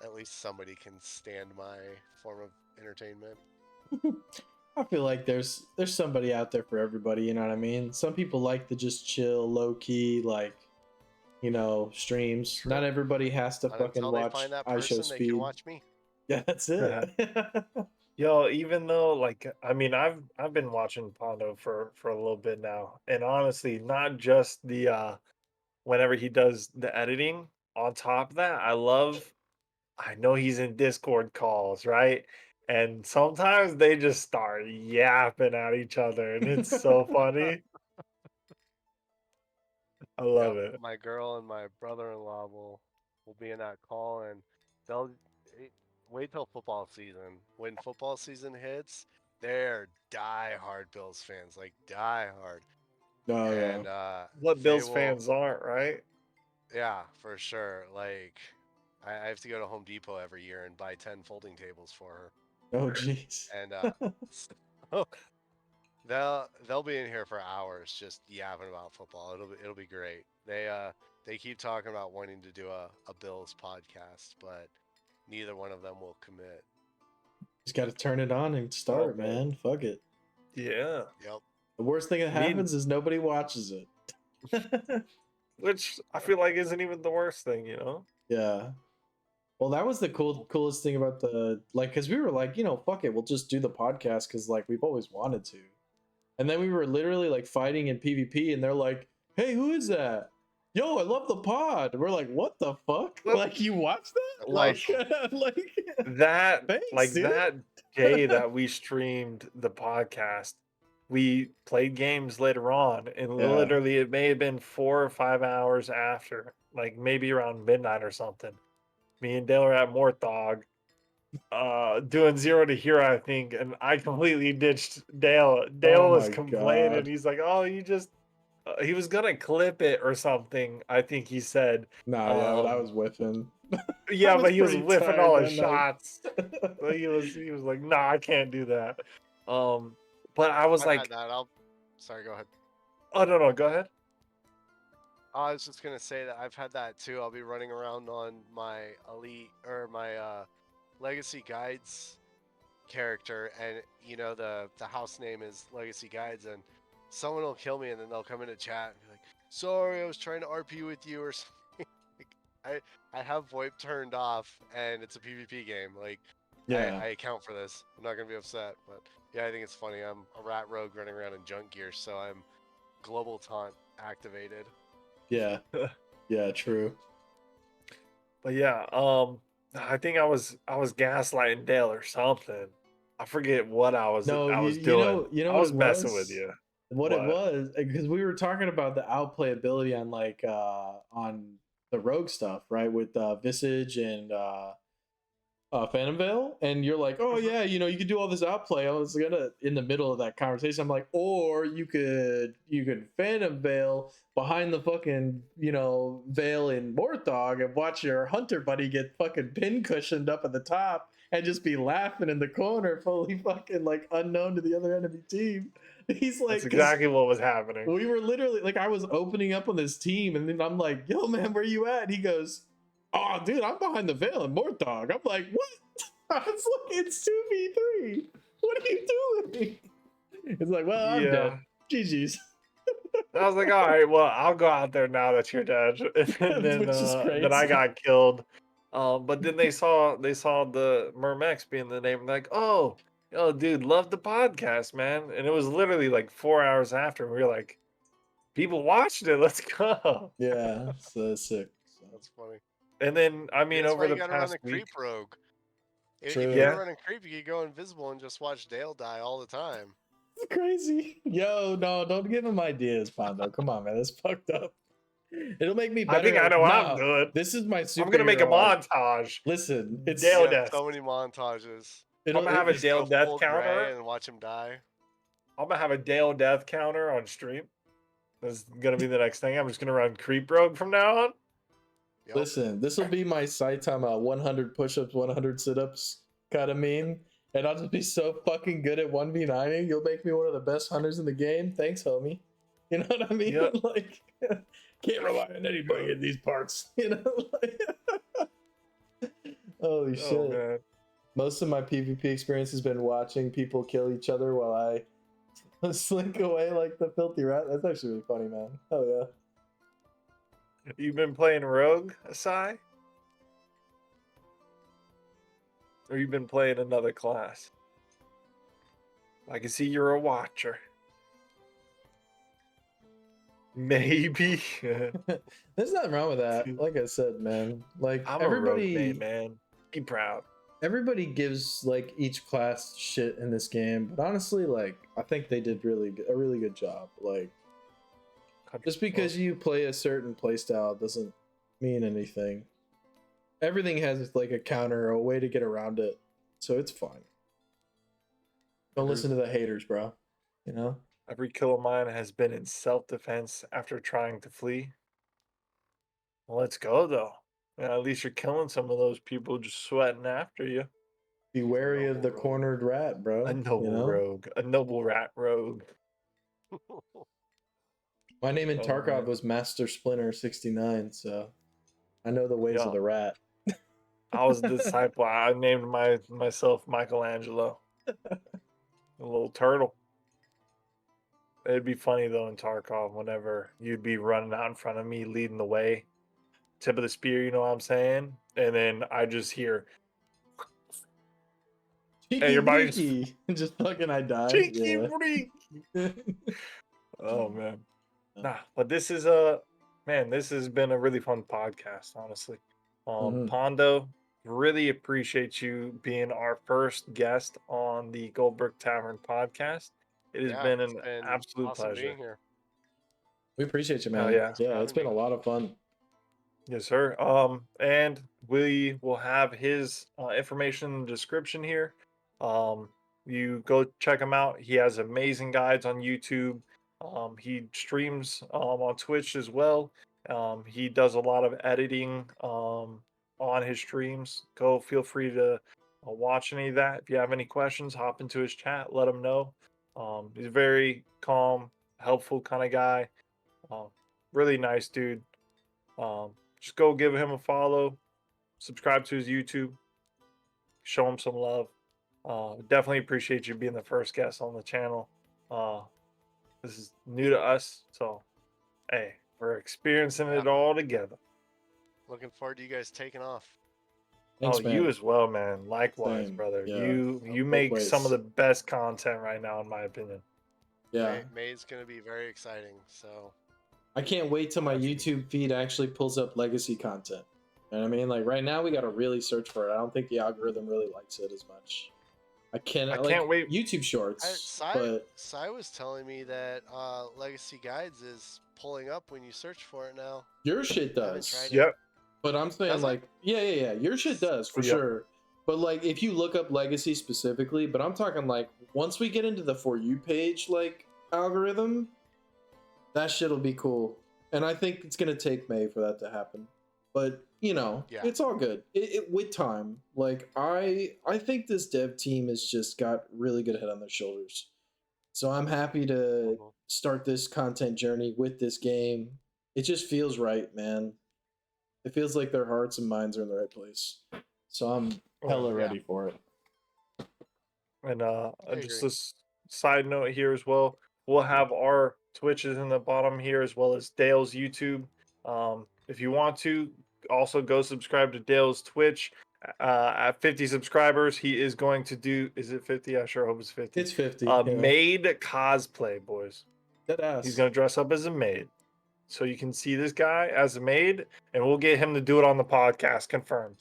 at least somebody can stand my form of entertainment. I feel like there's somebody out there for everybody. You know what I mean? Some people like to just chill, low key, like streams. True. Not everybody has to And fucking until they watch find that person, iShow's they can feed. watch me. Yeah, that's it. Yo, even though like I mean I've been watching Pondo for a little bit now. And honestly, not just the whenever he does the editing, on top of that, I know he's in Discord calls, right? And sometimes they just start yapping at each other and it's so funny. I love Yep, it. my girl and my brother-in-law will be in that call, and they'll eh, wait till football season. When football season hits, they're die-hard Bills fans, like die-hard. Oh yeah. And What they Bills will, fans aren't, right? yeah, for sure. Like, I have to go to Home Depot every year and buy 10 folding tables for her. Oh jeez. And so they'll be in here for hours just yapping about football. It'll be great. They keep talking about wanting to do a Bills podcast, but neither one of them will commit. Just got to turn it on and start, man. man. Fuck it. Yeah. Yep. The worst thing that I mean- happens is nobody watches it. Which I feel like isn't even the worst thing, you know? Yeah. Well, that was the coolest thing about the like, because we were like, fuck it, we'll just do the podcast because like we've always wanted to, and then we were literally like fighting in PvP, and they're like, "Hey, who is that? Yo, I love the pod." We're like, "What the fuck? Well, Like, you watch that? like- like, That Thanks, like dude. that day that we streamed the podcast, we played games later on, and Yeah. literally it may have been 4 or 5 hours after, like maybe around midnight or something. Me and Dale are at Morthog, doing 0 to hero, I think, and I completely ditched Dale. Dale Oh was my complaining. God. He's like, "Oh, you just," he was gonna clip it or something. I think he said. Nah, yeah, but I Um, was whiffing. Yeah, was but he was pretty whiffing tired all his that night. shots. But he was like, "Nah, I can't do that." But I was I've had like, that. Sorry, go ahead. "Oh no, go ahead." I was just gonna say that I've had that too. I'll be running around on my elite or my legacy guides character, and the house name is Legacy Guides, and someone will kill me, and then they'll come into chat and be like, "Sorry, I was trying to RP with you," or something. I have VoIP turned off, and it's a PvP game. Like, Yeah. I account for this. I'm not gonna be upset, but yeah, I think it's funny. I'm a rat rogue running around in junk gear, so I'm global taunt activated. Yeah. Yeah, true. But yeah, I think I was gaslighting Dale or something. I forget what I was No, doing. you know I what was it messing was? with you. What it What? was, because we were talking about the outplayability on like on the rogue stuff, right? With Visage and Phantom Veil, and you're like, oh Mhm. yeah, you could do all this outplay. I was gonna in the middle of that conversation, I'm like, or you could Phantom Veil behind the fucking veil in Morthog and watch your hunter buddy get fucking pin cushioned up at the top and just be laughing in the corner, fully fucking like unknown to the other enemy team. He's like, That's 'cause exactly what was happening. we were literally like, I was opening up on this team, and then I'm like, yo, man, where you at? And he goes, oh, dude, I'm behind the veil in Morthog. I'm like, what? I was like, it's 2v3. What are you doing? It's like, well, I'm Yeah. dead. GG's. I was like, all right, well, I'll go out there now that you're dead. And then Which is then I crazy. got killed. But then they saw the Mermex being the name, like, oh, dude, love the podcast, man. And it was literally like 4 hours after, and we were like, people watched it, let's go. Yeah, so sick. So. That's funny. And then I mean, That's why over you the gotta run past the week, creep rogue. If True. you're Yeah. running creep, you could go invisible and just watch Dale die all the time. It's crazy. Yo, no, don't give him ideas, Pondo. Come on, man. That's fucked up. It'll make me better. I think I know what I'm doing. This is my superhero. I'm gonna make a arc. montage. Listen, it's Dale Yeah, death. so many montages. I'm gonna have a Just Dale go death full gray counter. and watch him die. I'm gonna have a Dale death counter on stream. That's gonna be the next thing. I'm just gonna run creep rogue from now on. Yep. Listen, this will be my Saitama 100 push-ups, 100 sit-ups kind of meme, and I'll just be so fucking good at 1v9ing. You'll make me one of the best hunters in the game. Thanks, homie. You know what I mean? Yep. Like, can't rely on anybody in these parts. Like, holy shit. Oh man. Most of my PvP experience has been watching people kill each other while I slink away like the filthy rat. That's actually really funny, man. Hell yeah. You've been playing rogue, Asai? Or you've been playing another class? I can see you're a watcher. Maybe. There's nothing wrong with that. Like I said, man. Like I'm a rogue main, man. Be proud. everybody gives like each class shit in this game, but honestly, like I think they did a really good job. Like just because you play a certain playstyle doesn't mean anything. Everything has like a counter or a way to get around it, so it's fine. Don't Every, listen to the haters, bro. You know? every kill of mine has been in self-defense after trying to flee. Well, let's go though. Yeah, at least you're killing some of those people just sweating after you. Be He's a wary of noble the rogue. cornered rat, A bro. You noble know? rogue, a noble rat rogue. My name in Oh Tarkov man, was Master Splinter 69, so I know the ways of yeah. the rat. I was a disciple. I named myself Michelangelo, a little turtle. It'd be funny though in Tarkov whenever you'd be running out in front of me, leading the way, tip of the spear. You know what I'm saying? And then I just hear, "Hey, Cheeky your body's breaky. Just fucking I die. cheeky Yeah. freak." Oh man. Yeah. Nah, but this is a man. This has been a really fun podcast, honestly. Mhm. Pondo, really appreciate you being our first guest on the Goldbrook Tavern podcast. It has Yeah, been it's an been absolute awesome being pleasure. here. We appreciate you, Oh man. yeah, Thanks for Yeah, it's having been me. a lot of fun. yes sir. And we will have his information in the description here. Um, you go check him out. He has amazing guides on YouTube. He streams on Twitch as well. He does a lot of editing on his streams. Go feel free to watch any of that. If you have any questions, hop into his chat. Let him know. He's a very calm, helpful kind of guy. Um, really nice dude. Just go give him a follow, subscribe to his YouTube, show him some love. Definitely appreciate you being the first guest on the channel. Uh, this is new to us, so hey, we're experiencing Yeah, it all together. looking forward to you guys taking off. Oh, Thanks, you man. as well, man. Likewise, Same. brother. Yeah. You Both make some of ways. the best content right now, in my opinion. Yeah. May's gonna be very exciting. So I can't wait till my That's YouTube feed actually pulls up legacy content. You know what I mean? Like right now we gotta really search for it. I don't think the algorithm really likes it as much. I I can't can't like wait. YouTube shorts, Sai but Sai was telling me that Legacy Guides is pulling up when you search for it now. your shit I haven't tried does. it. Yep. But I'm saying Does it? like, yeah. Your shit does for Yep. sure. But like if you look up legacy specifically, but I'm talking like once we get into the for you page like algorithm, that shit'll be cool. And I think it's gonna take May for that to happen. But you know, Yeah. it's all good. With time. Like I think this dev team has just got really good head on their shoulders. So I'm happy to Mhm. start this content journey with this game. It just feels right, man. It feels like their hearts and minds are in the right place. So I'm Oh, hella Yeah, ready for it. And I just agree. a side note here as well, we'll have our Twitches in the bottom here as well as Dale's YouTube. If you want to, also go subscribe to Dale's Twitch. At 50 subscribers, he is going to do. Is it 50? I sure hope it's 50. It's 50. Yeah. Maid cosplay, boys. Dead He's ass. gonna dress up as a maid, so you can see this guy as a maid, and we'll get him to do it on the podcast. Confirmed.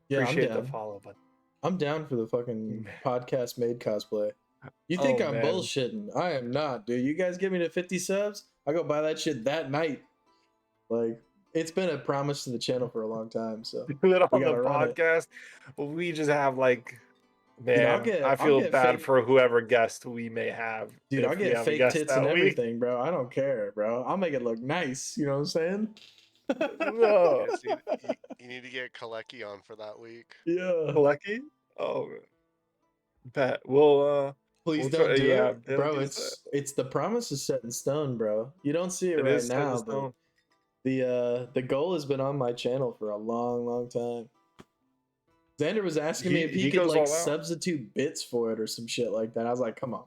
Yeah, I'm Appreciate the down. follow, but I'm down for the fucking podcast made cosplay. You think oh I'm man, bullshitting? I am not, dude. You guys give me to 50 subs, I go buy that shit that night. Like, it's been a promise to the channel for a long time, so do it we on the gotta run it. podcast. We just have like, Dude, I'll man, I I'll feel get bad fake for whoever guest we may have dude, I'll if we get have a fake guest tits and that week. everything, bro. I don't care, bro. I'll make it look nice, you know what I'm saying? You No, guys need you need to get Kalecki on for that week. Yeah. lucky. Oh, bet Please we'll don't try. do Yeah, it. they'll Bro, get that. it's the promise is set in stone, bro. You don't see it It right is set in now, but stone. the goal has been on my channel for a long time. Xander was asking me if he He could goes like all out. substitute bits for it or some shit like that. I was like, come on.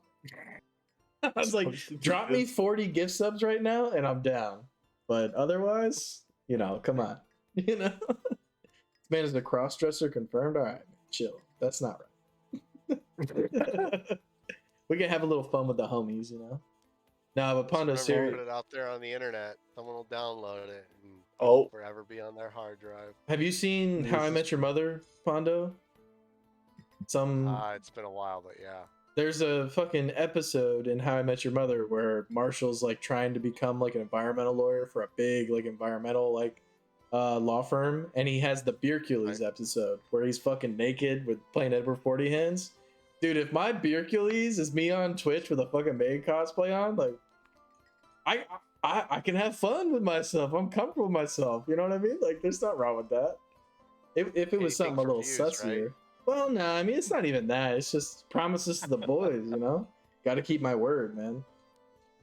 I was like, drop me 40 gift subs right now and I'm down. But otherwise, you know, come on. You know? This man is a cross dresser confirmed. All right, chill. That's not right. We can have a little fun with the homies, you know. Nah, but Just Pondo remember to serious. put it out there on the internet. Someone will download it and Oh, it'll forever be on their hard drive. Have you seen How news I is Met Your Mother, Pondo? Some It's been a while, but yeah. There's a fucking episode in How I Met Your Mother where Marshall's like trying to become like an environmental lawyer for a big like environmental like law firm, and he has the beer Right. Culies episode where he's fucking naked with playing Edward Forty Hands. Dude, if my Beercules is me on Twitch with a fucking Meg cosplay on, like, I can have fun with myself. I'm comfortable with myself. You know what I mean? Like, there's nothing wrong with that. If it was Anything something a for little views, right? sussier. Well, no, I mean, it's not even that. It's just promises to the boys, you know? Got to keep my word, man.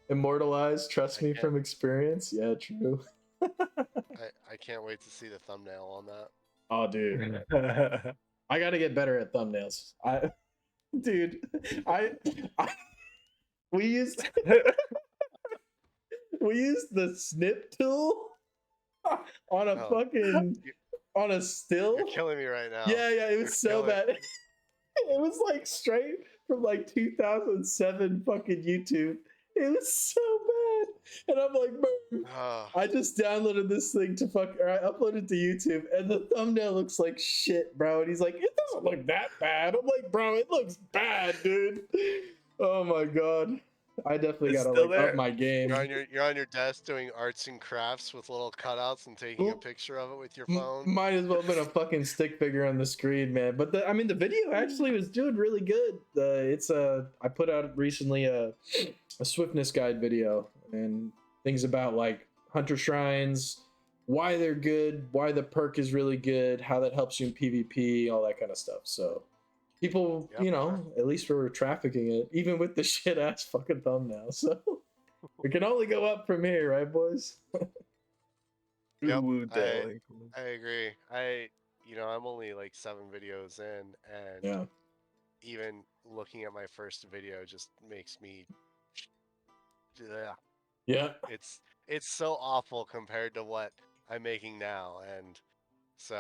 Immortalized, trust I me can't. from experience. Yeah, true. I can't wait to see the thumbnail on that. Oh, dude. I got to get better at thumbnails. Dude, I, I we used we used the snip tool on a Oh, fucking you- on a you're still. killing me right now. Yeah, it You're was so killing. bad. It was like straight from like 2007 fucking YouTube. It was so bad. And I'm like, "Bro, Oh, I just downloaded this thing to or I uploaded to YouTube, and the thumbnail looks like shit, bro." And he's like, "It doesn't look that bad." I'm like, "Bro, it looks bad, dude." Oh my god. I definitely It's gotta still like up there. my game. you're on your desk doing arts and crafts with little cutouts and taking a Well, picture of it with your phone. Might as well have been a fucking stick figure on the screen, man. But I mean, the video actually was doing really good. It's I put out recently a swiftness guide video and things about like hunter shrines, why they're good, why the perk is really good, how that helps you in PvP, all that kind of stuff. So people, Yep. at least we're trafficking it, even with the shit ass fucking thumbnail. So it can only go up from here, right, boys? Yep. Ooh, I Dale. I agree. I'm only like 7 videos in, and Yeah. even looking at my first video just makes me. Ugh. Yeah. It's so awful compared to what I'm making now, and so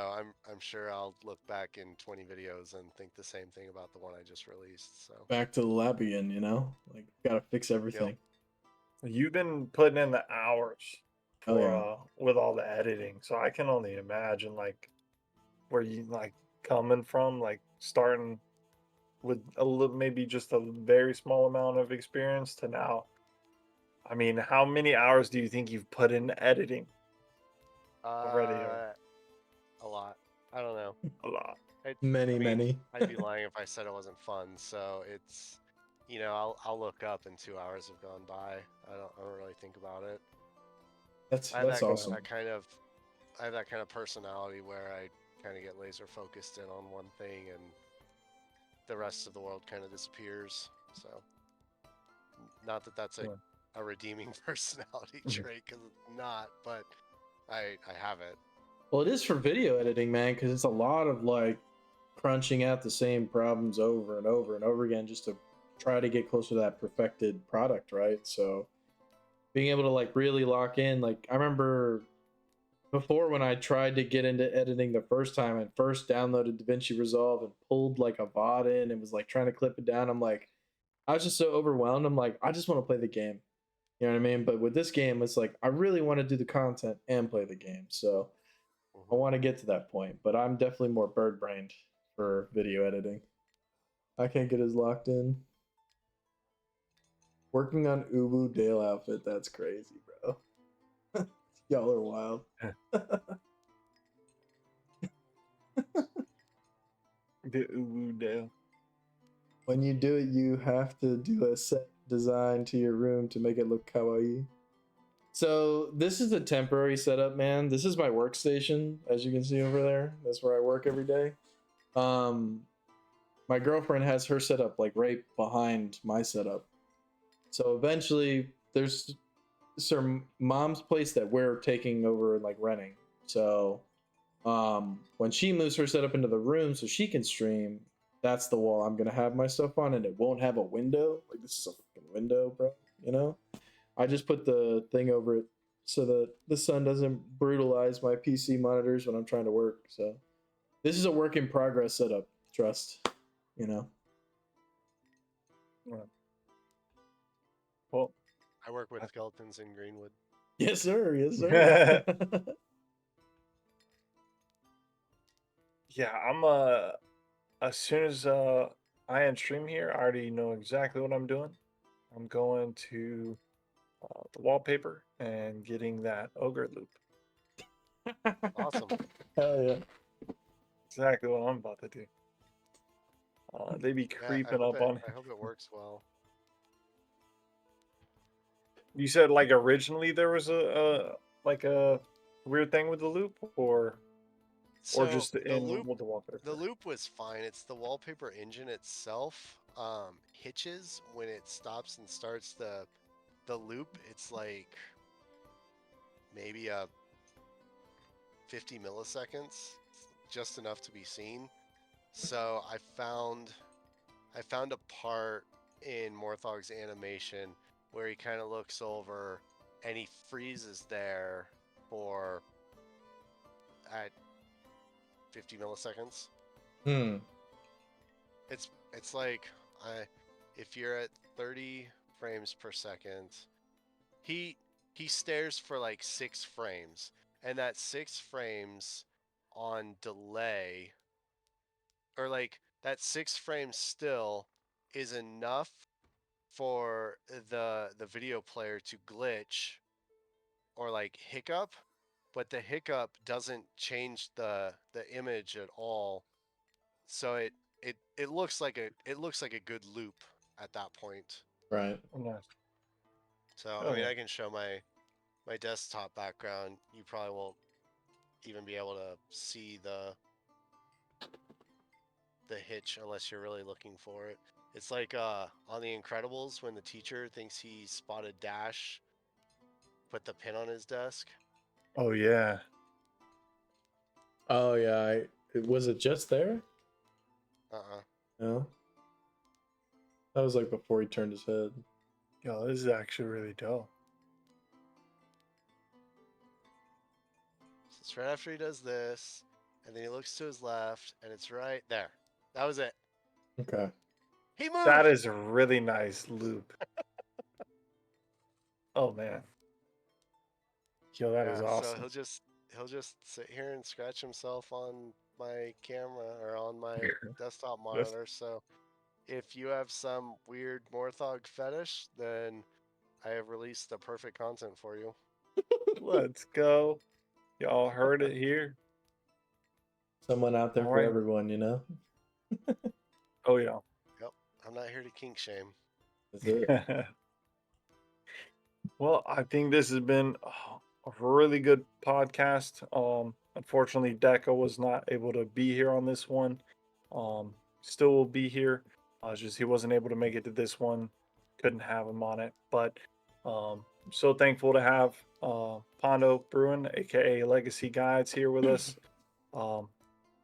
I'm sure I'll look back in 20 videos and think the same thing about the one I just released. So, Back to the lab again, like gotta fix yep. everything. You've been putting in the hours Oh for yeah. with all the editing, so I can only imagine like where you like coming from, like starting with a little, maybe just a very small amount of experience to now. I mean, how many hours do you think you've put in editing already? Uh, a lot. I don't know. A lot. I Many, mean, many. I'd be lying if I said it wasn't fun. So it's, I'll look up and 2 hours have gone by. I don't really think about it. I have That's that awesome. that kind of I have that kind of personality where I kind of get laser focused in on one thing and the rest of the world kind of disappears. So, not that that's Yeah. a redeeming personality trait, because it's not, but I have it. Well, it is for video editing, man, because it's a lot of like crunching out the same problems over and over and over again just to try to get closer to that perfected product, right? So being able to like really lock in, like I remember before when I tried to get into editing the first time and first downloaded DaVinci Resolve and pulled like a VOD in and was like trying to clip it down, I'm like, I was just so overwhelmed. I'm like, I just want to play the game. You know what I mean? But with this game, it's like I really want to do the content and play the game. So I Hmm. want to get to that point, but I'm definitely more bird brained for video editing. I can't get as locked in. Working on Ubu Dale outfit, that's crazy, bro. Y'all are wild. The ooh, Dale. When you do it, you have to do a set design to your room to make it look kawaii. So this is a temporary setup, man. This is my workstation, as you can see over there. That's where I work every day. Um, my girlfriend has her setup like right behind my setup. So eventually, there's her mom's place that we're taking over and like renting. So when she moves her setup into the room so she can stream, that's the wall I'm gonna have my stuff on, and it won't have a window. Like this is a fucking window, bro. You know, I just put the thing over it so that the sun doesn't brutalize my PC monitors when I'm trying to work. So this is a work in progress setup. Trust, you know. Yeah. Well, I work with I- skeletons in Greenwood. Yes, sir. Yes, sir. yeah, I'm as soon as I end stream here, I already know exactly what I'm doing. I'm going to the wallpaper and getting that ogre loop. Awesome. Hell yeah. Exactly what I'm about to do. They be Yeah, creeping up on. I hope it works well. You said like originally there was a like a weird thing with the loop, or So just in with the wallpaper. the loop was fine. It's the wallpaper engine itself hitches when it stops and starts the loop. It's like maybe a 50 milliseconds, just enough to be seen. So I found a part in Morthog's animation where he kind of looks over and he freezes there for at 50 milliseconds. Hmm. It's like I if you're at 30 frames per second, he he stares for like 6 frames, and that 6 frames on delay, or like that 6 frames still is enough for the video player to glitch or like hiccup, but the hiccup doesn't change the image at all. So it looks like a good loop at that point. Right. Nice. So I Oh mean, yeah. I can show my desktop background. You probably won't even be able to see the hitch unless you're really looking for it. It's like on The Incredibles when the teacher thinks he spotted Dash, put the pin on his desk. Oh yeah. Oh yeah. Was it just there? Uh-uh. No. That was like before he turned his head. Yo, this is actually really dope. So it's right after he does this, and then he looks to his left, and it's right there. That was it. Okay. He That moved. is a really nice loop. Oh man. Yo, that is Yeah, so awesome. he'll just sit here and scratch himself on my camera or on my desktop That's- monitor. So if you have some weird Morthog fetish, then I have released the perfect content for you. Let's go. Y'all heard it here. Someone out there All for right. everyone, you know? Oh yeah. Yep, I'm not here to kink shame. That's it. Well, I think this has been a really good podcast. Unfortunately, Deca was not able to be here on this one. Still will be here. Just he wasn't able to make it to this one. Couldn't have him on it, but I'm so thankful to have Pondo Bruin, aka Legacy Guides, here with us. Um,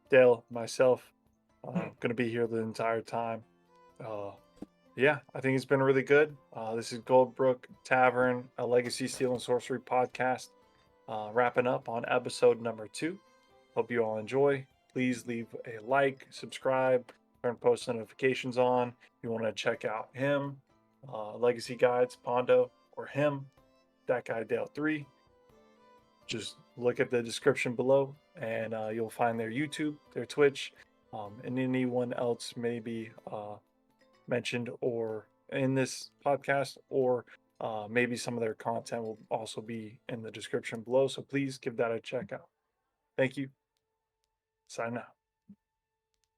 Dale, myself, gonna be here the entire time. Uh, yeah, I think it's been really good. This is Goldbrook Tavern, a Legacy Steel and Sorcery podcast, wrapping up on episode number 2. Hope you all enjoy. Please leave a like, subscribe, turn post notifications on. If you want to check out him, Legacy Guides, Pondo, or him, that guy Dale 3, just look at the description below and you'll find their YouTube, their Twitch, and anyone else maybe mentioned or in this podcast, or maybe some of their content will also be in the description below. So please give that a check out. Thank you. Sign out.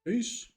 Peace.